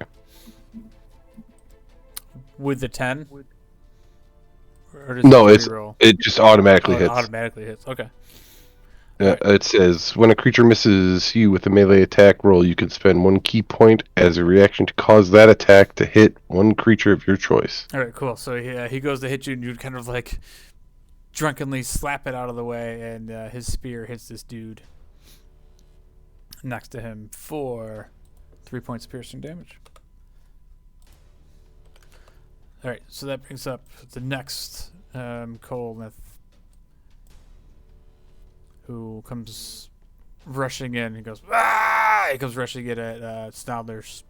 With the 10? Or does No, it reroll? it just automatically hits. It automatically hits. Okay. Yeah, it says when a creature misses you with a melee attack roll, you can spend 1 key point as a reaction to cause that attack to hit one creature of your choice. All right, cool. So he goes to hit you, and you kind of like drunkenly slap it out of the way, and his spear hits this dude next to him for 3 points of piercing damage. All right, so that brings up the next Kolnith, who comes rushing in. He goes, ah! He comes rushing in at Snodler's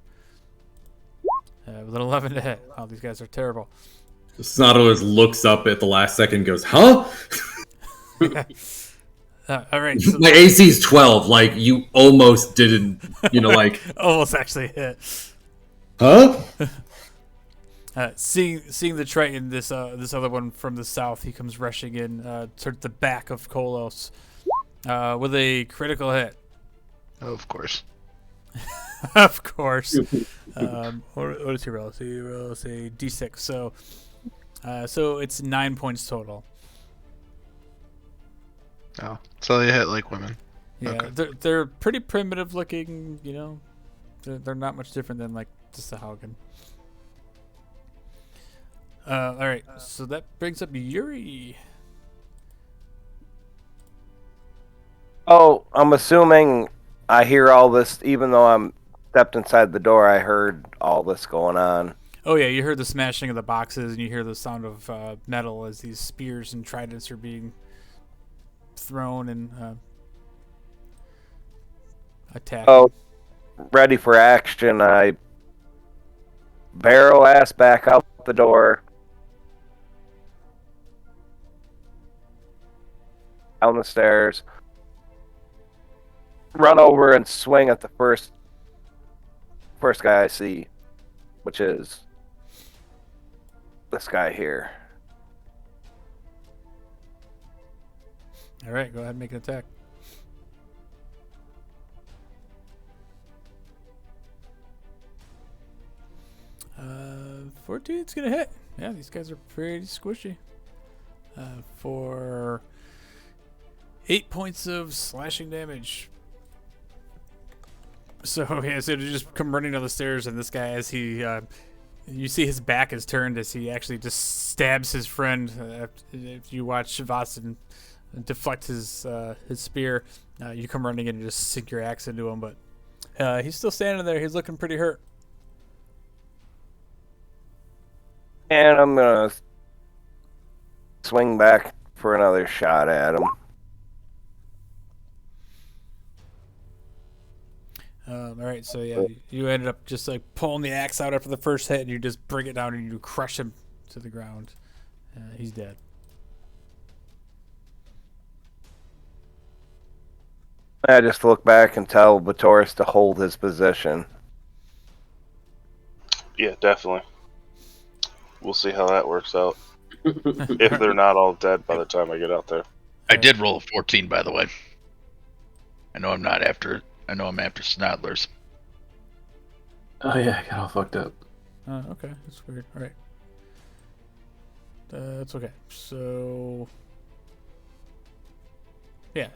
with an 11 to hit. Oh, these guys are terrible. Snodlers looks up at the last second and goes, huh? All right. So My AC is 12. Like, you almost didn't, like... almost actually hit. Huh? Seeing the Triton, this other one from the south, he comes rushing in to the back of Kolos with a critical hit. Of course. Of course. What does he roll? So he rolls a d6. So it's 9 points total. Oh, so they hit like women. Yeah, Okay. they're pretty primitive looking. They're not much different than like just a Haugen. All right, so that brings up Yuri. Oh, I'm assuming I hear all this, even though I'm stepped inside the door. I heard all this going on. Oh yeah, you heard the smashing of the boxes, and you hear the sound of metal as these spears and tridents are being thrown and attacked. Oh, ready for action. I barrel ass back out the door. Down the stairs. Run over and swing at the first guy I see, which is this guy here. All right, go ahead and make an attack. Uh, 14's gonna hit. Yeah, these guys are pretty squishy. For 8 points of slashing damage. So yeah, so to just come running down the stairs, and this guy, as he, you see his back is turned as he actually just stabs his friend. If you watch Vasen deflect his spear, you come running in and just sink your axe into him, but he's still standing there. He's looking pretty hurt. And I'm gonna swing back for another shot at him. All right, so yeah, you ended up just like pulling the axe out after the first hit, and you just bring it down and you crush him to the ground. He's dead. I just look back and tell Vitoris to hold his position. Yeah, definitely. We'll see how that works out. If they're not all dead by the time I get out there. I did roll a 14, by the way. I know I'm after Snodlers. Oh yeah, I got all fucked up. Okay, that's weird. All right, that's okay. So yeah,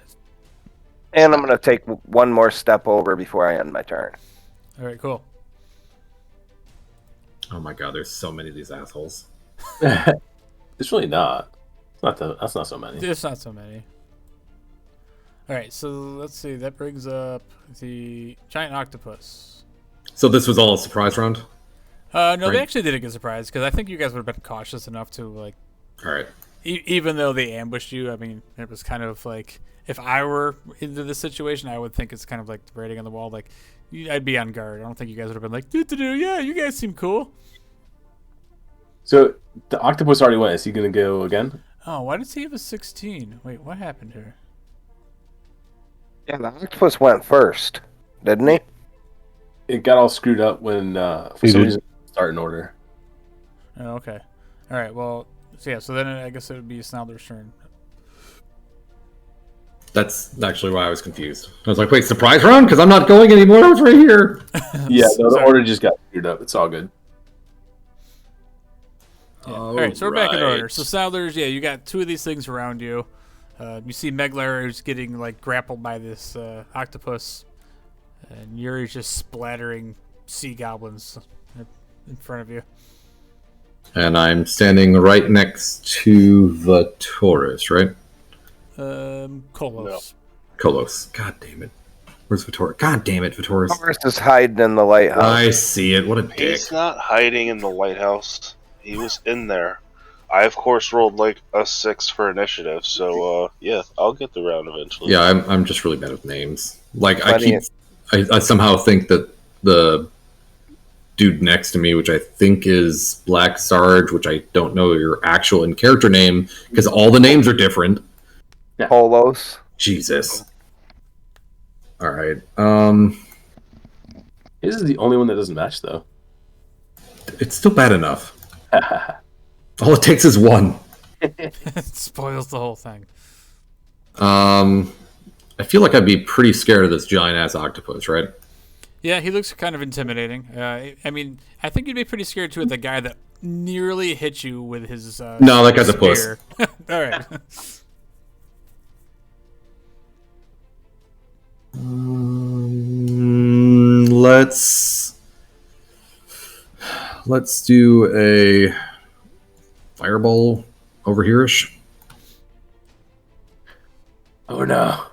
And I'm gonna take one more step over before I end my turn. all right, cool. Oh my god, there's so many of these assholes. It's really not. That's not so many. It's not so many. All right, so let's see. That brings up the giant octopus. So this was all a surprise round? No, they Right. actually didn't get surprised because I think you guys would have been cautious enough to like, Alright. even though they ambushed you. I mean, it was kind of like if I were into this situation, I would think it's kind of like the writing on the wall. Like, I'd be on guard. I don't think you guys would have been like, yeah, you guys seem cool. So the octopus already went. Is he gonna go again? Oh, why does he have a 16? Wait, what happened here? Yeah, the octopus went first, didn't he? It got all screwed up when for He some did. reason start in order. Oh, okay. All right. Well, so yeah. So then I guess it would be Snalder's turn. That's actually why I was confused. I was like, wait, surprise round? Because I'm not going anymore. I was right here. Yeah, no, the Sorry. order just got screwed up. It's all good. Yeah. All right, so we're back in order. Alright. So Sounders, yeah, you got two of these things around you. You see Meglar who's getting like grappled by this octopus, and Yuri's just splattering sea goblins in front of you. And I'm standing right next to the Taurus, right? Kolos. Kolos. God damn it. Where's Vitoris? God damn it, Vitoris. Forrest is hiding in the lighthouse. I see it. What a dick. He's not hiding in the lighthouse. He was in there. I of course rolled like a 6 for initiative, so yeah, I'll get the round eventually. Yeah, I'm just really bad with names. Like Plenty I somehow think that the dude next to me, which I think is Black Sarge, which I don't know your actual in character name because all the names are different. Polos. Jesus. All right. His is the only one that doesn't match, though. It's still bad enough. All it takes is one. It spoils the whole thing. I feel like I'd be pretty scared of this giant ass octopus, right? Yeah, he looks kind of intimidating. I mean, I think you'd be pretty scared too of the guy that nearly hit you with his No, that guy's a puss. spear. All right. Let's do a fireball over here-ish. Oh no.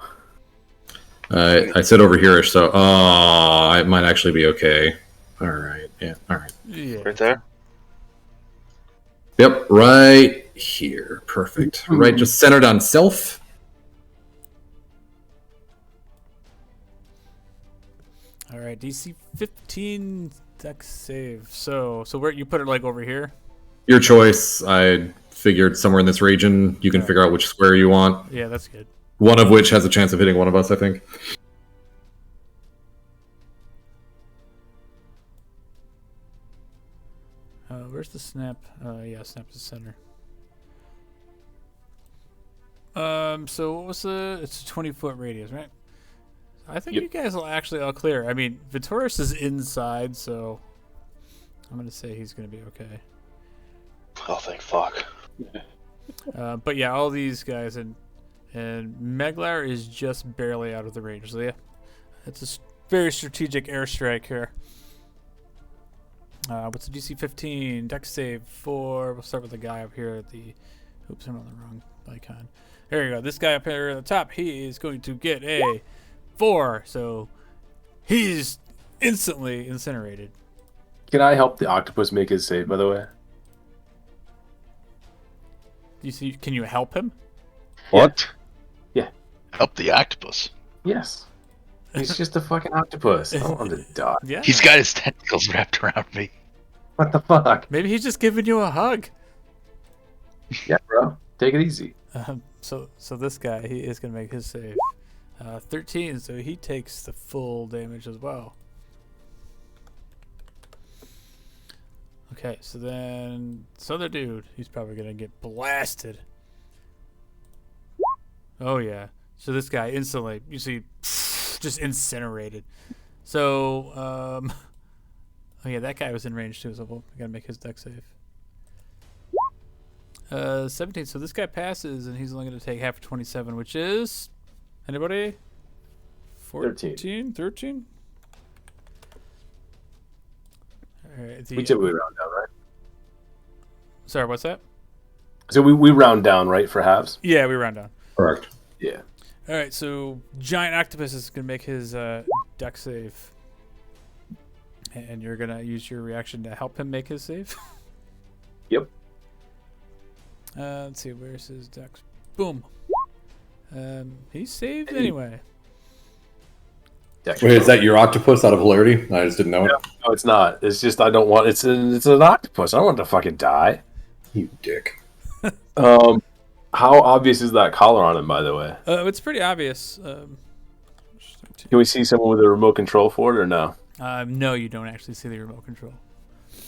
I said over here-ish, so it might actually be okay. All right, yeah, all right. Yeah. Right there. Yep, right here. Perfect. Right, just centered on self. All right, DC 15 dex save. So where you put it, like over here? Your choice. I figured somewhere in this region. You can figure out which square you want. Yeah, that's good. One of which has a chance of hitting one of us, I think. Where's the snap? Yeah, snap to center. So what was it's a 20-foot radius, right? I think Yep. you guys will actually all clear. I mean, Vitoris is inside, so I'm gonna say he's gonna be okay. Oh, thank fuck. But yeah, all these guys and Meglar is just barely out of the range. So yeah, it's a very strategic airstrike here. What's the DC 15? Dex save 4. We'll start with the guy up here at the... Oops, I'm on the wrong icon. There you go. This guy up here at the top, he is going to get a 4. So he's instantly incinerated. Can I help the octopus make his save, by the way? You see? Can you help him? What? Help the octopus. Yes. He's just a fucking octopus. I don't want him to die. Yeah. He's got his tentacles wrapped around me. What the fuck? Maybe he's just giving you a hug. Yeah, bro. Take it easy. So this guy, he is going to make his save. 13, so he takes the full damage as well. Okay, so then this other dude, he's probably going to get blasted. Oh, yeah. So this guy instantly, you see, just incinerated. So, oh, yeah, that guy was in range too, so we got to make his dex save. 17. So this guy passes, and he's only going to take half of 27, which is anybody? 13? 13? All right. We typically round down, right? Sorry, what's that? So we round down, right, for halves? Yeah, we round down. Correct. Yeah. All right. So giant octopus is going to make his dex save, and you're going to use your reaction to help him make his save. Yep. Let's see, where's his dex? Boom. He saved anyway. Wait, is that your octopus out of hilarity? I just didn't know it. No, it's not. It's just I don't want. It's an octopus. I don't want it to fucking die. You dick. How obvious is that collar on him, by the way? It's pretty obvious. Can we see someone with a remote control for it or no? No, you don't actually see the remote control.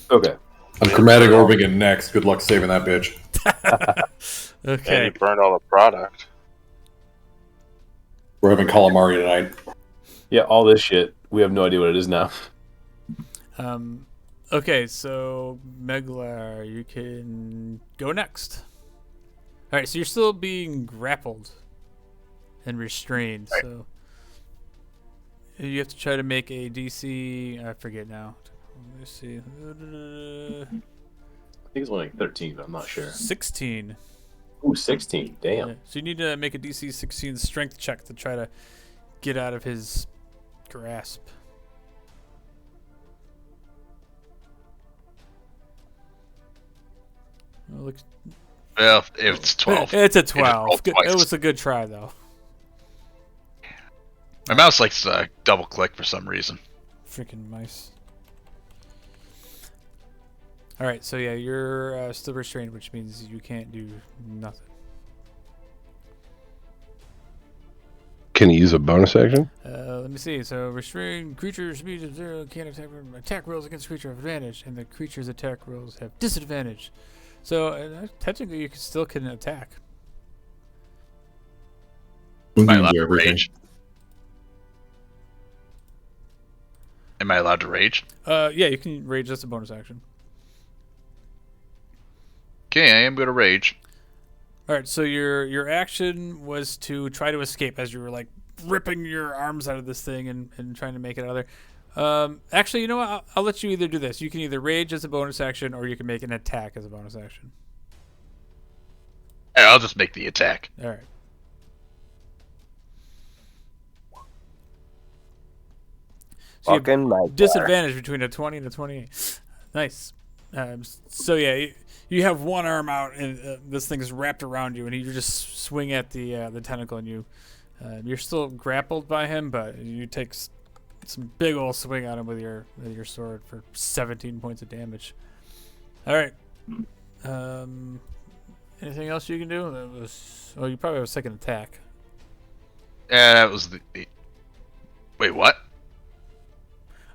Okay. I'm chromatic orbing it next. Good luck saving that bitch. And Okay. he burned all the product. We're having calamari tonight. Yeah, all this shit. We have no idea what it is now. Okay, so Meglar, you can go next. All right, so you're still being grappled and restrained. Right. So you have to try to make a DC. I forget now. Let me see. I think it's only like 13, but I'm not sure. 16. Ooh, 16. Damn. Yeah, so you need to make a DC 16 strength check to try to get out of his grasp. Look, Well, it's 12. it's a It just 12. rolled Good- twice. It was a good try though. My mouse likes to double click for some reason. Freaking mice. All right, so yeah, you're still restrained, which means you can't do nothing. Can he use a bonus action? Let me see. So restrained creature speed of 0 can't attack rolls against creature have advantage, and the creature's attack rolls have disadvantage. So technically, you still can attack. Am I Moonbeams allowed are to everything. rage? Am I allowed to rage? Yeah, you can rage. That's a bonus action. Okay, I am going to rage. All right, so your action was to try to escape as you were like ripping your arms out of this thing and trying to make it out of there. Actually, you know what? I'll let you either do this. You can either rage as a bonus action, or you can make an attack as a bonus action. Hey, I'll just make the attack. All right. So you have Fucking my disadvantage between a 20 and a 28. Nice. So yeah, you have one arm out, and this thing is wrapped around you, and you just swing at the tentacle, and you're still grappled by him, but you take some big old swing at him with your sword for 17 points of damage. All right. Anything else you can do? You probably have a second attack. Yeah, that was the wait, what?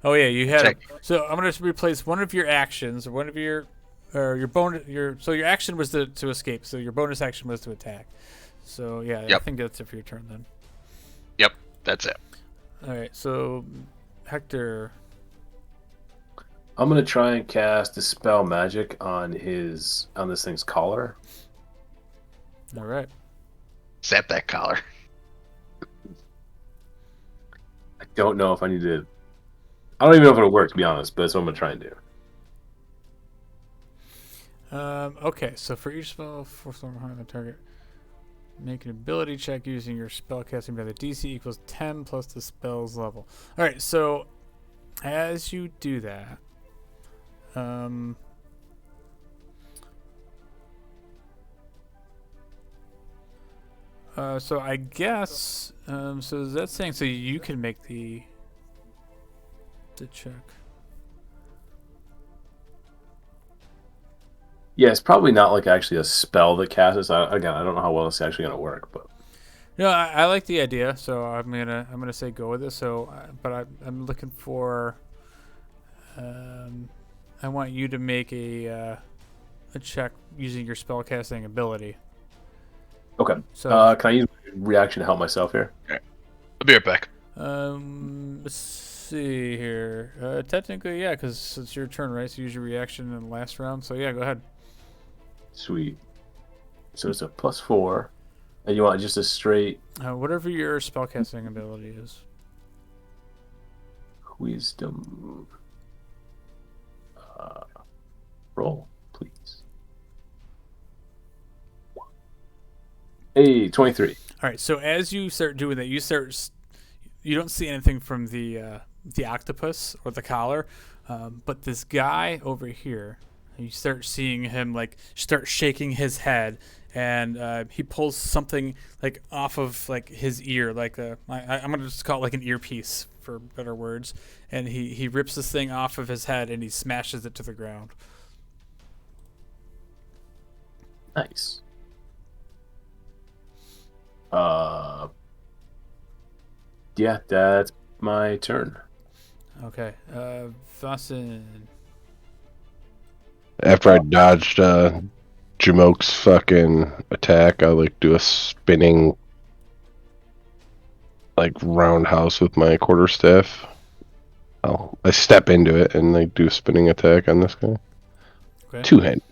Oh yeah, you had. Check. So I'm gonna replace one of your actions, or one of your bonus. So your action was to escape. So your bonus action was to attack. So yeah, I Yep. think that's it for your turn then. Yep, that's it. All right, so Hector. I'm gonna try and cast Dispel Magic on this thing's collar. All right. Zap that collar. I don't know if I need to. I don't even know if it'll work, to be honest, but that's what I'm gonna try and do. Okay, so for each spell, force one behind the target, make an ability check using your spellcasting ability. The DC equals 10 plus the spell's level. All right, so as you do that, so I guess, so is that saying so you can make the check? Yeah, it's probably not like actually a spell that casts it. I don't know how well it's actually gonna work, but No, I like the idea, so I'm gonna say go with it. So, but I'm looking for. I want you to make a check using your spellcasting ability. okay. So, Can I use reaction to help myself here? I'll be right back. let's see here. Technically, yeah, because it's your turn, right? So use your reaction in the last round. So yeah, go ahead. Sweet. So it's a +4, and you want just a straight Whatever your spellcasting ability is. wisdom. Roll, please. Hey, 23. All right. So as you start doing that, you don't see anything from the octopus or the collar, but this guy over here, you start seeing him like start shaking his head, and he pulls something like off of like his ear, like I'm gonna just call it like an earpiece for better words, and he rips this thing off of his head and he smashes it to the ground. Nice. Yeah, that's my turn. Okay, Vasen. After I dodged Jamoke's fucking attack, I like do a spinning like roundhouse with my quarterstaff. I step into it and like do a spinning attack on this guy. Okay. Two-handed.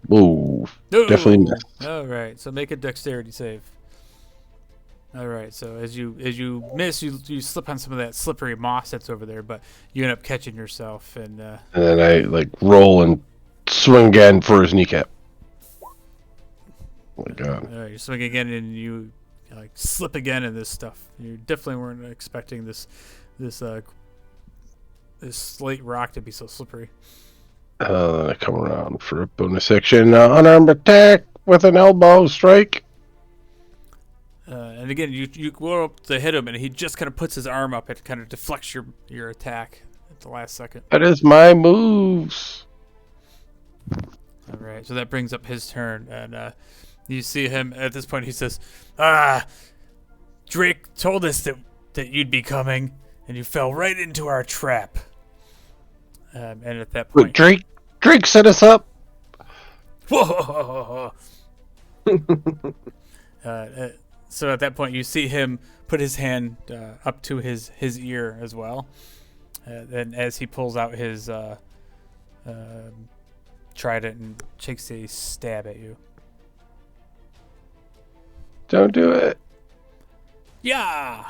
Whoa. Definitely missed. All right, so make a dexterity save. All right, so as you miss, you slip on some of that slippery moss that's over there, but you end up catching yourself, and And then I like roll and swing again for his kneecap. Oh my god. all right, you swing again, and you like slip again in this stuff. You definitely weren't expecting this slate rock to be so slippery. I come around for a bonus action. Unarmed attack with an elbow strike. And again, you go up to hit him, and he just kind of puts his arm up. It kind of deflects your attack at the last second. That is my moves. All right, so that brings up his turn, and you see him at this point. He says, Drake told us that you'd be coming, and you fell right into our trap." And at that But point, Drake set us up. whoa! So at that point, you see him put his hand up to his ear as well. Then as he pulls out his trident and takes a stab at you. Don't do it. Yeah!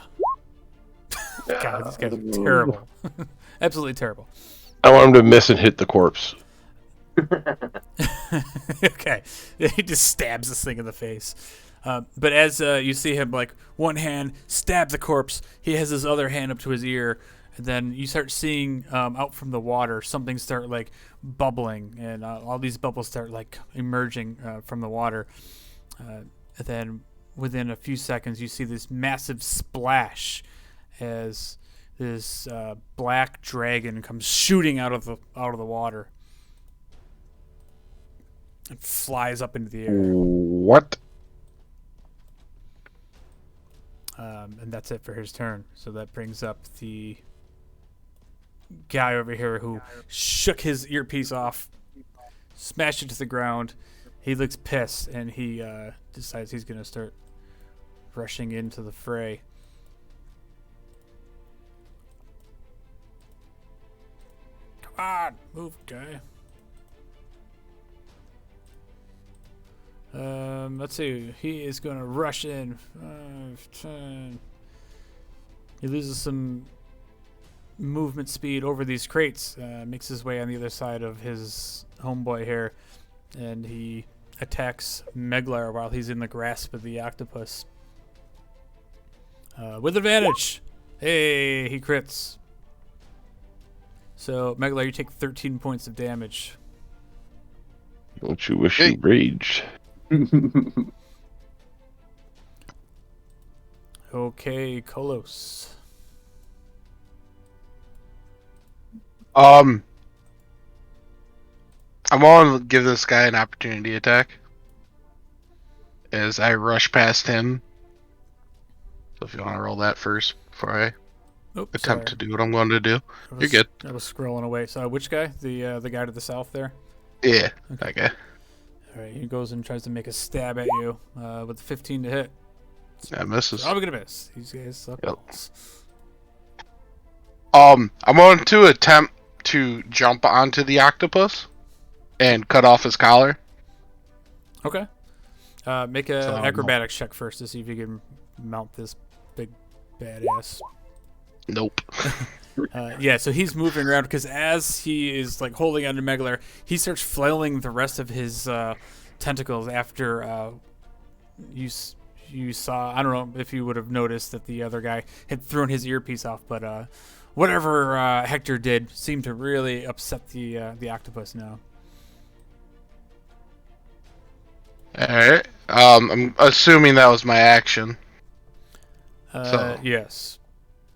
God, this guy's terrible. Absolutely terrible. I want him to miss and hit the corpse. Okay. He just stabs this thing in the face. But as you see him, like, one hand stab the corpse, he has his other hand up to his ear, and then you start seeing out from the water something start, like, bubbling, and all these bubbles start, like, emerging from the water. And then within a few seconds, you see this massive splash as this black dragon comes shooting out of the water and flies up into the air. What? And that's it for his turn. So that brings up the guy over here who shook his earpiece off, smashed it to the ground. He looks pissed, and he decides he's going to start rushing into the fray. Come on, move, guy. Let's see. He is going to rush in. 5, 10. He loses some movement speed over these crates. Makes his way on the other side of his homeboy here, and he attacks Meglar while he's in the grasp of the octopus. With advantage. Hey, he crits. So, Meglar, you take 13 points of damage. Don't you wish you raged? Okay, Kolos. I'm going to give this guy an opportunity attack as I rush past him. So if you want to roll that first before I attempt to do what I'm going to do. You're good. I was scrolling away. So which guy? The guy to the south there? Yeah, Okay. that guy. All right, he goes and tries to make a stab at you with 15 to hit. That misses. Probably gonna miss. These guys suck. Yep. I'm going to attempt to jump onto the octopus and cut off his collar. Okay. Make an So, acrobatics check first to see if you can mount this big badass. Nope. Yeah, so he's moving around because as he is like holding onto Meglar, he starts flailing the rest of his tentacles after you saw. I don't know if you would have noticed that the other guy had thrown his earpiece off, but whatever Hector did seemed to really upset the octopus now. Alright. I'm assuming that was my action. Yes.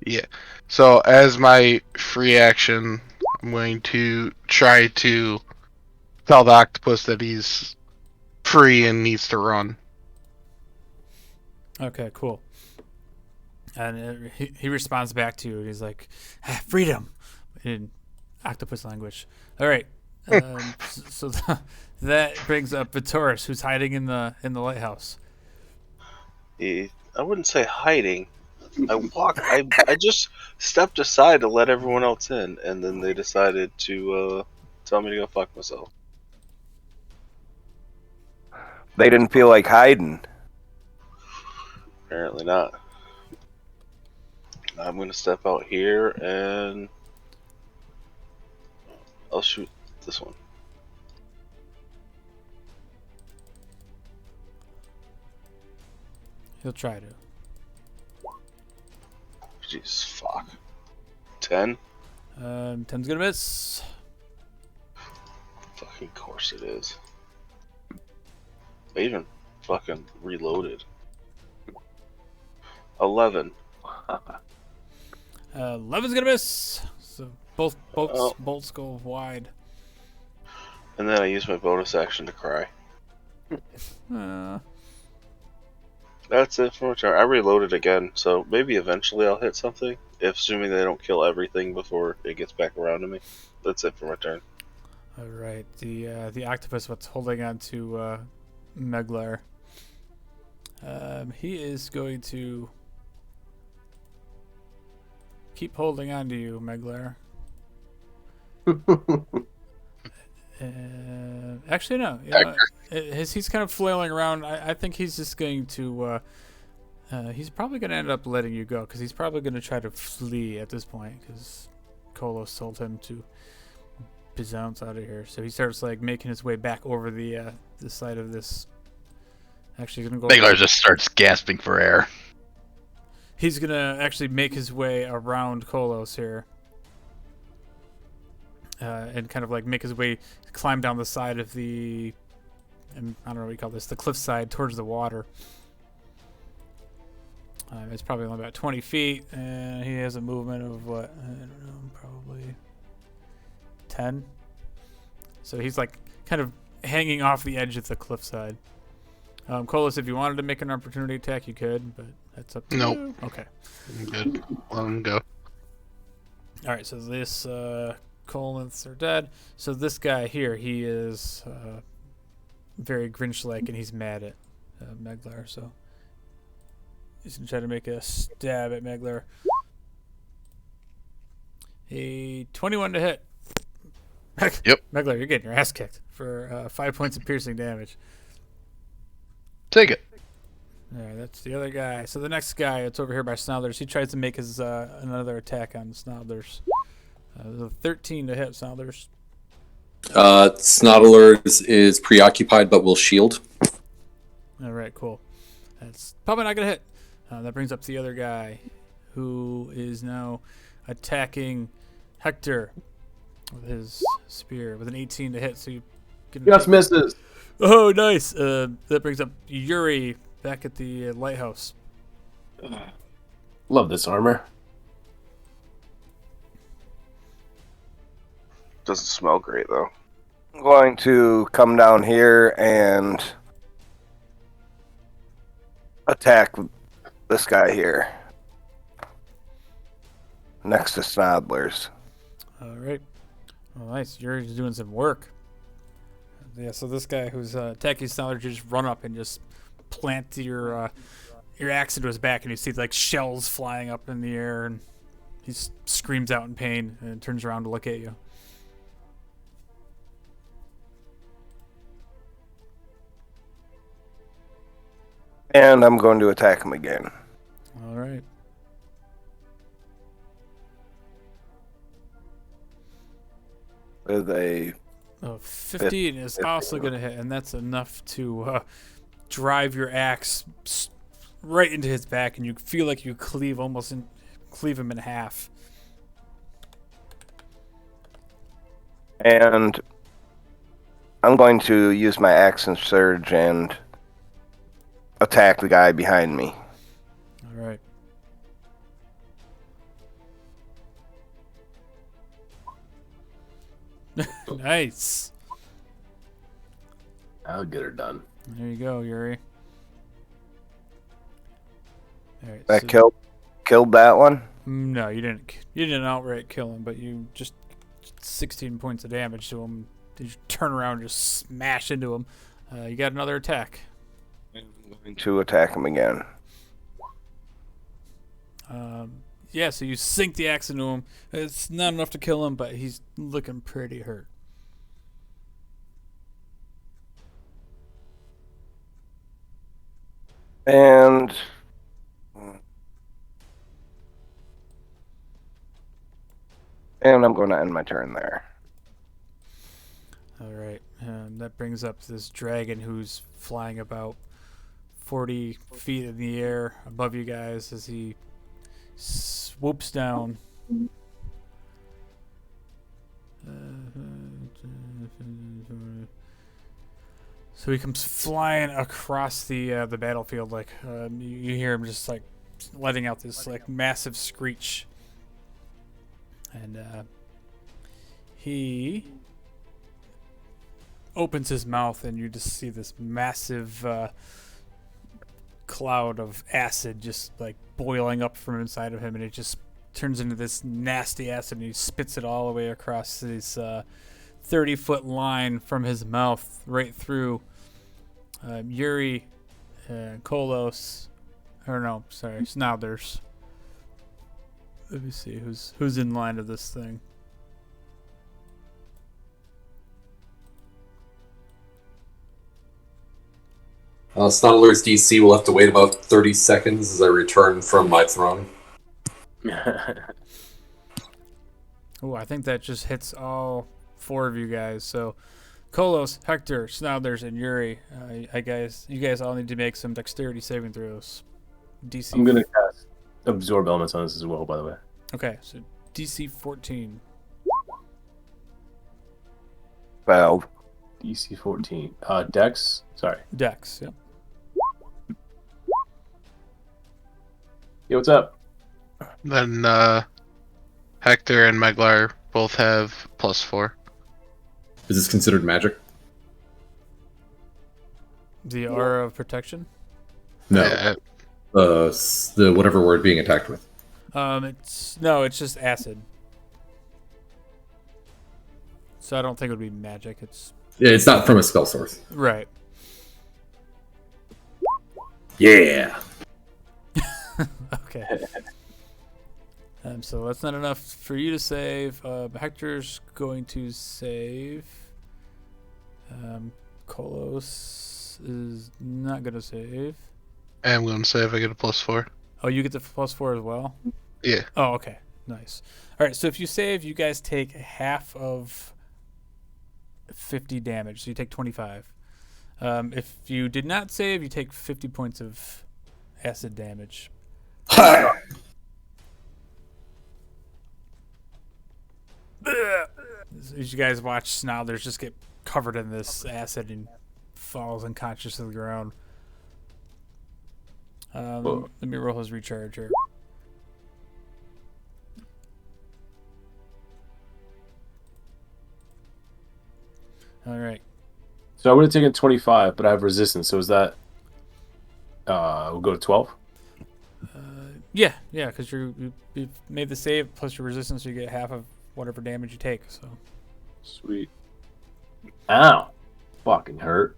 Yeah. So as my free action, I'm going to try to tell the octopus that he's free and needs to run. Okay, cool. And he responds back to you. He's like, "Freedom," in octopus language. All right. So that brings up Vitoris, who's hiding in the lighthouse. I wouldn't say hiding. I just stepped aside to let everyone else in, and then they decided to tell me to go fuck myself. They didn't feel like hiding. Apparently not. I'm gonna step out here and I'll shoot this one. He'll try to. Jesus fuck. 10. 10's gonna miss. Of course it is. I even fucking reloaded. 11. 11's gonna miss. So both Oh. bolts go wide. And then I use my bonus action to cry. Uh, That's it for my turn. I reloaded again, so maybe eventually I'll hit something. If assuming they don't kill everything before it gets back around to me. That's it for my turn. all right. The octopus what's holding on to Meglar. He is going to keep holding on to you, Meglar. Actually, no. You know, he's kind of flailing around. I think he's just going to. He's probably going to end up letting you go because he's probably going to try to flee at this point because Kolos told him to bounce out of here. So he starts like making his way back over the side of this. Actually, going to go. Meglar just starts gasping for air. He's going to actually make his way around Kolos here. And kind of like make his way, climb down the side of the, I don't know what you call this, the cliffside towards the water. It's probably only about 20 feet, and he has a movement of what? I don't know, probably 10. So he's like kind of hanging off the edge of the cliffside. Kolos, if you wanted to make an opportunity attack, you could, but that's up to you. Okay. I'm good. Let him go. All right, so this colons are dead. So this guy here, he is very Grinch-like, and he's mad at Meglar. So he's gonna try to make a stab at Meglar. A 21 to hit. Yep. Meglar, you're getting your ass kicked for 5 points of piercing damage. Take it. All right, that's the other guy. So the next guy, it's over here by Snodlers. He tries to make his another attack on Snodlers. 13 to hit, Snodlers. Snodlers is preoccupied but will shield. All right, cool. That's probably not going to hit. That brings up the other guy who is now attacking Hector with his spear with an 18 to hit. So you can Just misses. Oh, nice. That brings up Yuri back at the lighthouse. Love this armor. Doesn't smell great though. I'm going to come down here and attack this guy here. Next to Snodlers. All right. Well, nice. Yuri's doing some work. Yeah, so this guy who's attacking Snodlers, you just run up and just plant your axe into his back, and you see like shells flying up in the air, and he screams out in pain and turns around to look at you. And I'm going to attack him again. All right. With a 15 is also going to hit, and that's enough to drive your axe right into his back, and you feel like you cleave him in half. And I'm going to use my axe and surge and attack the guy behind me. All right. Nice. I'll get her done. There you go, Yuri. All right, That so- killed that one? No, you didn't. You didn't outright kill him, but you just 16 points of damage to him. You turn around and just smash into him. You got another attack. I'm going to attack him again. Yeah, so you sink the axe into him. It's not enough to kill him, but he's looking pretty hurt. And I'm going to end my turn there. All right. That brings up this dragon who's flying about 40 feet in the air above you guys as he swoops down. So he comes flying across the battlefield. Like you hear him just like letting out this like massive screech, and he opens his mouth, and you just see this massive cloud of acid just like boiling up from inside of him, and it just turns into this nasty acid, and he spits it all the way across this 30-foot line from his mouth right through Yuri, Kolos, or no, sorry, Snouders. Let me see who's in line of this thing. Snuddler's DC will have to wait about 30 seconds as I return from my throne. Oh, I think that just hits all 4 of you guys. So, Kolos, Hector, Snouders, and Yuri, you guys all need to make some dexterity saving throws. DC. I'm gonna cast absorb elements on this as well, by the way. Okay, so DC 14. Failed. DC 14. Dex. Sorry. Dex. Yep. Yo, what's up? Then Hector and Meglar both have +4. Is this considered magic? The aura of protection. No. Yeah, The whatever we're being attacked with. It's just acid. So I don't think it would be magic. Yeah, it's not from a spell source. Right. Yeah. Okay. So that's not enough for you to save. Hector's going to save. Kolos is not going to save. I'm going to say if I get a +4. Oh, you get the +4 as well? Yeah. Oh, okay. Nice. All right, so if you save, you guys take half of 50 damage. So you take 25. If you did not save, you take 50 points of acid damage. As you guys watch Snouders just get covered in this acid and falls unconscious to the ground. Let me roll his recharge here. All right. So I would have taken 25, but I have resistance. So is that? We'll go to 12. Yeah, because you've made the save plus your resistance, so you get half of whatever damage you take. So. Sweet. Ow! Fucking hurt.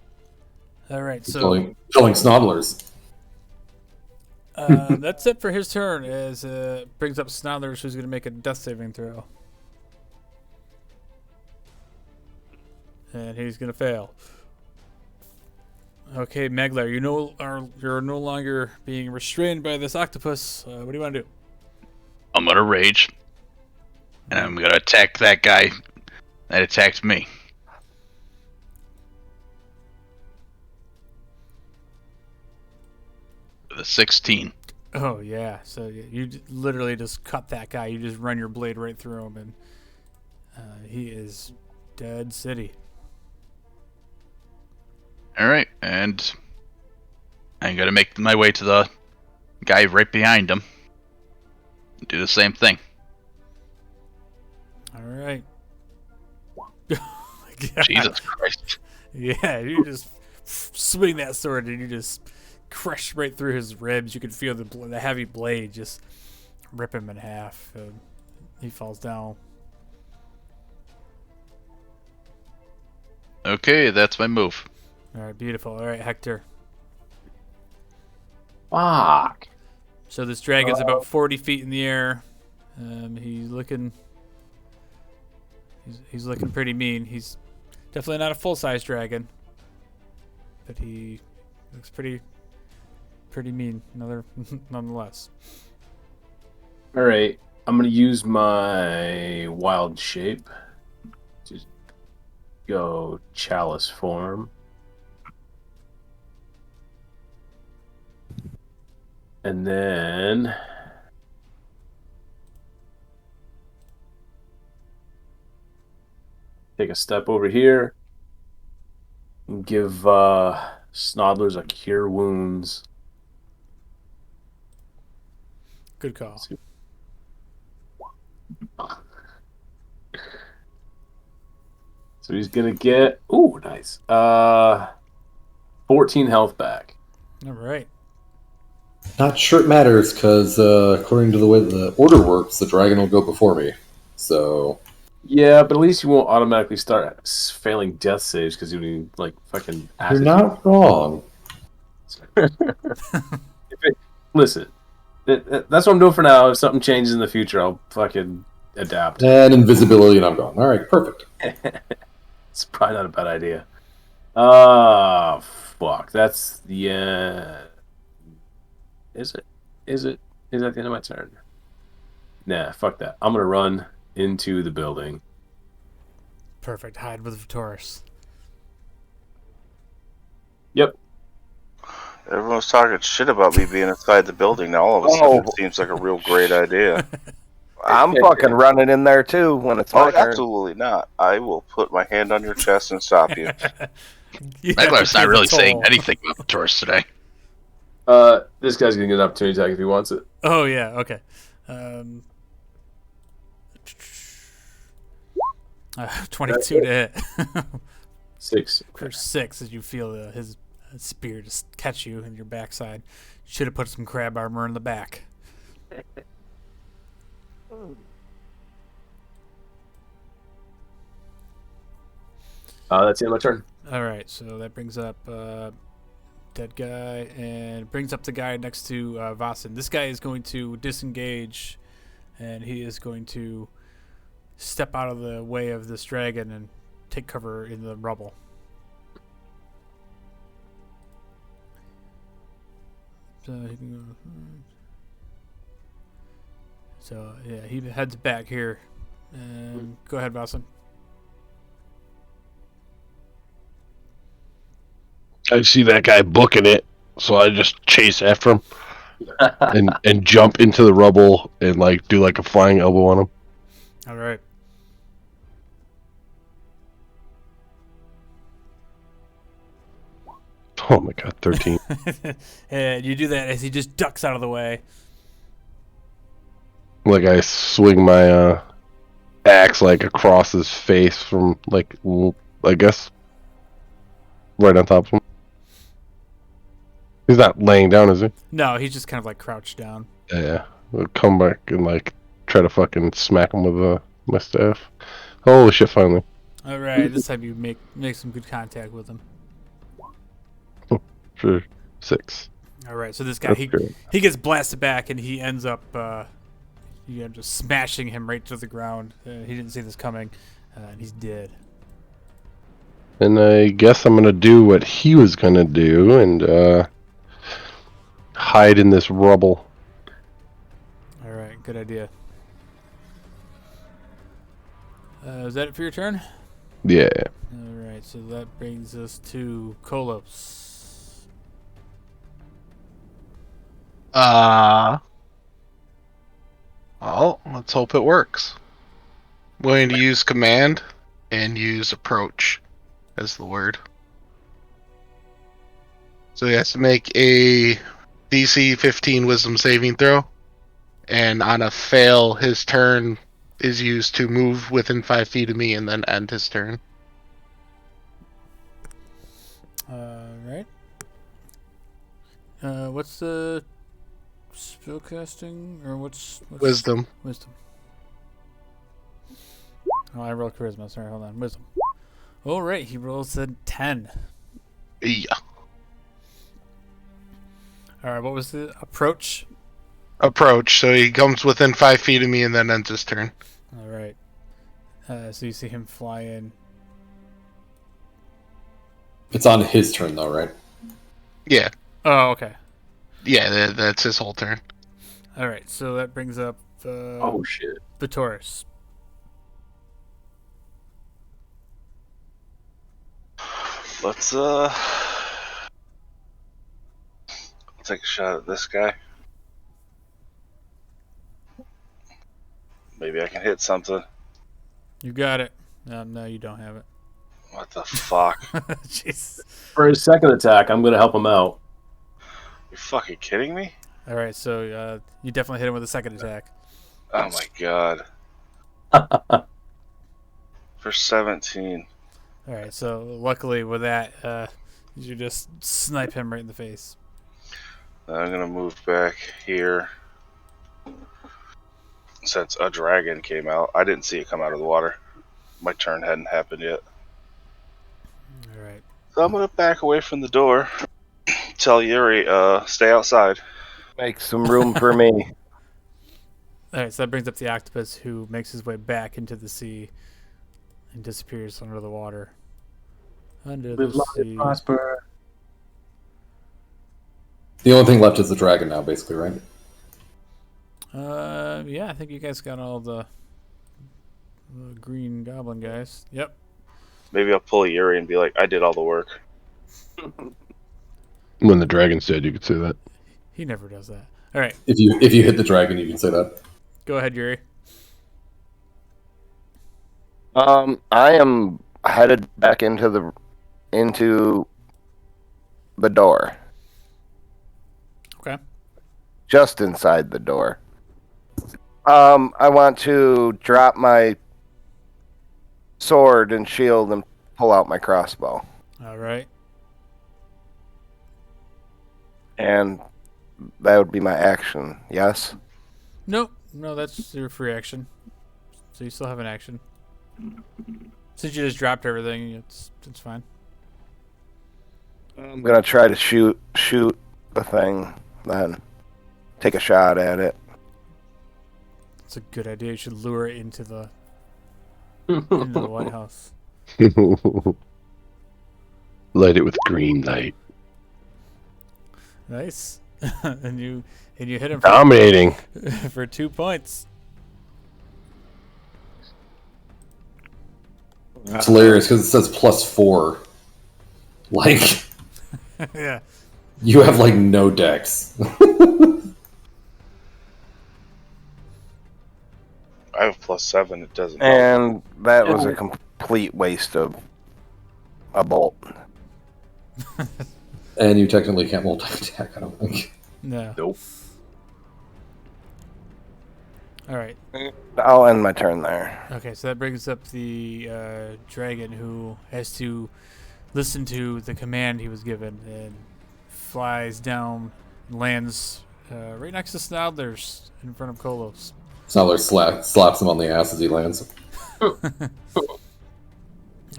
All right, so Killing Snoddlers. that's it for his turn. As brings up Snodders, who's going to make a death saving throw, and he's going to fail. Okay, Meglar, you're no longer being restrained by this octopus. What do you want to do? I'm gonna rage, and I'm gonna attack that guy that attacked me. With a 16. Oh yeah, so you literally just cut that guy. You just run your blade right through him, and he is dead city. All right, and I'm gonna make my way to the guy right behind him. Do the same thing. All right. Jesus Christ. Yeah, you just swing that sword and you just crush right through his ribs. You can feel the heavy blade just rip him in half. He falls down. Okay, that's my move. All right, beautiful. All right, Hector. Fuck. So this dragon's about 40 feet in the air. He's looking pretty mean. He's definitely not a full-size dragon, but he looks pretty mean. Nonetheless. All right. I'm gonna use my wild shape. Just go chalice form. And then take a step over here. Give Snodlers a cure wounds. Good call. So he's gonna get nice. 14 health back. All right. Not sure it matters because according to the way the order works, the dragon will go before me. So Yeah, but at least you won't automatically start failing death saves because you'll be like fucking you're acid. not wrong. Listen, that's what I'm doing for now. If something changes in the future, I'll fucking adapt. And invisibility, and I'm gone. All right, perfect. It's probably not a bad idea. Ah, fuck. That's the. Is it? Is that the end of my turn? Nah, fuck that. I'm gonna run into the building. Perfect. Hide with Taurus. Yep. Everyone's talking shit about me being inside the building. Now all of a sudden it seems like a real great idea. I'm fucking running in there too when it's my turn. Absolutely not. I will put my hand on your chest and stop you. Meglar's not really saying anything about the tourists today. This guy's gonna get an opportunity attack if he wants it. Oh yeah. Okay. 22 to hit. 6. For 6, as you feel his spear just catch you in your backside. Should have put some crab armor in the back. That's the end of my turn. All right, so that brings up dead guy and brings up the guy next to Vasen. This guy is going to disengage, and he is going to step out of the way of this dragon and take cover in the rubble. So he can go. So yeah, he heads back here. And go ahead, Vasen. I see that guy booking it, so I just chase after him and jump into the rubble and like do like a flying elbow on him. All right. Oh my god, 13. And you do that as he just ducks out of the way. Like I swing my axe like across his face from like I guess right on top of him. He's not laying down, is he? No, he's just kind of like crouched down. Yeah. We'll come back and like try to fucking smack him with my staff. Holy shit! Finally. All right, this time you make some good contact with him. For 6. All right, so this guy he gets blasted back and he ends up just smashing him right to the ground. He didn't see this coming, and he's dead. And I guess I'm gonna do what he was gonna do and hide in this rubble. All right, good idea. Is that it for your turn? Yeah. All right, so that brings us to Kolos. Well, let's hope it works. I'm going to use command and use approach as the word. So he has to make a DC 15 wisdom saving throw. And on a fail, his turn is used to move within 5 feet of me and then end his turn. Right. What's the spellcasting or what's Wisdom. Wisdom. Oh, I rolled charisma. Sorry, hold on. Wisdom. All right, he rolls a 10. Yeah. All right, what was the approach? Approach. So he comes within 5 feet of me and then ends his turn. All right. So you see him fly in. It's on his turn, though, right? Yeah. Oh, okay. Yeah, that's his whole turn. All right, so that brings up Oh shit. Batoris. Let's take a shot at this guy. Maybe I can hit something. You got it. No, you don't have it. What the fuck? Jeez. For his second attack, I'm going to help him out. You fucking kidding me? All right, so you definitely hit him with a second attack. Oh my god. For 17. All right, so luckily with that, you just snipe him right in the face. I'm gonna move back here. Since a dragon came out, I didn't see it come out of the water. My turn hadn't happened yet. All right. So I'm gonna back away from the door. Tell Yuri, stay outside. Make some room for me. All right, so that brings up the octopus, who makes his way back into the sea and disappears under the water. Under Live the long and sea. prosper. The only thing left is the dragon now, basically, right? Yeah, I think you guys got all the green goblin guys. Yep. Maybe I'll pull Yuri and be like, I did all the work. When the dragon's dead, you could say that. He never does that. All right, If you hit the dragon, you can say that. go ahead, Yuri. I am headed back into the door. Okay. Just inside the door. I want to drop my sword and shield and pull out my crossbow. All right. And that would be my action, yes? Nope. No, that's your free action. So you still have an action. Since you just dropped everything, it's fine. I'm going to try to shoot the thing, then take a shot at it. It's a good idea. You should lure it into the White House. Light it with green light. Nice. and you hit him Dominating. for 2 points. It's hilarious because it says +4. Like, Yeah. you have like no dex. I have +7, it doesn't help. And that was a complete waste of a bolt. And you technically can't multi-attack, I don't think. No. Nope. All right. I'll end my turn there. Okay, so that brings up the dragon, who has to listen to the command he was given and flies down and lands right next to Snodler's in front of Kolos. Snodler slaps him on the ass as he lands. All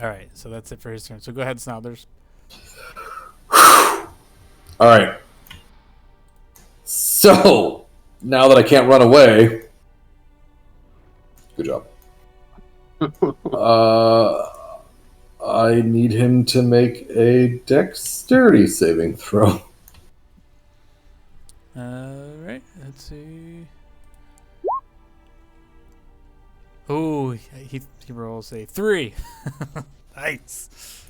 right, so that's it for his turn. So go ahead, Snodlers. All right. So, now that I can't run away... Good job. I need him to make a dexterity saving throw. All right, let's see. Oh, he rolls a 3. Nice.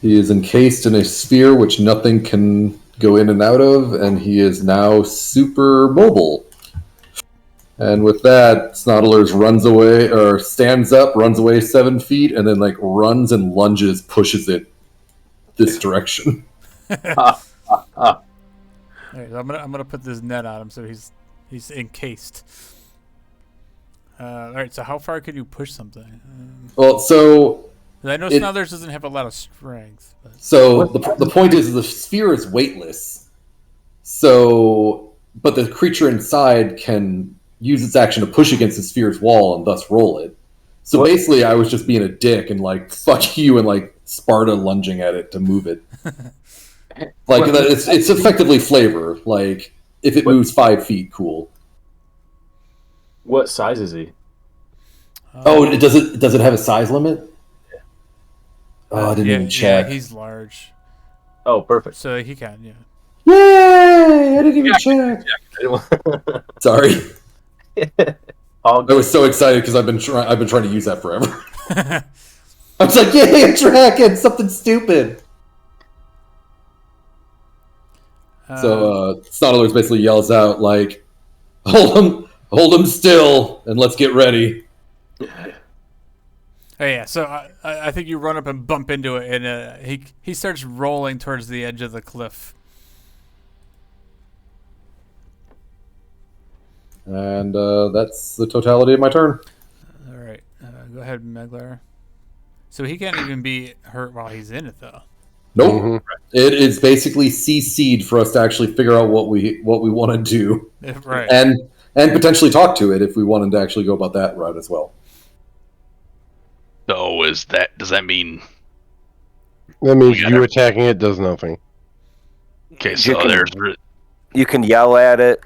He is encased in a sphere which nothing can go in and out of, and he is now super mobile. And with that, Snodlers runs away, or stands up, runs away 7 feet, and then like runs and lunges, pushes it this direction. All right, so I'm gonna put this net on him so he's encased. All right, so how far can you push something? Well, so 'Cause I know Snothers doesn't have a lot of strength. But... So the point is the sphere is weightless. So, but the creature inside can use its action to push against the sphere's wall and thus roll it. So basically, I was just being a dick and like fuck you and like Sparta lunging at it to move it. Like it's effectively flavor. Like if it moves 5 feet, cool. What size is he? Oh, does it have a size limit? Oh, I didn't even check. Yeah, he's large. Oh, perfect. So he can, yeah. Yay! I didn't even check. Sorry. All I was so excited because I've been trying to use that forever. I was like, yay, a dragon! Something stupid. So Snodlers basically yells out like, hold him still and let's get ready. Oh yeah, so I think you run up and bump into it, and he starts rolling towards the edge of the cliff. And that's the totality of my turn. All right, go ahead, Meglar. So he can't even be hurt while he's in it, though. Nope. Mhm. It is basically CC'd for us to actually figure out what we want to do, Right. and potentially talk to it if we wanted to actually go about that route as well. So does that mean? That means We you gotta- attacking it does nothing. Okay, You so can- You can yell at it.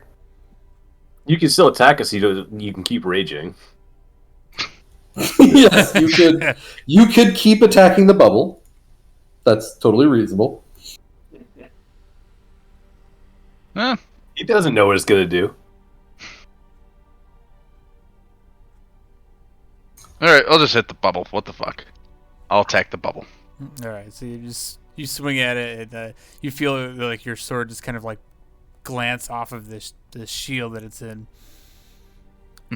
You can still attack us. You can keep raging. Yes, you could keep attacking the bubble. That's totally reasonable. He doesn't know what it's gonna do. All right, I'll just hit the bubble. What the fuck? I'll attack the bubble. All right, so you swing at it, and you feel like your sword just kind of like glance off of this shield that it's in.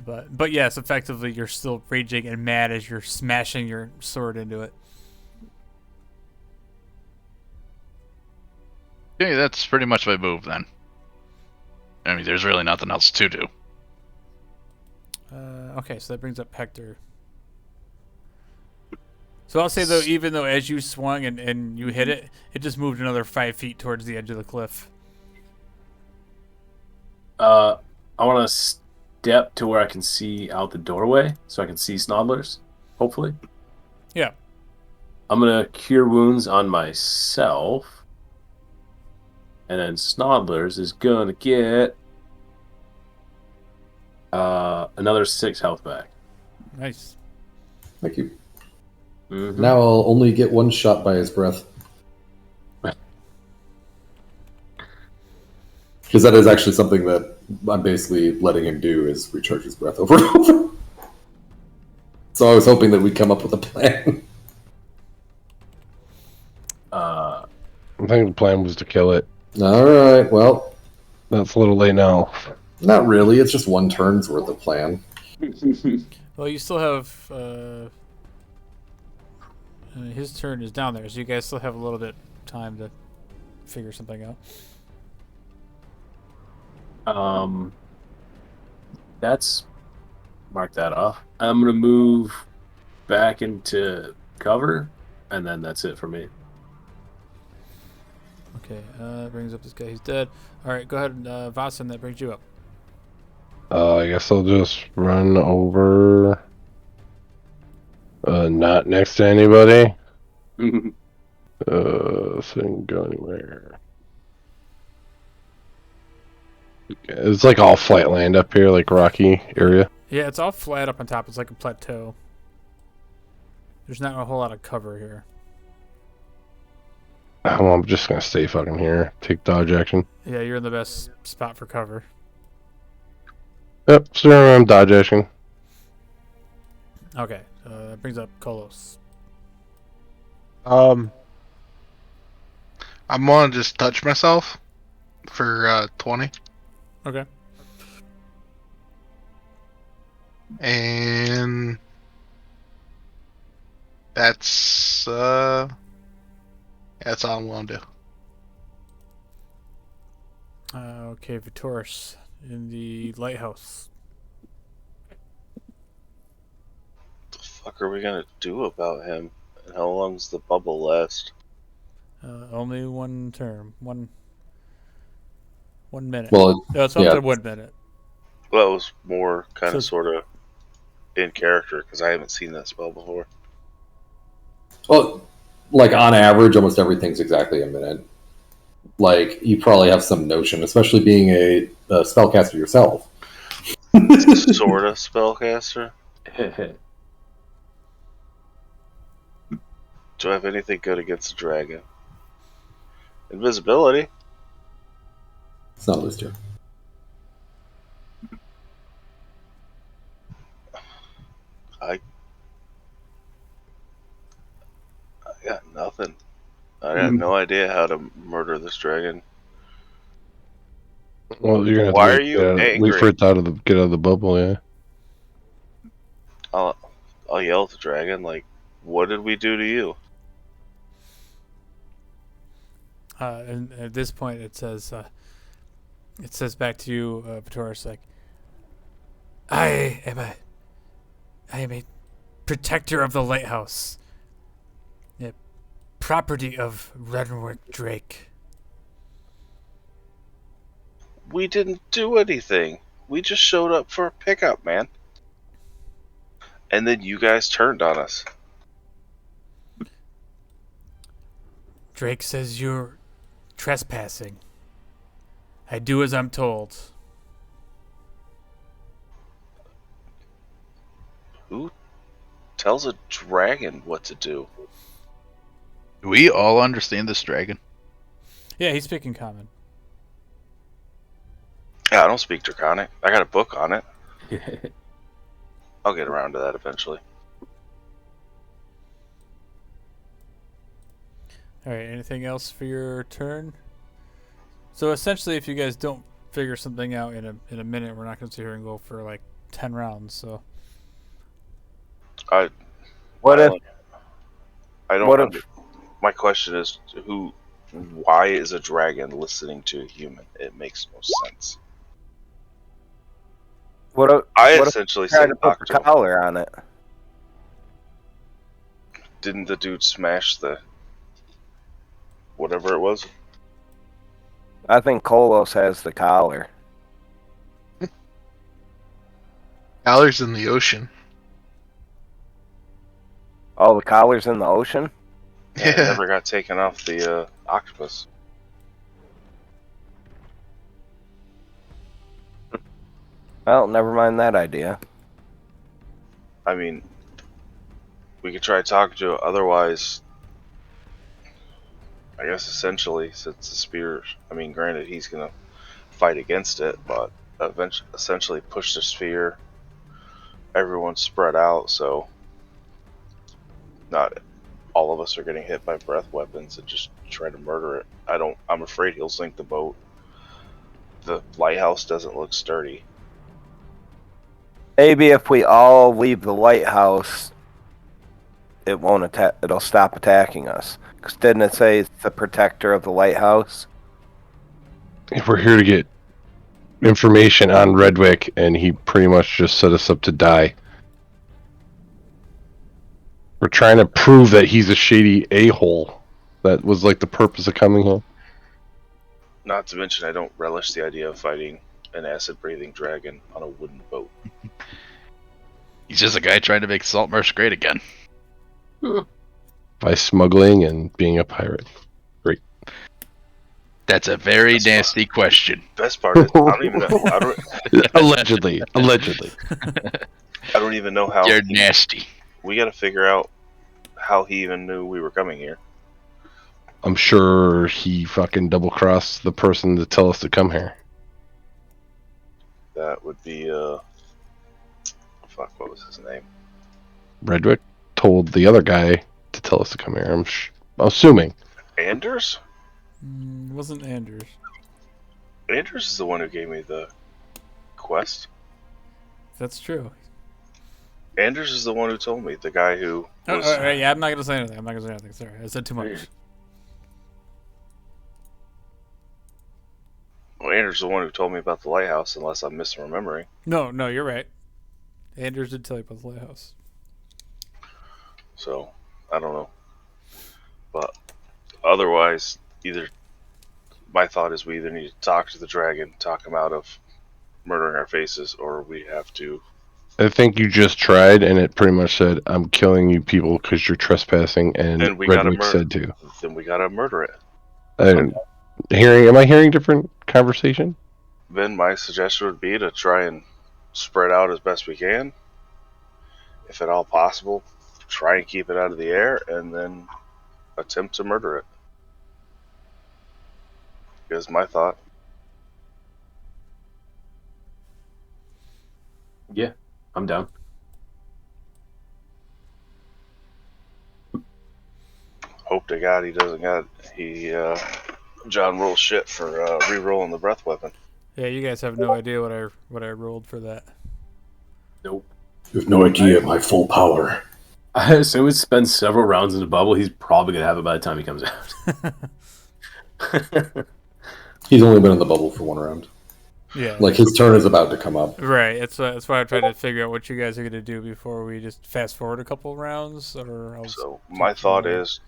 But yes, effectively you're still raging and mad as you're smashing your sword into it. Okay, that's pretty much my move then. I mean, there's really nothing else to do. Okay, so that brings up Hector. So I'll say though, even though as you swung and you hit it, it just moved another 5 feet towards the edge of the cliff. I want to step to where I can see out the doorway, so I can see Snodlers. Hopefully. Yeah. I'm gonna cure wounds on myself, and then Snodlers is gonna get another 6 health back. Nice. Thank you. Mm-hmm. Now I'll only get one shot by his breath. Because that is actually something that I'm basically letting him do, is recharge his breath over and over. So I was hoping that we'd come up with a plan. I think the plan was to kill it. All right, well, That's a little late now. not really. It's just one turn's worth of plan. Well, you still have his turn is down there, so you guys still have a little bit time to figure something out. That's mark that off. I'm gonna move back into cover, and then that's it for me. Okay, brings up this guy. He's dead. All right, go ahead, Vasan. That brings you up. I guess I'll just run over. Not next to anybody. So I can go anywhere. It's like all flat land up here, like rocky area. Yeah, it's all flat up on top. It's like a plateau. There's not a whole lot of cover here. Oh, I'm just gonna stay fucking here. Take dodge action. Yeah, you're in the best spot for cover. Yep, so I'm dodge action. Okay, that brings up Kolos. I'm gonna just touch myself for 20, Okay. and that's all I'm gonna do. Okay, Vitoris in the lighthouse. What the fuck are we gonna do about him? And how long's the bubble last? Only one term. One minute. Well, No, it's up yeah. to 1 minute. Well, that was more kind So- of sort of in character because I haven't seen that spell before. Well, like on average, almost everything's exactly a minute. Like you probably have some notion, especially being a spellcaster yourself. Sort of spellcaster. Do I have anything good against a dragon? Invisibility. It's not loose turn. I got nothing. I have no idea how to murder this dragon. Well, you're gonna have Why to are you wait angry? for it to get out of the bubble, yeah. I'll yell at the dragon, like, what did we do to you? And at this point, it says back to you, Vitoris, like, I am a protector of the lighthouse, a property of Renwick Drake. We didn't do anything. We just showed up for a pickup, man. And then you guys turned on us. Drake says you're trespassing. I do as I'm told. Who tells a dragon what to do? Do we all understand this dragon? Yeah, he's speaking common. Yeah, I don't speak Draconic. I got a book on it. I'll get around to that eventually. All right, anything else for your turn? So essentially, if you guys don't figure something out in a minute, we're not going to sit here and go for like 10 rounds. So I What if? don't. What if? My question is, why is a dragon listening to a human? It makes no sense. What if? I What if essentially try said to put talk the to him. collar on it? Didn't the dude smash the whatever it was? I think Kolos has the collar. Collar's in the ocean. Oh, the collar's in the ocean? Yeah, it never got taken off the octopus. Well, never mind that idea. I mean, we could try talking to it. Otherwise, I guess essentially, since the spear, I mean, granted, he's going to fight against it, but essentially push the sphere. Everyone's spread out, so not all of us are getting hit by breath weapons and just try to murder it. I'm afraid he'll sink the boat. The lighthouse doesn't look sturdy. Maybe if we all leave the lighthouse, it won't attack. It'll stop attacking us. Because didn't it say it's the protector of the lighthouse? If we're here to get information on Redwick, and he pretty much just set us up to die. We're trying to prove that he's a shady a-hole. That was like the purpose of coming here. Not to mention, I don't relish the idea of fighting an acid-breathing dragon on a wooden boat. He's just a guy trying to make Saltmarsh great again. By smuggling and being a pirate. That's a very nasty question. Best part is, I don't even know. Allegedly. I don't even know how. You're nasty. We got to figure out how he even knew we were coming here. I'm sure he fucking double-crossed the person to tell us to come here. That would be fuck, what was his name? Redwick told the other guy to tell us to come here. I'm assuming. Anders? Wasn't Anders. Anders is the one who gave me the quest. That's true. Anders is the one who told me. The guy who was... yeah, I'm not going to say anything. Sorry, I said too much. Well, Anders is the one who told me about the lighthouse, unless I'm misremembering. No, you're right. Anders did tell you about the lighthouse. So, I don't know. But otherwise, my thought is we either need to talk to the dragon, talk him out of murdering our faces, or we have to... I think you just tried, and it pretty much said, I'm killing you people because you're trespassing, and Redwick said to. Then we gotta murder it. Am I hearing different conversation? Then my suggestion would be to try and spread out as best we can. If at all possible, try and keep it out of the air, and then attempt to murder it. Is my thought. Yeah, I'm down. Hope to God he doesn't got John rolls shit for re-rolling the breath weapon. Yeah, you guys have no idea what I rolled for that. Nope. You have no idea my full power. I assume it spends several rounds in the bubble. He's probably gonna have it by the time he comes out. He's only been in the bubble for one round. Yeah. Like, his turn is about to come up. Right. That's why I'm trying to figure out what you guys are gonna do before we just fast forward a couple rounds, or else. So my thought is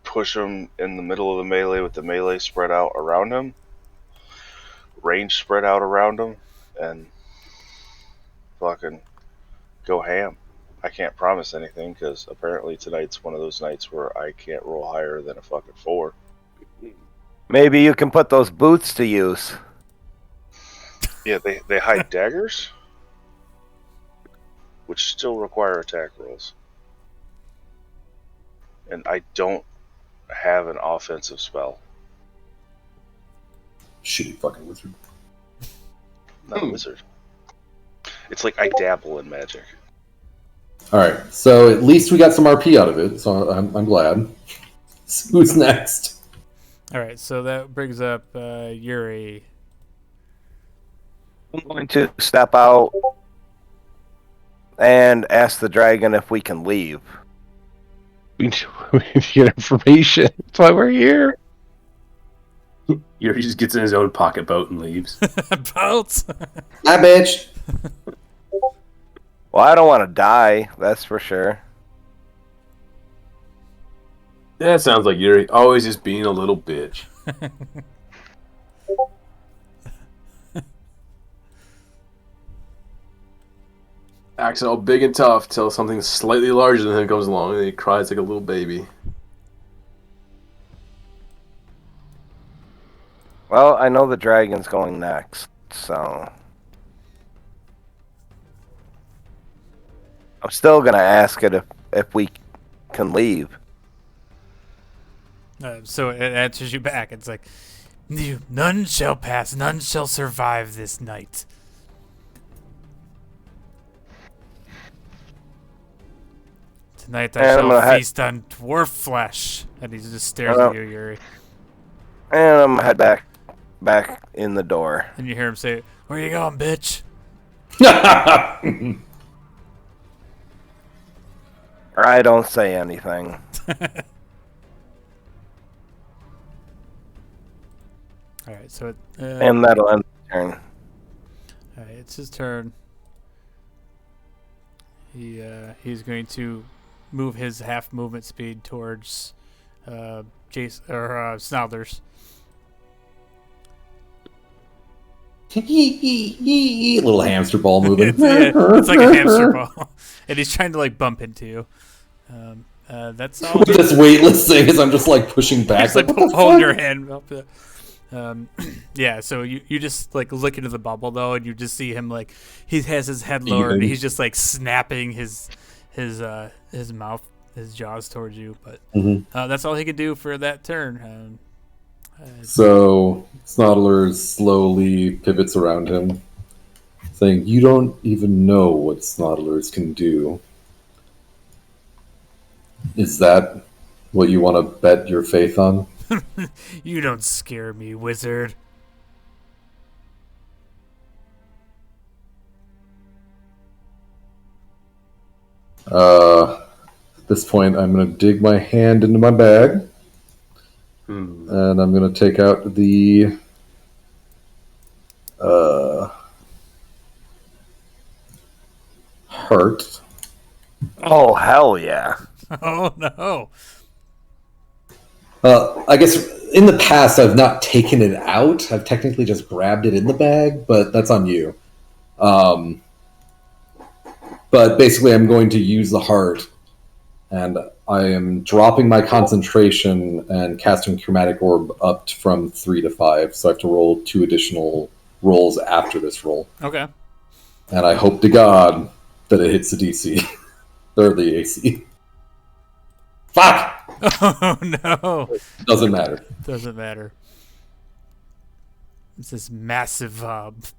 push him in the middle of the melee with the melee spread out around him, range spread out around him, and fucking go ham. I can't promise anything because apparently tonight's one of those nights where I can't roll higher than a fucking 4. Maybe you can put those boots to use. Yeah, they hide daggers, which still require attack rolls. And I don't have an offensive spell. Shitty fucking wizard. Not a wizard. It's like I dabble in magic. Alright, so at least we got some RP out of it, so I'm glad. Who's next? All right. So that brings up Yuri. I'm going to step out and ask the dragon if we can leave. We need to get information. That's why we're here. Yuri just gets in his own pocket boat and leaves. Boats. Hi, bitch. Well, I don't want to die, that's for sure. That sounds like Yuri always just being a little bitch. Acts all big and tough till something slightly larger than him comes along and he cries like a little baby. Well, I know the dragon's going next, so... I'm still going to ask it if we can leave. So it answers you back. It's like, none shall pass, none shall survive this night. Tonight I shall feast on dwarf flesh. And he just stares at you, Yuri. And I'm going to head back in the door. And you hear him say, "Where you going, bitch?" I don't say anything. Alright, so... and that'll end the turn. Alright, it's his turn. He's going to move his half movement speed towards Snalders. Little hamster ball moving. It's like a hamster ball. And he's trying to like bump into you. That's all. This weightless thing is I'm just like pushing back. Like holding your hand up. Yeah, so you just like look into the bubble though, and you just see him like he has his head lowered, and he's just like snapping his mouth, his jaws towards you. But that's all he can do for that turn. So Snodler slowly pivots around him, saying, "You don't even know what Snodlers can do. Is that what you want to bet your faith on?" You don't scare me, wizard. At this point, I'm going to dig my hand into my bag. And I'm going to take out the heart. Oh, hell yeah. Oh, no. I guess in the past, I've not taken it out. I've technically just grabbed it in the bag, but that's on you. But basically, I'm going to use the heart, and I am dropping my concentration and casting Chromatic Orb up from 3 to 5, so I have to roll 2 additional rolls after this roll. Okay. And I hope to God that it hits the DC. Or the AC. Fuck! Oh, no. Doesn't matter. Doesn't matter. It's this massive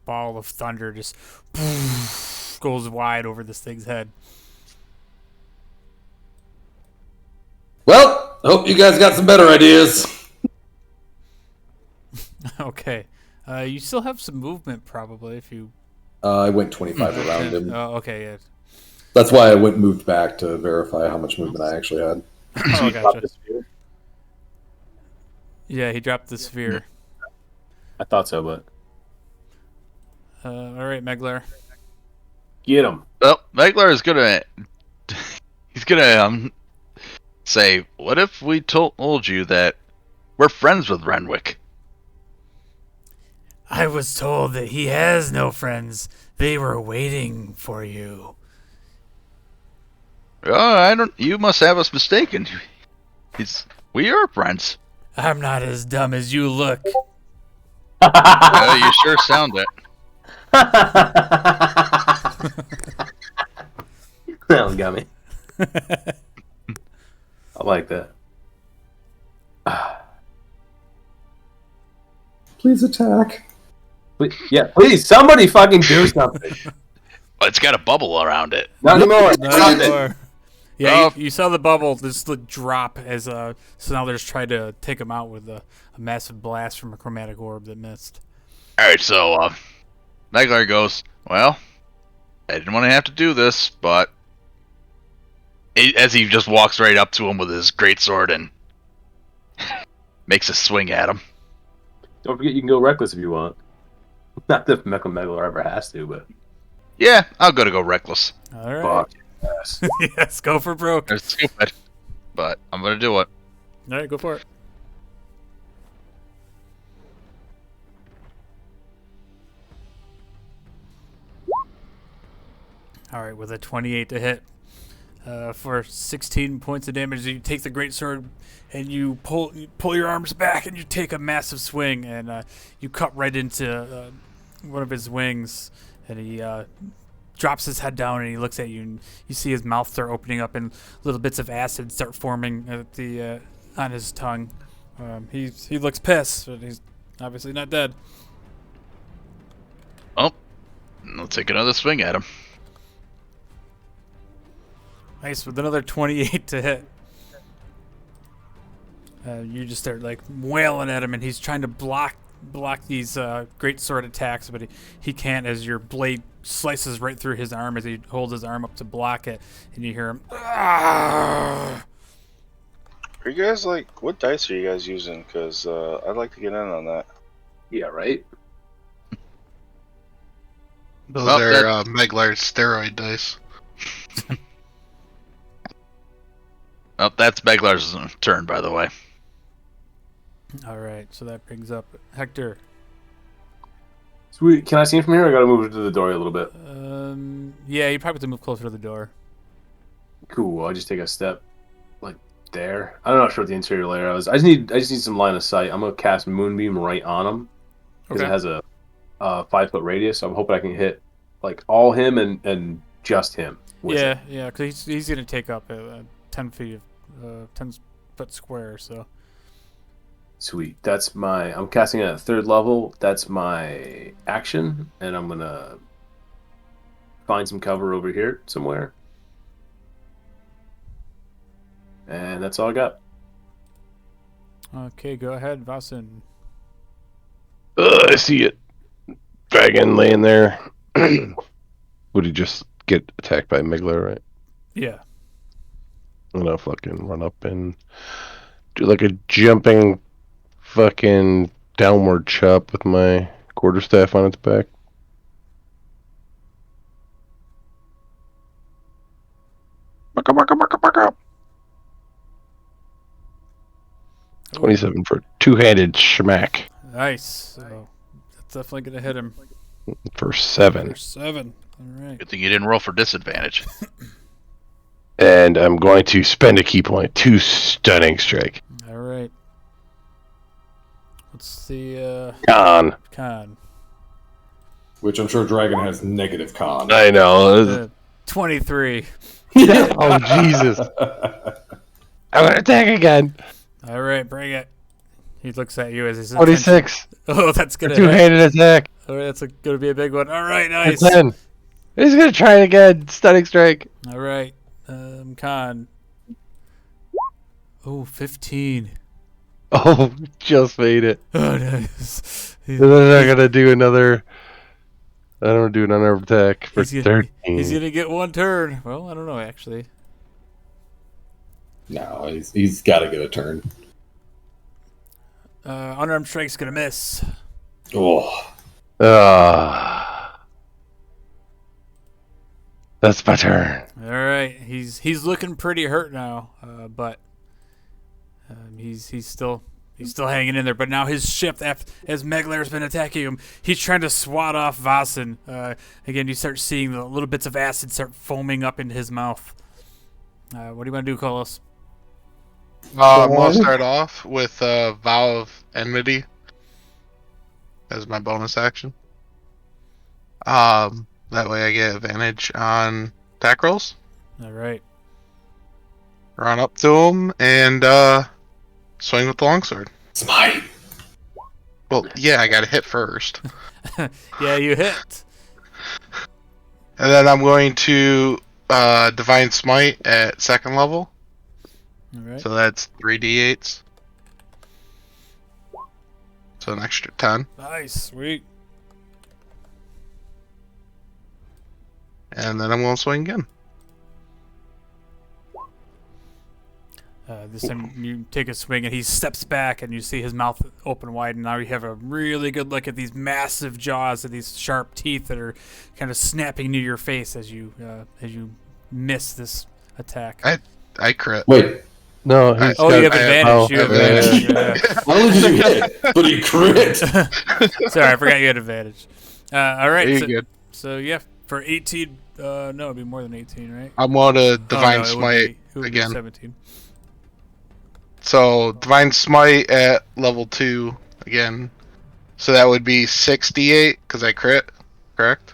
ball of thunder just goes wide over this thing's head. Well, I hope you guys got some better ideas. Okay. You still have some movement, probably, if you... I went 25 around him. Oh, okay, yeah. That's why I moved back to verify how much movement I actually had. Oh, You dropped gotcha. the sphere? Yeah, he dropped the sphere. I thought so, but All right, Meglar. get him. Well, Meglar is gonna. He's gonna say, "What if we told you that we're friends with Renwick?" I was told that he has no friends. They were waiting for you. Oh, I don't. You must have us mistaken. We are friends. I'm not as dumb as you look. You sure sound it. That one got me. I like that. Please attack. Yeah, please, somebody fucking do something. It's got a bubble around it. Not anymore. Not Stop it. anymore. Yeah, Oh. you saw the bubble just drop as so now they're just trying to take him out with a massive blast from a chromatic orb that missed. All right, so Meglar goes, "Well, I didn't want to have to do this, but..." As he just walks right up to him with his greatsword and makes a swing at him. Don't forget you can go reckless if you want. Not that Meglar ever has to, but Yeah, I'll go reckless. All right. fuck. Yes. Yes, go for broke. It's stupid, but I'm gonna do it. All right, go for it. All right, with a 28 to hit. For 16 points of damage, you take the greatsword and you pull your arms back and you take a massive swing and you cut right into one of his wings and he drops his head down and he looks at you and you see his mouth start opening up and little bits of acid start forming at the on his tongue. He looks pissed, but he's obviously not dead. Oh, I'll take another swing at him. Nice, with another 28 to hit. You just start like wailing at him, and he's trying to block these great sword attacks, but he can't as your blade slices right through his arm as he holds his arm up to block it, and you hear him. "Ah!" Are you guys like, what dice are you guys using? Because I'd like to get in on that. Yeah, right? Those Well, are Meglar's steroid dice. Oh, that's Meglar's turn, by the way. All right, so that brings up Hector. Sweet. Can I see him from here? Or I gotta move to the door a little bit. Yeah, you probably have to move closer to the door. Cool. I'll just take a step like there. I'm not sure what the interior layer is. I just need some line of sight. I'm gonna cast Moonbeam right on him because it has a 5-foot radius. So I'm hoping I can hit like all him and just him. with it. Yeah, because he's gonna take up 10 feet of 10-foot square. So Sweet. That's my. I'm casting it at 3rd level. That's my action, and I'm gonna find some cover over here somewhere. And that's all I got. okay, go ahead, Vasen. I see it. Dragon laying there. Would he just get attacked by Meglar, right? Yeah. I'm gonna fucking run up and do like a jumping fucking downward chop with my quarterstaff on its back. Baka, baka, baka, baka. 27 for a two-handed schmack Nice. So that's definitely gonna hit him for 7. for 7. All right. Good thing you didn't roll for disadvantage. And I'm going to spend a key point to stunning strike. All right. What's the con? Which I'm sure Dragon has negative con. I know. 23. Oh, Jesus. I'm going to attack again. All right, bring it. He looks at you as he's 46. Oh, that's gonna hit. Two-handed attack. All right, that's gonna be a big one. All right, nice. 10. He's going to try it again. Stunning strike. All right, con. Oh, 15. Oh, just made it. Oh, nice. And then I'm going to do another I don't do another attack for He's 13. gonna get one turn. Well, I don't know actually. No, he's got to get a turn. Unarmed strike's gonna miss. Oh, That's my turn. All right, he's looking pretty hurt now, but he's still hanging in there. But now his shift, as Meglar's been attacking him, he's trying to swat off Vasen. Again, you start seeing the little bits of acid start foaming up into his mouth. What do you want to do, Colos? I'm going to start off with Vow of Enmity as my bonus action. That way I get advantage on attack rolls. All right. Run up to him and swing with the longsword. smite. Well, yeah, I got to hit first. Yeah, you hit. And then I'm going to Divine Smite at 2nd level. All right. So that's 3d8s. So an extra 10. Nice, sweet. And then I'm going to swing again. This time you take a swing and he steps back and you see his mouth open wide, and now you have a really good look at these massive jaws and these sharp teeth that are kind of snapping into your face as you miss this attack. I crit. Wait, No, he's Oh, you have I have- advantage. You have advantage. advantage. not only did you hit, but he crit. Sorry, I forgot you had advantage. All right. You're So, good. so yeah, for 18, no, it'd be more than 18, right? I'm going to Oh, Divine no, it would Smite be- it would be again. 17. So Divine Smite at level 2 again. So that would be 68 because I crit, correct?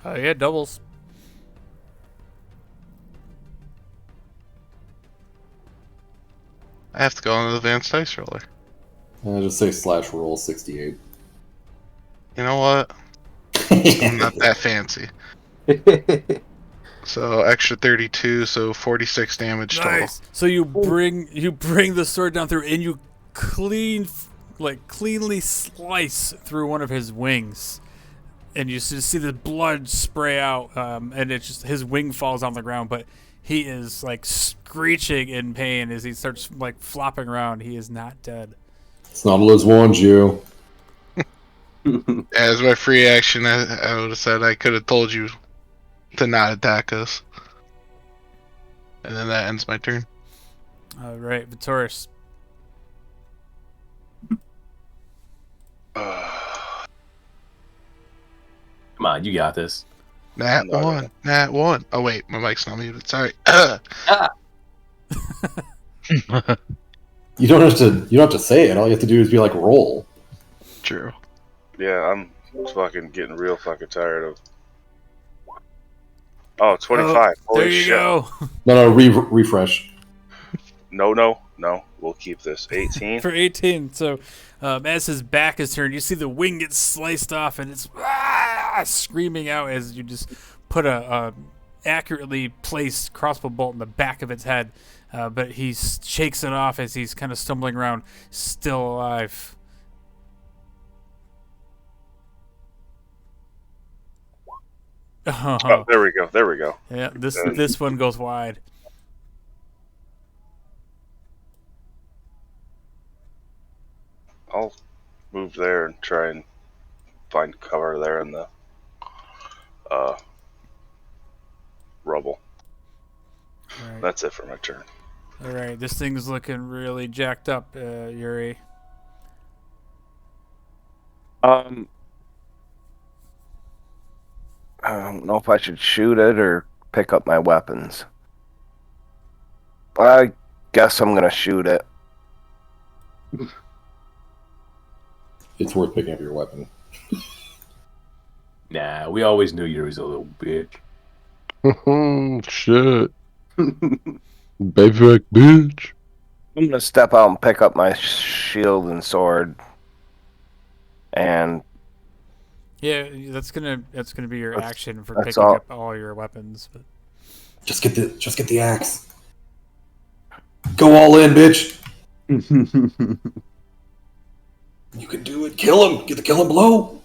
Oh yeah, doubles. I have to go on the advanced dice roller. I'll just say /roll 68. You know what? I'm not that fancy. So extra 32, so 46 damage total. Nice. So you bring the sword down through, and you cleanly slice through one of his wings, and you just see the blood spray out, and it's just his wing falls on the ground, but he is like screeching in pain as he starts like flopping around. He is not dead. Snodlers warned you. As my free action, I would have said I could have told you to not attack us. And then that ends my turn. All right, Vitoris. Come on, you got this. Nat No, one. Nat one. Oh wait, my mic's not muted. Sorry. You don't have to say it. All you have to do is be like roll. True. Yeah, I'm fucking getting real fucking tired of. Oh, 25. Oh, Holy there you shit. go. No, refresh. No. We'll keep this. 18. For 18. So as his back is turned, you see the wing gets sliced off, and it's screaming out as you just put a accurately placed crossbow bolt in the back of its head. But he shakes it off as he's kind of stumbling around, still alive. Oh, there we go. Yeah, this one goes wide. I'll move there and try and find cover there in the rubble. All right. That's it for my turn. All right, this thing's looking really jacked up, Yuri. I don't know if I should shoot it or pick up my weapons. I guess I'm gonna shoot it. It's worth picking up your weapon. Nah, we always knew you was a little bitch. Shit. Baby back bitch. I'm gonna step out and pick up my shield and sword. And Yeah, that's gonna be your action for that's picking all. up all your weapons. But Just get the axe. Go all in, bitch. You can do it. Kill him. Get the kill him blow.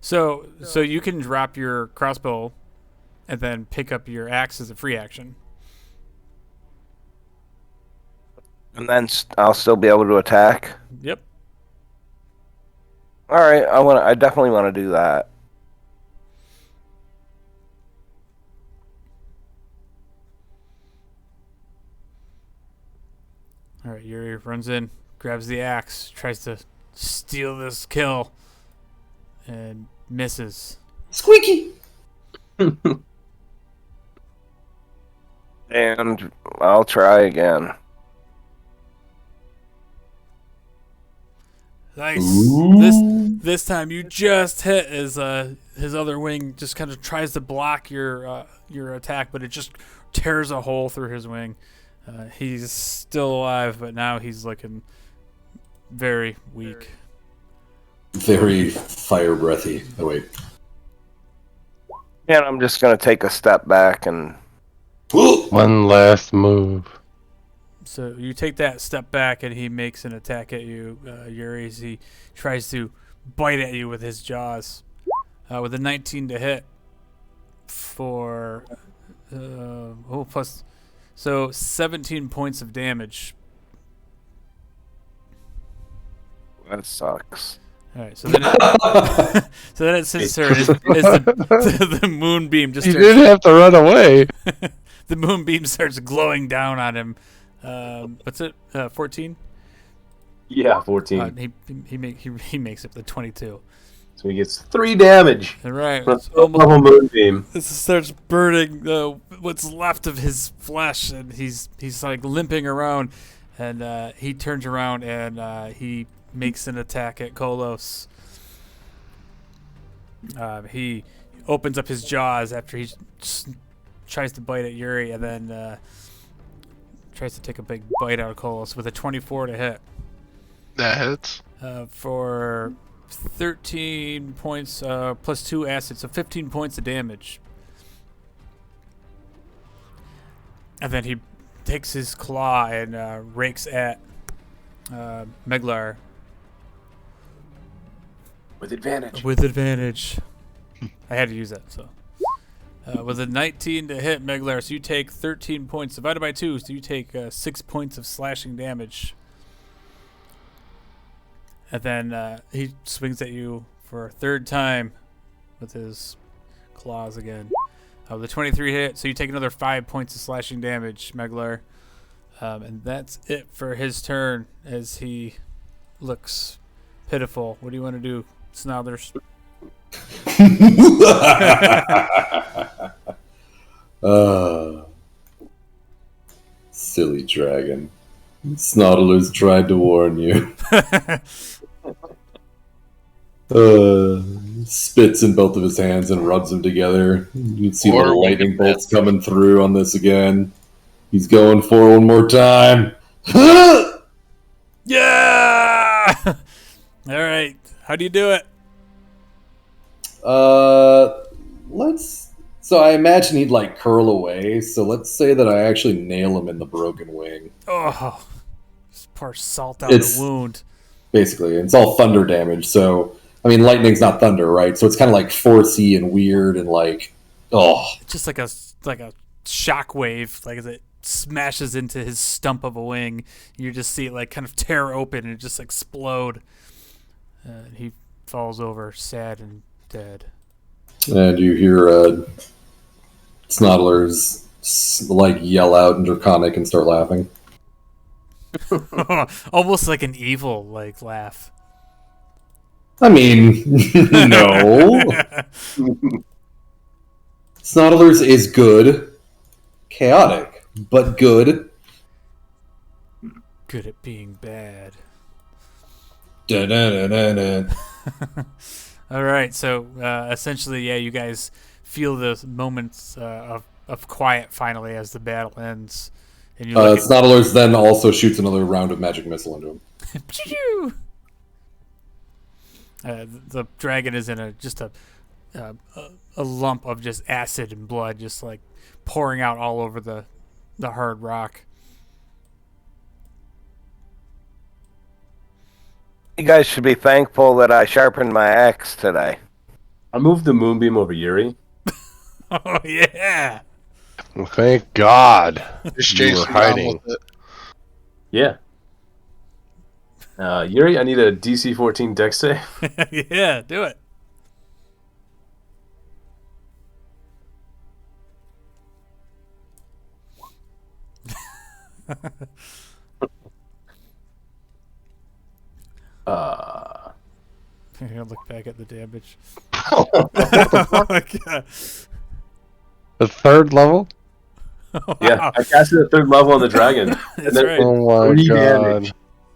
So you can drop your crossbow and then pick up your axe as a free action. And then I'll still be able to attack. Yep. All right, I definitely want to do that. All right, Yuri runs in, grabs the axe, tries to steal this kill, and misses. Squeaky. And I'll try again. Nice. Ooh. This time you just hit as his other wing just kind of tries to block your attack, but it just tears a hole through his wing. He's still alive, but now he's looking very weak. Very fire breathy. Oh wait. And I'm just gonna take a step back and. One last move. So you take that step back, and he makes an attack at you, Yuri. As he tries to bite at you with his jaws, with a 19 to hit for plus, so 17 points of damage. That sucks. All right, so then it sits there as the moonbeam just You starts, didn't have to run away. the moonbeam starts glowing down on him. What's it? 14. Yeah, 14. He makes it the 22. So he gets 3 damage. All right, From it's a level moonbeam. This starts burning what's left of his flesh, and he's like limping around, and he turns around and he makes an attack at Kolos. He opens up his jaws after he tries to bite at Yuri, and then tries to take a big bite out of Kolos with a 24 to hit. That hits. For 13 points plus 2 acid, so 15 points of damage. And then he takes his claw and rakes at Meglar. With advantage. With advantage. I had to use that, so. With a 19 to hit Meglar, so you take 13 points. Divided by 2, so you take 6 points of slashing damage. And then he swings at you for a third time with his claws again. With a 23 hit, so you take another 5 points of slashing damage, Meglar. And that's it for his turn as he looks pitiful. What do you want to do, Snothers? Silly dragon. Snoddlers tried to warn you. Spits in both of his hands and rubs them together. You can see the lightning bolts coming through on this again. He's going for one more time. Yeah! All right. How do you do it? So I imagine he'd like curl away. So let's say that I actually nail him in the broken wing. Oh, just pour salt down the wound. Basically, it's all thunder damage. So I mean, lightning's not thunder, right? So it's kind of like forcey and weird and like, just like a shockwave, like as it smashes into his stump of a wing. You just see it like kind of tear open and just explode. He falls over, sad and dead. And you hear Snoddlers like yell out in Draconic and start laughing. Almost like an evil like laugh. I mean, no. Snoddlers is good. Chaotic, but good. Good at being bad. Da-da-da-da-da. All right, so essentially, yeah, you guys feel the moments of quiet finally as the battle ends. And Snoddlers then also shoots another round of magic missile into him. The dragon is in a lump of just acid and blood, just like pouring out all over the hard rock. You guys should be thankful that I sharpened my axe today. I moved the moonbeam over Yuri. Oh yeah. Well, thank God Just you were chasing down hiding. with it. Yeah. Yuri, I need a DC 14 dex save. Yeah, do it. Uh, I'm gonna look back at the damage. What the Oh fuck? my god. The third level? yeah, Wow. I casted a 3rd level on the dragon. That's then- right. Oh my 3 God. damage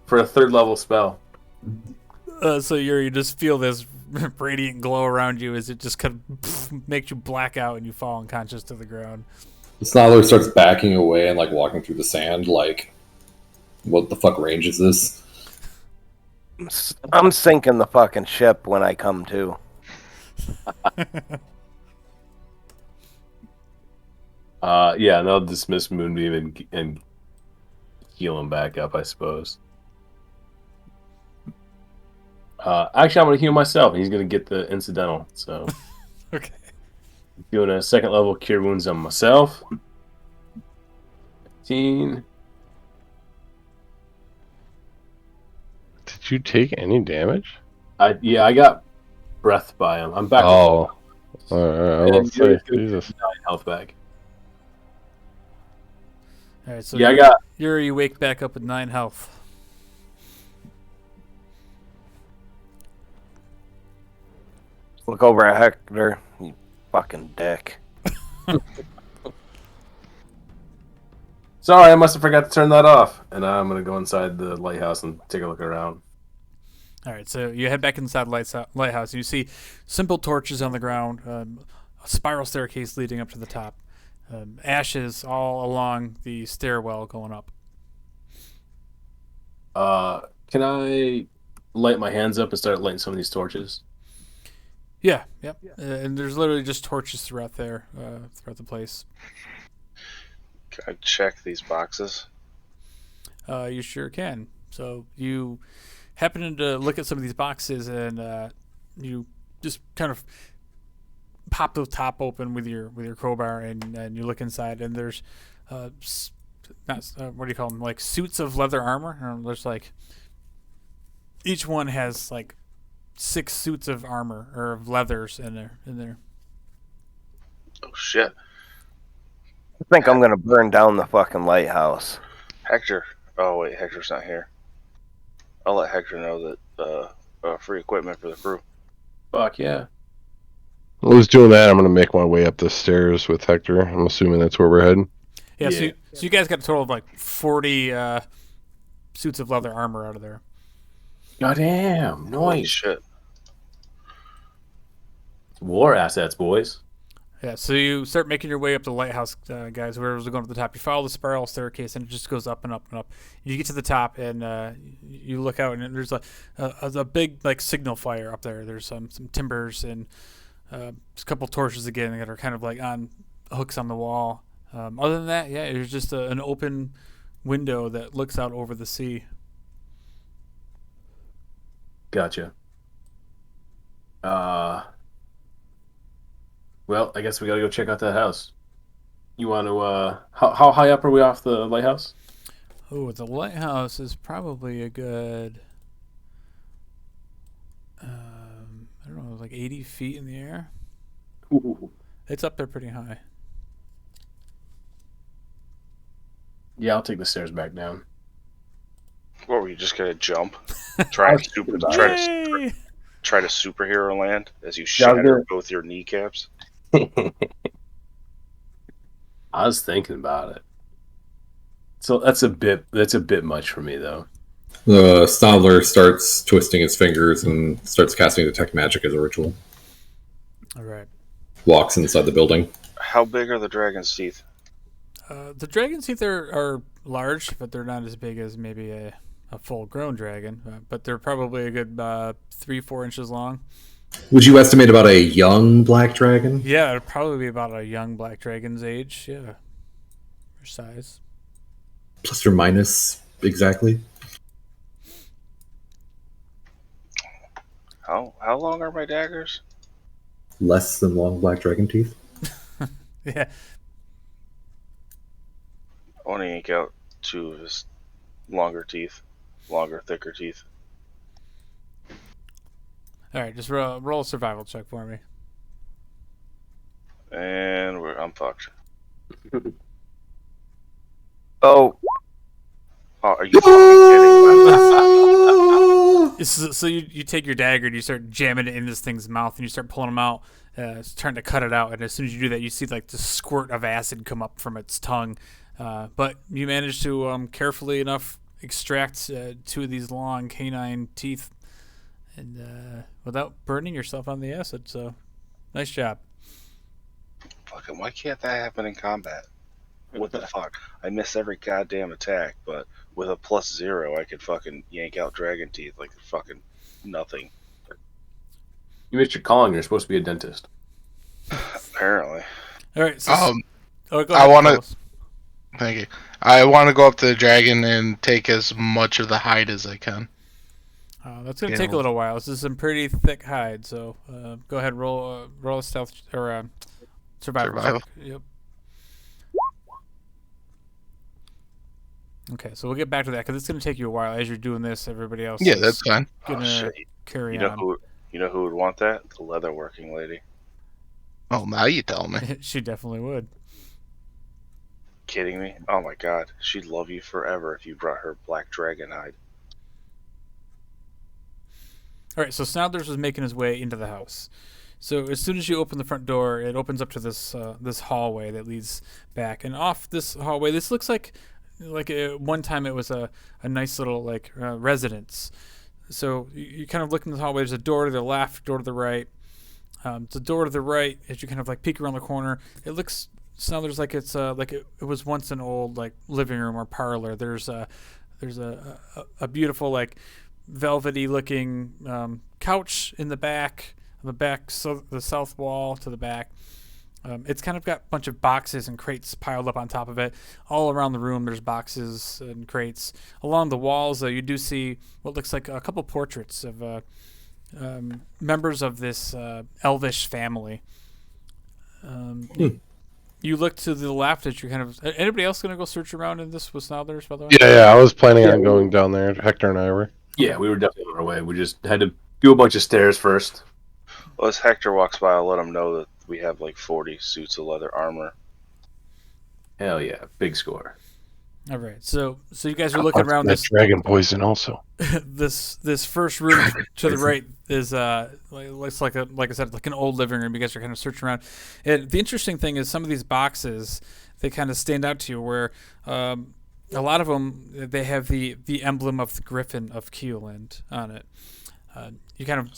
for a 3rd level spell. So you just feel this radiant glow around you as it just kind of makes you black out and you fall unconscious to the ground. The Snarler starts backing away and like walking through the sand. Like, what the fuck range is this? I'm sinking the fucking ship when I come to. Yeah, and I'll dismiss Moonbeam and heal him back up, I suppose. Actually, I'm going to heal myself, and he's going to get the incidental. So, Okay. doing a 2nd level cure wounds on myself. 15. Did you take any damage? I got breath by him. I'm back. Oh. Alright, And let's say. Yuri's gonna Jesus. get 9 health back. All right. So Yeah, I got. you wake back up with 9 health. Look over at Hector. You fucking dick. Sorry, I must have forgot to turn that off. And now I'm going to go inside the lighthouse and take a look around. All right, so you head back inside the lighthouse. You see simple torches on the ground, a spiral staircase leading up to the top, ashes all along the stairwell going up. Can I light my hands up and start lighting some of these torches? Yeah, yep. And there's literally just torches throughout there, throughout the place. Can I check these boxes? You sure can. So you happen to look at some of these boxes, and you just kind of pop the top open with your crowbar, and you look inside, and there's what do you call them? Like suits of leather armor. There's like each one has like 6 suits of armor or of leathers in there. Oh shit, I think I'm gonna burn down the fucking lighthouse. Hector. Oh wait, Hector's not here. I'll let Hector know that free equipment for the crew. Fuck yeah. While he's doing that, I'm going to make my way up the stairs with Hector. I'm assuming that's where we're heading. Yeah. Yeah. So you guys got a total of like 40 suits of leather armor out of there. Goddamn. Holy Nice. shit. War assets, boys. Yeah, so you start making your way up the lighthouse, guys. Whoever's going to the top, you follow the spiral staircase, and it just goes up and up and up. You get to the top, and you look out, and there's a big like signal fire up there. There's some timbers and just a couple torches again that are kind of like on hooks on the wall. Other than that, yeah, there's just an open window that looks out over the sea. Gotcha. Well, I guess we gotta go check out that house. You want to? How high up are we off the lighthouse? Oh, the lighthouse is probably a good, I don't know, like 80 feet in the air. Ooh. It's up there pretty high. Yeah, I'll take the stairs back down. What were you just gonna jump? Try to Yay! try to superhero land as you Yeah, I was shatter gonna- both your kneecaps. I was thinking about it. So that's a bit much for me though. The Stadler starts twisting his fingers and starts casting Detect Magic as a ritual. All right. Walks inside the building. How big are the dragon's teeth? The dragon's teeth are large, but they're not as big as maybe a full-grown dragon. But they're probably a good 3-4 inches long. Would you estimate about a young black dragon? Yeah, it'd probably be about a young black dragon's age. Yeah, or size. Plus or minus exactly? How long are my daggers? less than long black dragon teeth? Yeah. I want to yank out 2 of his longer, thicker teeth. All right, just roll a survival check for me. And I'm fucked. Oh, Are you fucking kidding? So you take your dagger and you start jamming it in this thing's mouth and you start pulling them out, trying to cut it out. And as soon as you do that, you see like the squirt of acid come up from its tongue. But you manage to carefully enough extract 2 of these long canine teeth, and without burning yourself on the acid. So, nice job. Fucking, why can't that happen in combat? What the fuck? I miss every goddamn attack, but with a +0, I could fucking yank out dragon teeth like they're fucking nothing. You missed your calling. You're supposed to be a dentist. Apparently. All right. So, go ahead, I want to. Carlos. Thank you. I want to go up to the dragon and take as much of the hide as I can. That's gonna take a little while. This is some pretty thick hide. So, go ahead, roll a stealth or survival. check. Yep. Okay, so we'll get back to that because it's going to take you a while as you're doing this. Everybody else, Yeah, that's fine. gonna carry You know on. who would want that? The leatherworking lady. Oh, now you tell me. She definitely would. Kidding me? Oh my god, she'd love you forever if you brought her black dragon hide. All right, so Snodlers was making his way into the house. So as soon as you open the front door, it opens up to this this hallway that leads back, and off this hallway, this looks like one time it was a nice little residence. So you kind of look in the hallway. There's a door to the left, door to the right. The door to the right, as you kind of like peek around the corner, it looks Snodlers like it's like it was once an old like living room or parlor. There's a beautiful like velvety looking couch in the back. On the back, so the south wall to the back. It's kind of got a bunch of boxes and crates piled up on top of it. All around the room, there's boxes and crates. Along the walls, you do see what looks like a couple portraits of members of this elvish family. You look to the left as you kind of... Anybody else going to go search around in this with Snodlers, by the way? Yeah, I was planning on going down there. Hector and I were. Yeah, we were definitely on our way. We just had to do a bunch of stairs first. Well, as Hector walks by, I'll let him know that we have like 40 suits of leather armor. Hell yeah, big score. All right, so you guys are looking around this dragon poison also. this first room to the right is looks like I said, like an old living room. You guys are kind of searching around, and the interesting thing is some of these boxes, they kind of stand out to you where a lot of them, they have the emblem of the Griffin of Keeland on it. You kind of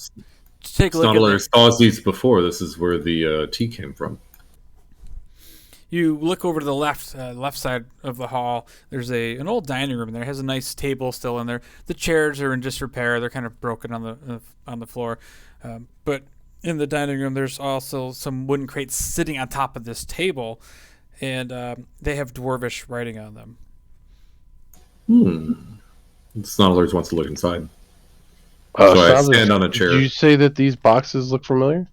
take a look at it. Saw these before. This is where the tea came from. You look over to the left side of the hall. There's an old dining room in there. It has a nice table still in there. The chairs are in disrepair. They're kind of broken on the floor. But in the dining room, there's also some wooden crates sitting on top of this table, and they have dwarvish writing on them. Snodlers wants to look inside. So I stand on a chair. Did you say that these boxes look familiar?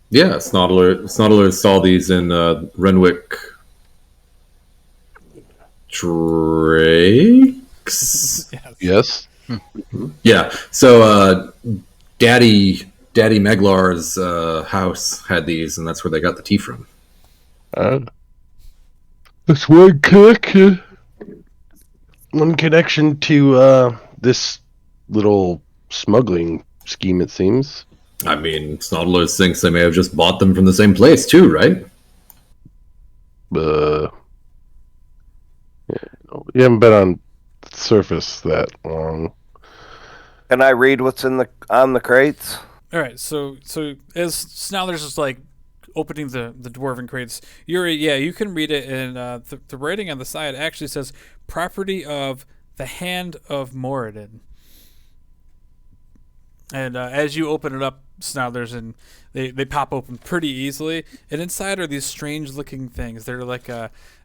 Yeah, Snodlers saw these in Renwick Drakes. Yes. Yeah. So Daddy Meglar's house had these, and that's where they got the tea from. That's one connection to this little smuggling scheme, it seems. I mean, Snodlers thinks they may have just bought them from the same place too, right? You haven't been on the surface that long. Can I read what's on the crates? All right, so as Snodlers is like opening the dwarven crates, you can read it, and the writing on the side actually says "Property of the Hand of Moradin." And as you open it up, Snodlers, and they pop open pretty easily, and inside are these strange-looking things. They're like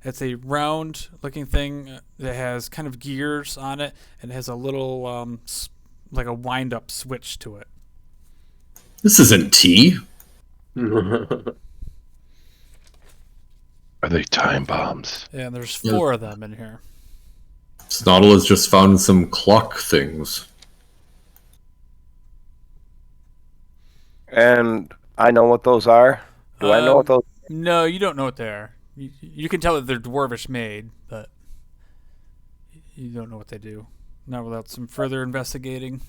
it's a round-looking thing that has kind of gears on it, and it has a little like a wind-up switch to it. This isn't tea. Are they time bombs? Yeah, and there's 4 of them in here. Snoddle has just found some clock things. And I know what those are. Do I know what those? No, you don't know what they are. You can tell that they're dwarvish made, but you don't know what they do. Not without some further investigating.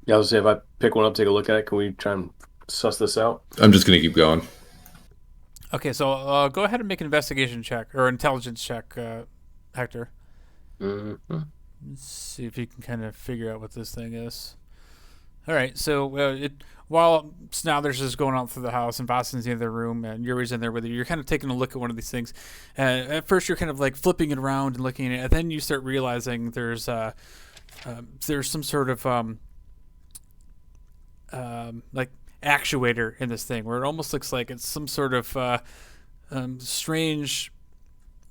Yeah, I was say if I pick one up, take a look at it, can we try and suss this out? I'm just gonna keep going. Okay, so go ahead and make an investigation check or intelligence check, Hector. Mm-hmm. Let's see if you can kind of figure out what this thing is. All right, so while Snothers is going out through the house and Boston's in the other room and Yuri's in there with you, you're kind of taking a look at one of these things. At first, you're kind of like flipping it around and looking at it, and then you start realizing there's some sort of like actuator in this thing where it almost looks like it's some sort of strange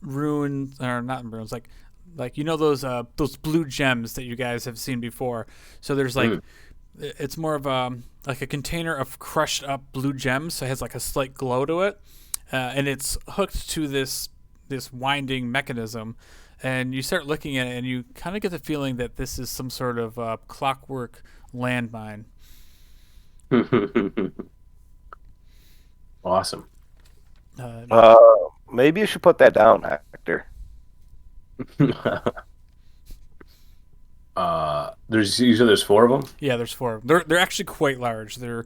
rune, or not runes, like you know those blue gems that you guys have seen before. So there's like it's more of like a container of crushed up blue gems, so it has like a slight glow to it, and it's hooked to this winding mechanism. And you start looking at it, and you kind of get the feeling that this is some sort of clockwork landmine. Awesome. Maybe you should put that down, Hector. There's 4 of them. Yeah, there's 4 of them. They're actually quite large. They're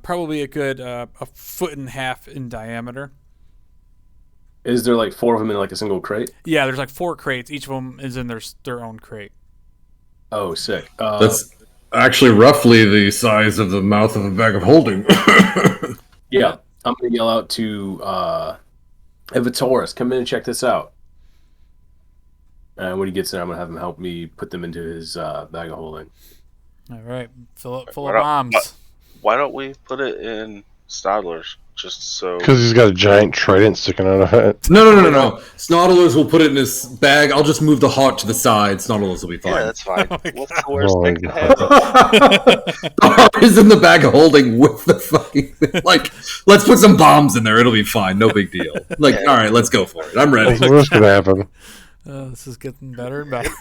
probably a good a foot and a half in diameter. Is there like 4 of them in like a single crate? Yeah, there's like 4 crates. Each of them is in their own crate. Oh, sick. That's actually roughly the size of the mouth of a bag of holding. Yeah, I'm gonna yell out to Evatoris, come in and check this out. And when he gets there, I'm gonna have him help me put them into his bag of holding. All right, fill it full of bombs. Why don't we put it in Snodler's? Just so. Because he's got a giant trident sticking out of it. No. Snoddlers will put it in his bag. I'll just move the heart to the side. Snoddlers will be fine. Yeah, that's fine. What's the Oh worst my thing to God. happen? The heart is in the bag of holding with the fucking thing. Like, let's put some bombs in there. It'll be fine. No big deal. Like, all right, let's go for it. I'm ready. What's going to happen? This is getting better and better.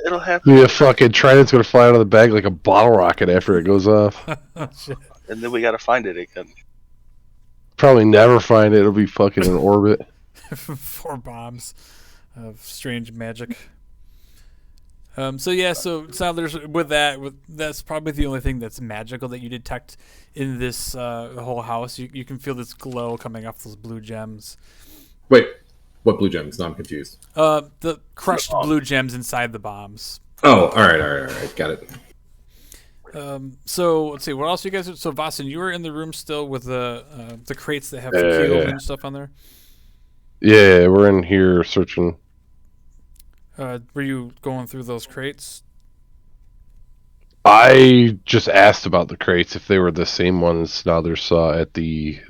It'll happen. The fucking trident's going to fly out of the bag like a bottle rocket after it goes off. Oh, shit. And then we gotta find it again. Probably never find it. It'll be fucking in orbit. 4 bombs of strange magic. So there's that's probably the only thing that's magical that you detect in this whole house. You can feel this glow coming off those blue gems. Wait, what blue gems? No, I'm confused. The crushed blue gems inside the bombs. Oh, all right. Got it. So let's see, what else you guys? So Boston, you were in the room still with the crates that have tequila and stuff on there. Yeah, we're in here searching. Were you going through those crates? I just asked about the crates if they were the same ones Snother saw at the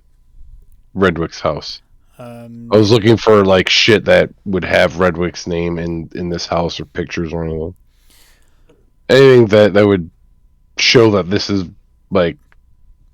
Renwick's house. I was looking for like shit that would have Renwick's name in this house or pictures or anything. Anything that would show that this is like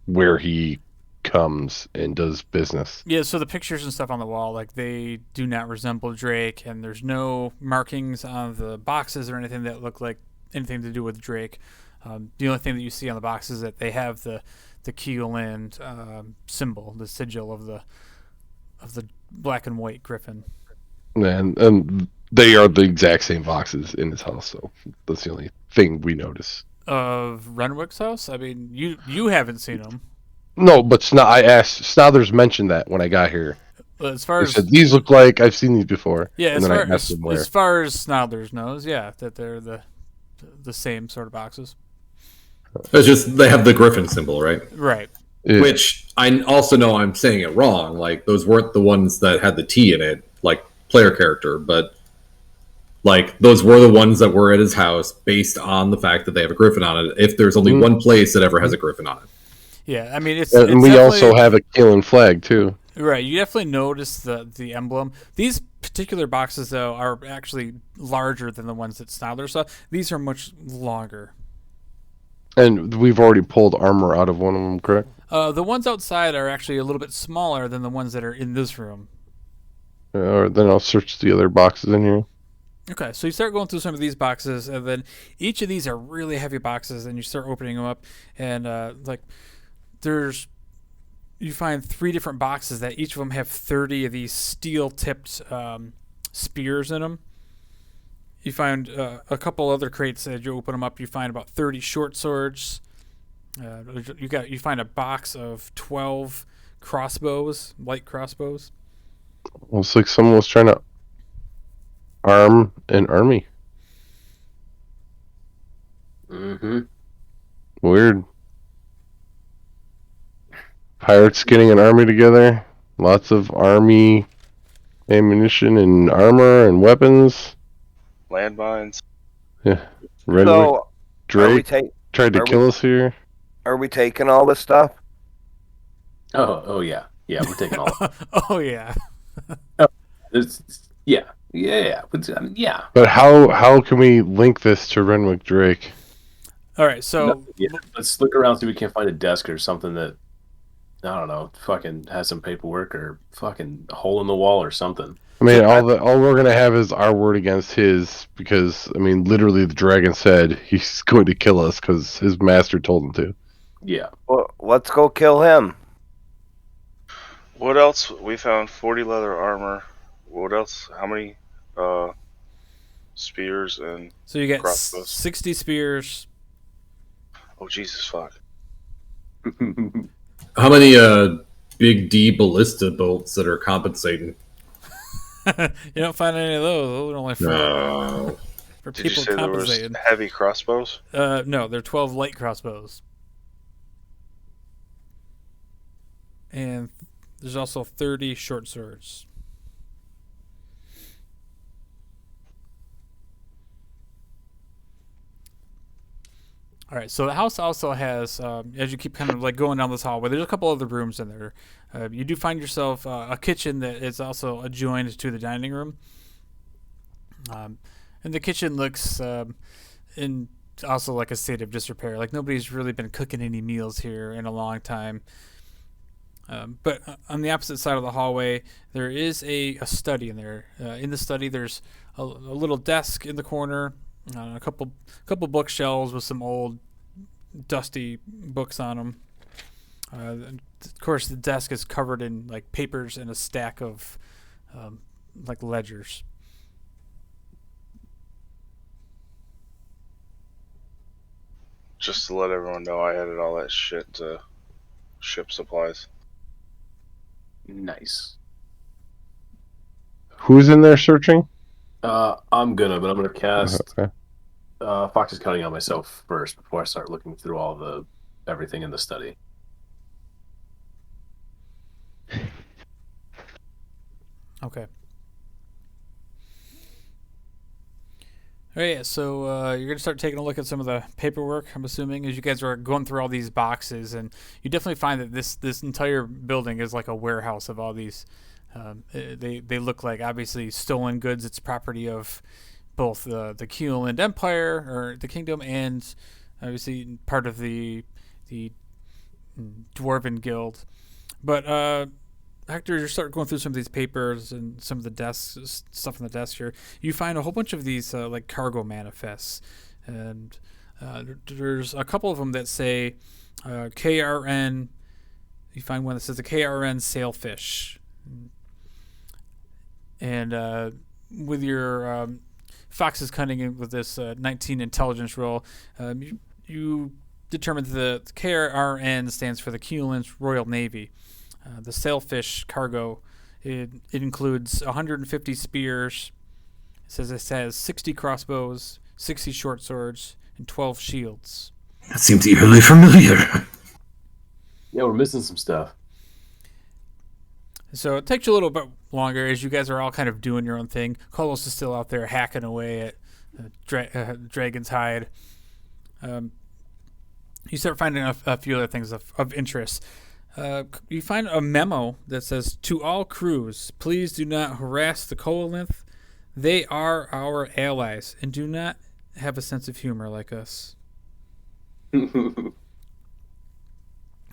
where he comes and does business. Yeah, so the pictures and stuff on the wall, like, they do not resemble Drake, and there's no markings on the boxes or anything that look like anything to do with Drake. The only thing that you see on the box is that they have the Keeland symbol, the sigil of the black and white griffin. And they are the exact same boxes in his house, so that's the only thing we notice. Of Renwick's house? I mean, you haven't seen them. No, but I asked. Snothers mentioned that when I got here. As far He as said, these look like I've seen these before. yeah, and as then far, I asked him where. as far as Snothers knows, yeah, that they're the same sort of boxes. It's just they have the griffin symbol, right? Right. Yeah. Which I also know I'm saying it wrong. Like, those weren't the ones that had the T in it, like player character, but like those were the ones that were at his house based on the fact that they have a griffin on it. If there's only one place that ever has a griffin on it. Yeah, I mean, it's and we also have a Keelan flag too. Right, you definitely notice the emblem. These particular boxes, though, are actually larger than the ones that Snodler saw. These are much longer. And we've already pulled armor out of one of them, correct? The ones outside are actually a little bit smaller than the ones that are in this room. Or then I'll search the other boxes in here. Okay, so you start going through some of these boxes, and then each of these are really heavy boxes, and you start opening them up, and you find 3 different boxes that each of them have 30 of these steel-tipped spears in them. You find a couple other crates as you open them up. You find about 30 short swords. You find a box of 12 crossbows, light crossbows. Looks like someone was trying to arm an army. Mm-hmm. Weird. Pirates getting an army together. Lots of army ammunition and armor and weapons. Landmines. Yeah. Renwick So, Drake tried to kill us here. are we taking all this stuff? Oh yeah. Yeah, we're taking all of it. Oh, yeah. Yeah. But how can we link this to Renwick Drake? All right, so Let's look around, see if we can't find a desk or something that, I don't know, fucking has some paperwork or fucking hole in the wall or something. I mean, all we're gonna have is our word against his, because I mean, literally, the dragon said he's going to kill us because his master told him to. Yeah. Well, let's go kill him. What else? We found 40 leather armor. What else? How many spears and so you get crossbows? 60 spears. Oh, Jesus fuck. How many big D ballista bolts that are compensating? You don't find any of those. Those are only for Did you people say there was compensating. heavy crossbows? No, they're 12 light crossbows. And there's also 30 short swords. All right, so the house also has, as you keep kind of like going down this hallway, there's a couple other rooms in there. You do find yourself a kitchen that is also adjoined to the dining room. And the kitchen looks in also like a state of disrepair. Like nobody's really been cooking any meals here in a long time. But on the opposite side of the hallway, there is a study in there. In the study, there's a little desk in the corner, a couple bookshelves with some old, dusty books on them. Of course, the desk is covered in like papers and a stack of like ledgers. Just to let everyone know, I added all that shit to ship supplies. Nice. Who's in there searching? I'm gonna cast Okay. Fox's Cunning on myself first before I start looking through everything in the study. Okay. All right, so you're going to start taking a look at some of the paperwork, I'm assuming, as you guys are going through all these boxes, and you definitely find that this entire building is like a warehouse of all these. They look like, obviously, stolen goods. It's property of both the Keeland Empire, or the Kingdom, and obviously part of the Dwarven Guild. But after you start going through some of these papers and some of the desks, stuff on the desk here, you find a whole bunch of these like cargo manifests, and there's a couple of them that say KRN. You find one that says the KRN Sailfish, and with your Fox's Cunning with this 19 intelligence roll, you determine the KRN stands for the Keelan's Royal Navy. The Sailfish cargo, it includes 150 spears. It has 60 crossbows, 60 short swords, and 12 shields. That seems eerily familiar. Yeah, we're missing some stuff. So it takes you a little bit longer as you guys are all kind of doing your own thing. Kolos is still out there hacking away at Dragon's Hide. You start finding a few other things of interest. You find a memo that says, "To all crews, please do not harass the Koalinth. They are our allies and do not have a sense of humor like us."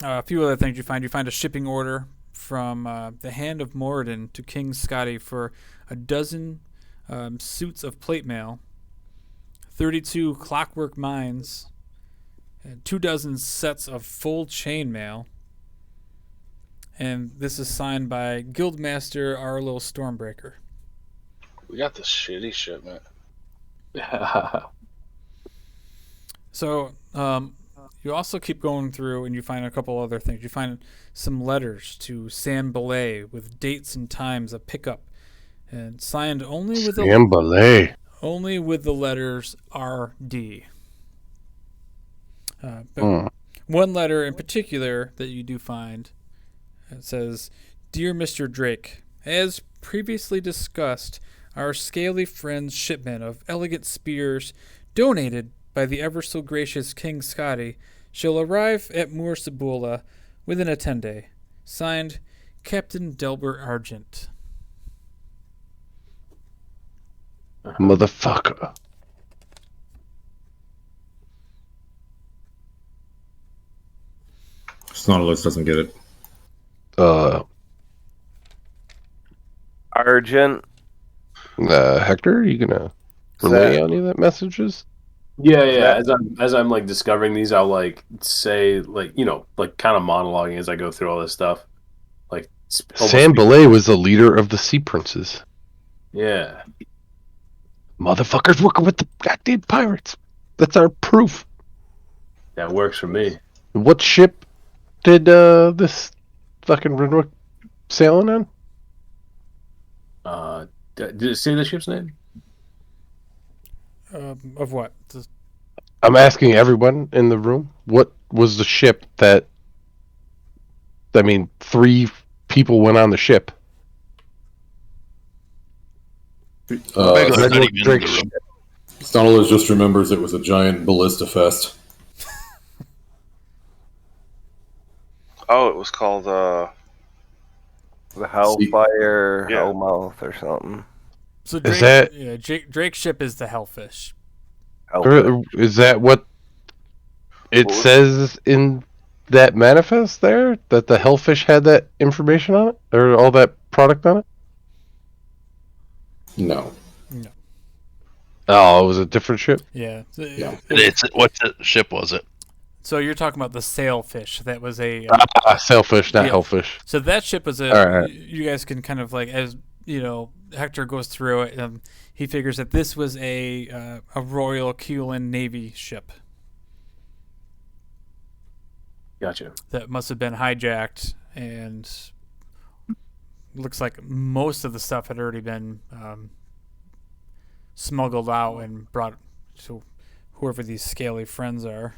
A few other things you find. You find a shipping order from the Hand of Moradin to King Scotty for a dozen suits of plate mail, 32 clockwork mines, and 24 sets of full chain mail. And this is signed by Guildmaster Arlo Stormbreaker. We got this shitty shipment. So you also keep going through and you find a couple other things. You find some letters to San Belay with dates and times of pickup, and signed only with only with the letters R.D. But one letter in particular that you do find, it says, "Dear Mr. Drake, as previously discussed, our scaly friend's shipment of elegant spears donated by the ever so gracious King Scotty shall arrive at Moor Sabula within a 10-day. Signed, Captain Delbert Argent." Motherfucker. Nautilus doesn't get it. Argent. Hector, you gonna relay any of that messages? Yeah. As I'm like discovering these, I'll like say like kind of monologuing as I go through all this stuff. Like San Belay was the leader of the Sea Princes. Yeah. Motherfuckers working with the goddamn pirates. That's our proof. That works for me. What ship did this fucking Renwick sailing on? Did it say the ship's name? Of what? I'm asking everyone in the room. What was the ship that? I mean, 3 people went on the ship. Renwick Drakes. Nautilus just remembers it was a giant ballista fest. Oh, it was called The Hellfire, Yeah. Hellmouth, or something. So Drake, Is that- Drake's ship is the Hellfish. Hellfire. Is that what it says in that manifest there? That the Hellfish had that information on it? Or all that product on it? No. Oh, it was a different ship? Yeah. Yeah. What ship was it? So you're talking about the Sailfish. That was a Sailfish, not yeah. Hellfish. So that ship was a. All right. You guys can kind of like, as you know, Hector goes through it. He figures that this was a Royal Keelan Navy ship Gotcha. that must have been hijacked, and looks like most of the stuff had already been smuggled out and brought to whoever these scaly friends are.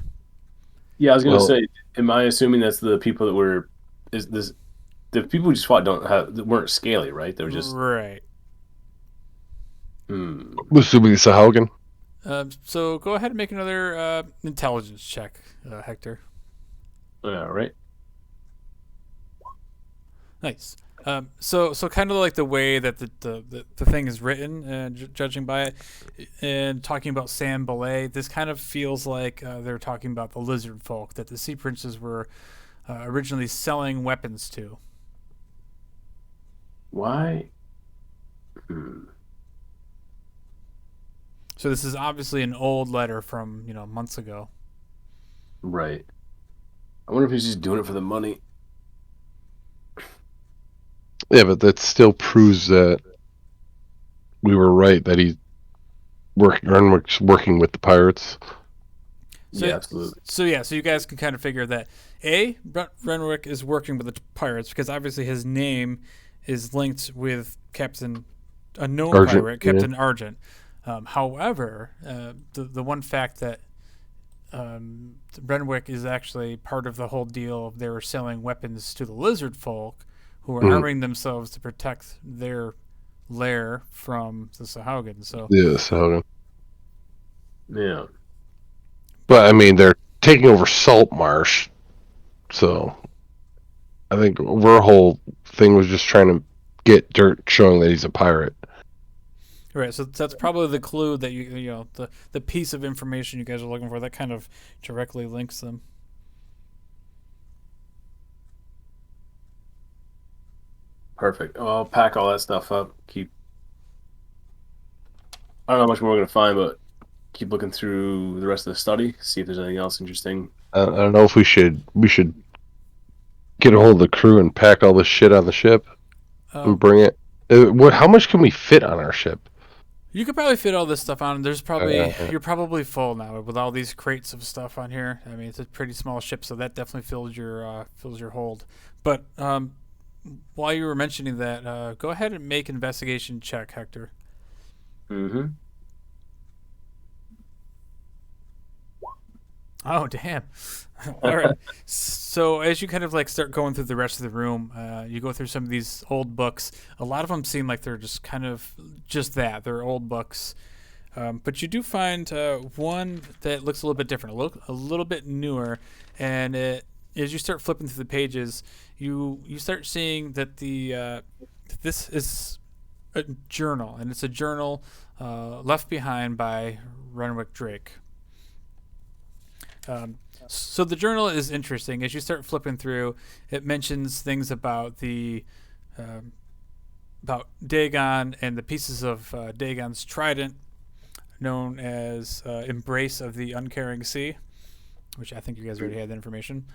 Yeah, I was gonna say, am I assuming that's the people that were? Is this the people who just fought weren't scaly, right? They were just Right. Assuming it's a Haugen. So go ahead and make another intelligence check, Hector. All right. Nice. So kind of like the way that the thing is written, judging by it, and talking about San Belay, this kind of feels like they're talking about the lizard folk that the Sea Princes were originally selling weapons to. Why? So this is obviously an old letter from months ago. Right. I wonder if he's just doing it for the money. Yeah, but that still proves that we were right, that Renwick's working with the pirates. So, Yeah, absolutely. So you guys can kind of figure that Renwick is working with the pirates because obviously his name is linked with a known Argent, pirate, Captain Argent. However, the one fact that Renwick is actually part of the whole deal of they were selling weapons to the lizard folk who are arming themselves to protect their lair from the Sahaugen. So Yeah, Sahaugen. Yeah. But I mean, they're taking over Salt Marsh, so I think our whole thing was just trying to get dirt showing that he's a pirate. right, so that's probably the clue that the piece of information you guys are looking for that kind of directly links them. Perfect. Well, I'll pack all that stuff up. I don't know how much more we're gonna find, but keep looking through the rest of the study, see if there's anything else interesting. I don't know if we should get a hold of the crew and pack all this shit on the ship and bring it. How much can we fit on our ship? You could probably fit all this stuff on. There's probably Uh, you're probably full now with all these crates of stuff on here. I mean, it's a pretty small ship, so that definitely fills your hold. But while you were mentioning that, go ahead and make investigation check, Hector. Mm-hmm. Oh, damn. All right. So as you kind of like start going through the rest of the room, you go through some of these old books. A lot of them seem like they're just kind of just that. They're old books. But you do find one that looks a little bit different, a little bit newer. And as you start flipping through the pages, you start seeing that this is a journal. And it's a journal left behind by Renwick Drake. So the journal is interesting. As you start flipping through, it mentions things about about Dagon and the pieces of Dagon's trident, known as Embrace of the Uncaring Sea, which I think you guys already had that information.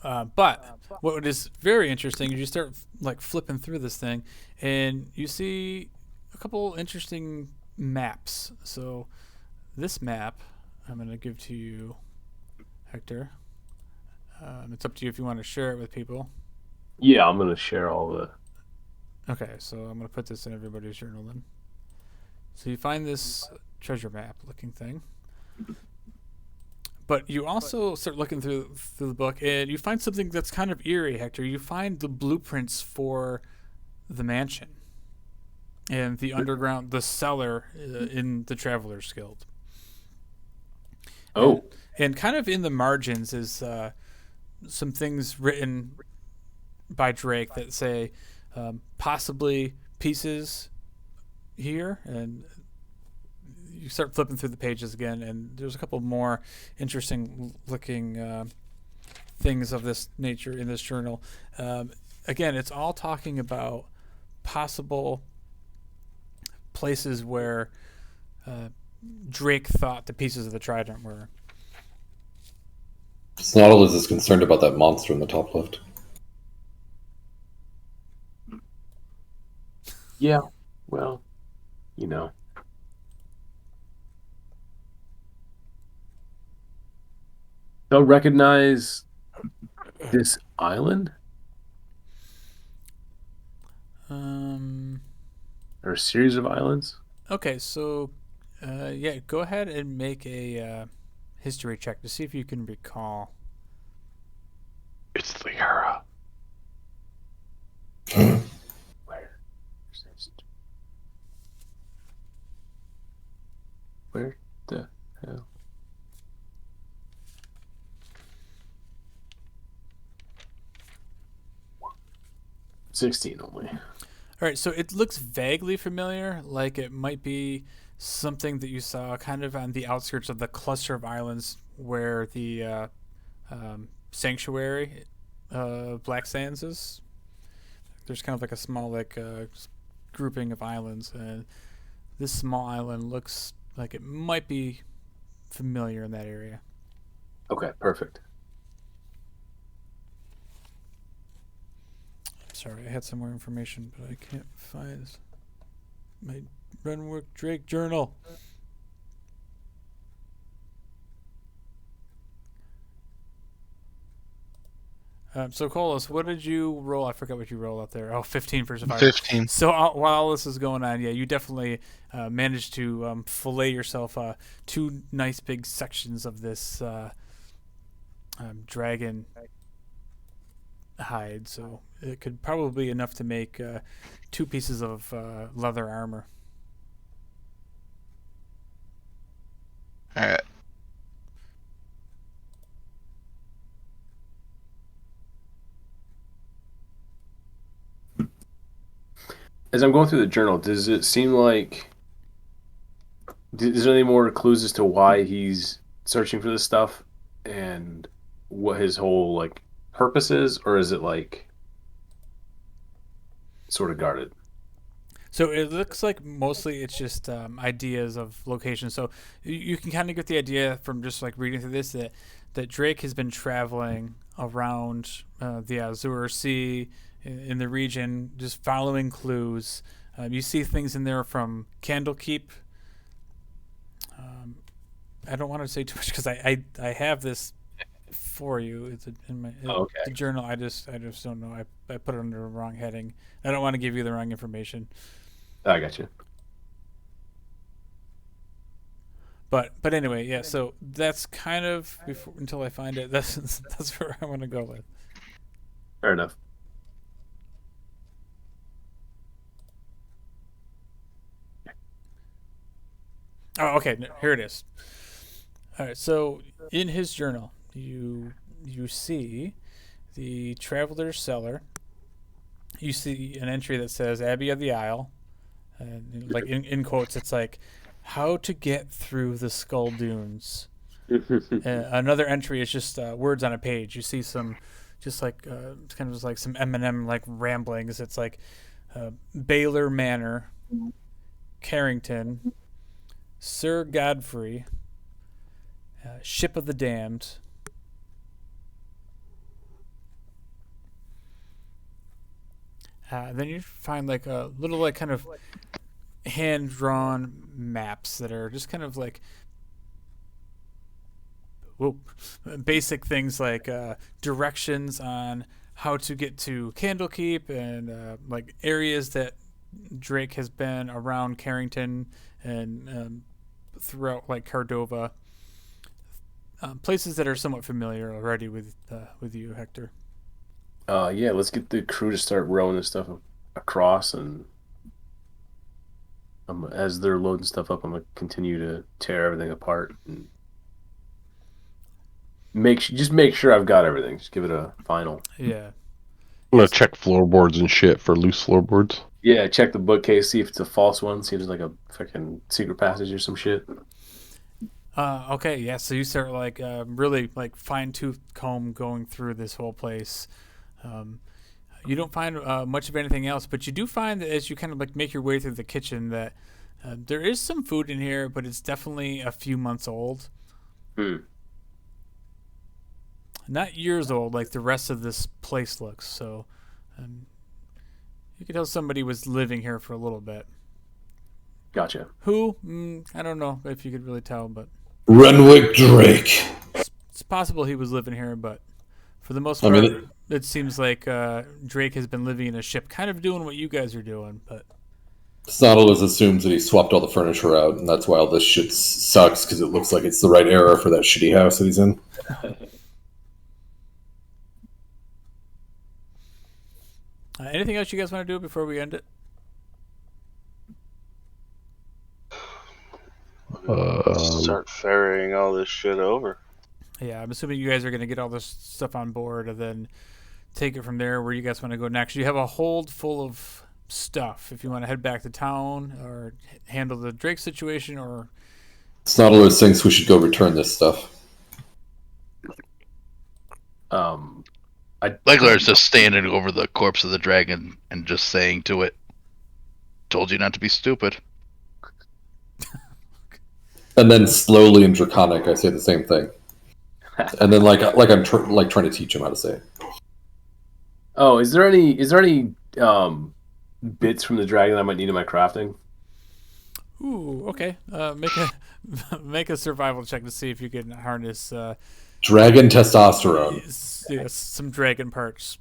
But what is very interesting is you start like flipping through this thing, and you see a couple interesting maps. So this map I'm going to give to you, Hector. It's up to you if you want to share it with people. Yeah, I'm gonna share all the. Okay, so I'm going to put this in everybody's journal then. So you find this treasure map looking thing. But you also start looking through the book, and you find something that's kind of eerie, Hector. You find the blueprints for the mansion and the underground, the cellar in the Travelers Guild. Oh. And kind of in the margins is some things written by Drake that say possibly pieces here, and you start flipping through the pages again, and there's a couple more interesting looking things of this nature in this journal. Again, it's all talking about possible places where Drake thought the pieces of the trident were. Snodlers is concerned about that monster in the top left. Yeah. Well, you know. They'll recognize this island or a series of islands. Okay, so yeah, go ahead and make a history check to see if you can recall. It's the era. Where the hell? $16 only. All right, so it looks vaguely familiar, like it might be something that you saw kind of on the outskirts of the cluster of islands where the sanctuary Black Sands is. There's kind of like a small grouping of islands, and this small island looks like it might be familiar in that area. Okay, perfect. Sorry, I had some more information, but I can't find my Renwick Drake journal. So, Colas, what did you roll? I forgot what you rolled out there. Oh, 15 for survival. 15. So, while this is going on, yeah, you definitely managed to fillet yourself two nice big sections of this dragon hide. So, it could probably be enough to make 2 pieces of leather armor. All right. As I'm going through the journal, does it seem like is there any more clues as to why he's searching for this stuff and what his whole like purpose is, or is it like sort of guarded. So it looks like mostly it's just ideas of location. So you can kind of get the idea from just like reading through this that Drake has been traveling around the Azure Sea in the region, just following clues. You see things in there from Candlekeep. I don't want to say too much because I have this for you. It's in my the journal. I just don't know. I put it under the wrong heading. I don't want to give you the wrong information. I got you. But anyway, yeah. So that's kind of until I find it. That's where I want to go with. Fair enough. Oh, okay. Here it is. All right. So in his journal, you see the Traveler's Cellar. You see an entry that says Abbey of the Isle, and like in quotes, it's like how to get through the Skull Dunes. Another entry is just words on a page. You see some, just like it's kind of just like some Eminem like ramblings. It's like Baylor Manor, Carrington, Sir Godfrey, Ship of the Damned. Then you find like a little like kind of hand-drawn maps that are just kind of like basic things like directions on how to get to Candlekeep and like areas that Drake has been around Carrington and throughout like Cordova. Places that are somewhat familiar already with you, Hector. Yeah, let's get the crew to start rowing this stuff across, and as they're loading stuff up, I'm gonna continue to tear everything apart and make sure I've got everything. Just give it a final. Yeah. I'm gonna check floorboards and shit for loose floorboards. Yeah, check the bookcase, see if it's a false one, see if there's like a fucking secret passage or some shit. Okay, yeah. So you start like really like fine-tooth comb going through this whole place. You don't find much of anything else, but you do find that as you kind of like make your way through the kitchen that there is some food in here, but it's definitely a few months old. Not years old like the rest of this place looks. So you could tell somebody was living here for a little bit. Gotcha. Who? I don't know if you could really tell, but Renwick Drake. It's possible he was living here, but for the most part, it seems like Drake has been living in a ship, kind of doing what you guys are doing. But Snodlers assumes that he swapped all the furniture out, and that's why all this shit sucks, because it looks like it's the right era for that shitty house that he's in. Anything else you guys want to do before we end it? Start ferrying all this shit over. Yeah, I'm assuming you guys are going to get all this stuff on board and then take it from there. Where you guys want to go next? You have a hold full of stuff. If you want to head back to town or handle the Drake situation, or Snodlers thinks we should go return this stuff. Leglar's just standing over the corpse of the dragon and just saying to it, "Told you not to be stupid." And then slowly in Draconic, I say the same thing. And then I'm trying to teach him how to say it. Oh, is there any bits from the dragon I might need in my crafting? Ooh, okay. Make a survival check to see if you can harness dragon testosterone. Yes, some dragon parts.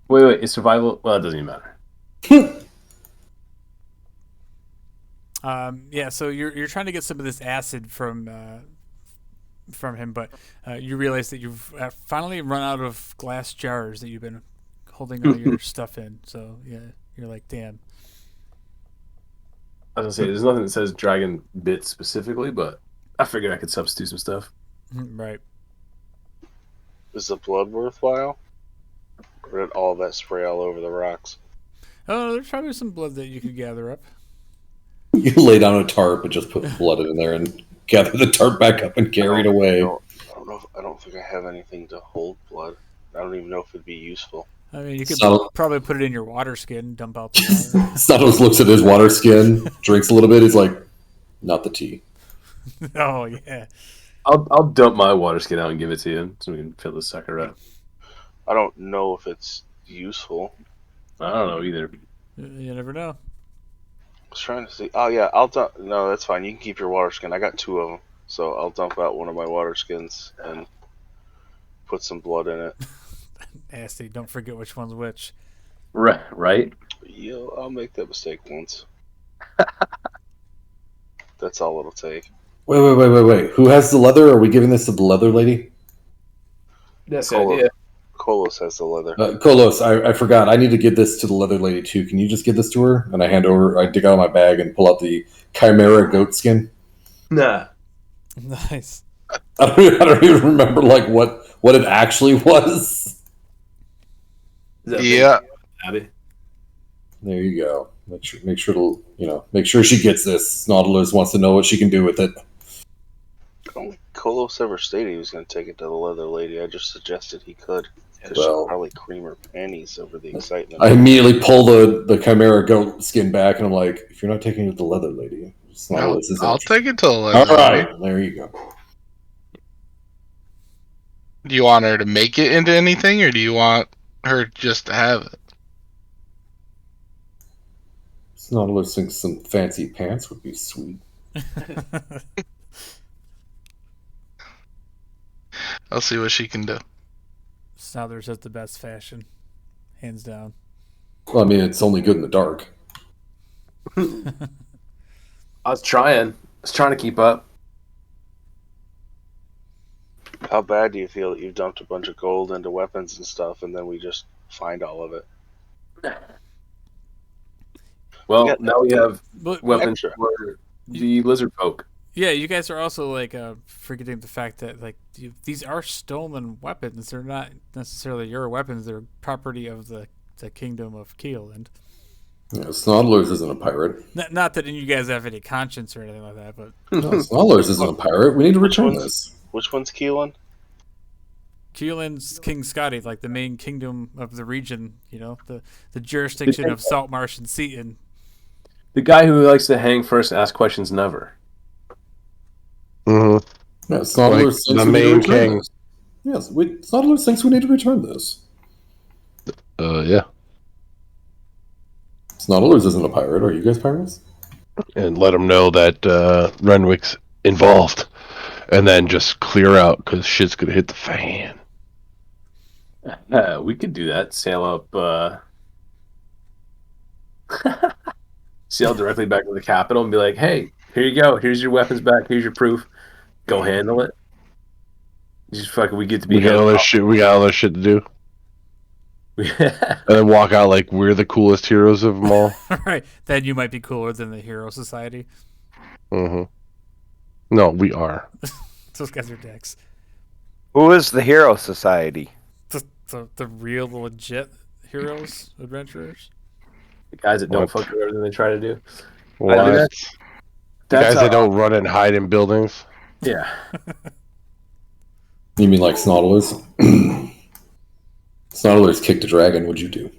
Wait, is survival? Well, it doesn't even matter. Yeah, so you're trying to get some of this acid from him, but you realize that you've finally run out of glass jars that you've been holding all your stuff in. So yeah, you're like, damn. I was gonna say, there's nothing that says dragon bits specifically, but I figured I could substitute some stuff. Right. Is the blood worthwhile? Or did all that spray all over the rocks? Oh, there's probably some blood that you could gather up. You lay down a tarp and just put blood in there and gather the tarp back up and carry it away. I don't think I have anything to hold blood. I don't even know if it'd be useful. I mean, you could So- probably put it in your water skin, dump out the water. Stanos looks at his water skin, drinks a little bit. He's like, "Not the tea." Oh yeah. I'll dump my water skin out and give it to you so we can fill this sucker up. I don't know if it's useful. I don't know either. You never know. I was trying to see. Oh yeah, I'll dump. No, that's fine. You can keep your water skin. I got 2 of them, so I'll dump out one of my water skins and put some blood in it. Nasty. Don't forget which one's which. Right? Yo, I'll make that mistake once. That's all it'll take. Wait. Who has the leather? Are we giving this to the leather lady? That's Cola. the idea. Kolos has the leather. Kolos, I forgot. I need to give this to the leather lady too. Can you just give this to her? And I dig out of my bag and pull out the chimera goat skin. Nah. Nice. I don't even remember like what it actually was. Is that Yeah. big, Abby? There you go. Make sure she gets this. Nautilus wants to know what she can do with it. I don't think Kolos ever stated he was going to take it to the leather lady. I just suggested he could. Because Well- she'd probably cream her panties over the excitement. I immediately pull the chimera goat skin back, and I'm like, if you're not taking it to the leather lady, Nautilus isn't I'll interested. take it to the All leather. right, there you go. Do you want her to make it into anything, or do you want her just to have it? Nautilus thinks some fancy pants would be sweet. I'll see what she can do. Snothers has the best fashion, hands down. Well, I mean, it's only good in the dark. I was trying. To keep up. How bad do you feel that you've dumped a bunch of gold into weapons and stuff, and then we just find all of it? Well, Yeah. now we have But weapons Extra. for the lizard folk. yeah, you guys are also like forgetting the fact that like these are stolen weapons. They're not necessarily your weapons. They're property of the kingdom of Keeland. Yeah, Nautilus isn't a pirate. Not that you guys have any conscience or anything like that, but No, Nautilus isn't a pirate. We need to return one's- this. Which one's Keelan? Keeland's King Scotty, like the main kingdom of the region. You know, the jurisdiction of Saltmarsh and Seaton. The guy who likes to hang first and ask questions never. Mm-hmm. Yes, Like Nautilus the thinks we need to main return king. this. Yes, Nautilus thinks we need to return this. Yeah. Nautilus isn't a pirate. Are you guys pirates? And let them know that Renwick's involved. And then just clear out because shit's going to hit the fan. We could do that. Sail up. Sail directly back to the capital and be like, "Hey, here you go. Here's your weapons back. Here's your proof. Go handle it." Just fucking, we get to be. We got all this shit. We got all this shit to do. And then walk out like we're the coolest heroes of them all. Right. Then you might be cooler than the Hero Society. Mm-hmm. No, we are. Those guys are dicks. Who is the Hero Society? The real legit heroes, adventurers. The guys that don't What? fuck with everything they try to do. What? I mean, The guys how- that don't run and hide in buildings. Yeah. You mean like Nautilus? Nautilus kicked a dragon. What'd you do?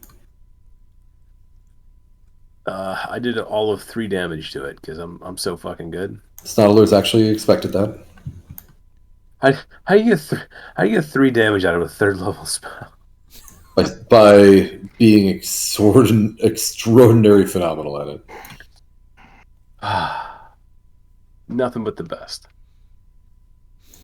I did all of 3 damage to it because I'm so fucking good. Nautilus actually expected that. How do you get 3 damage out of a 3rd level spell? By being extraordinary phenomenal at it. Nothing but the best.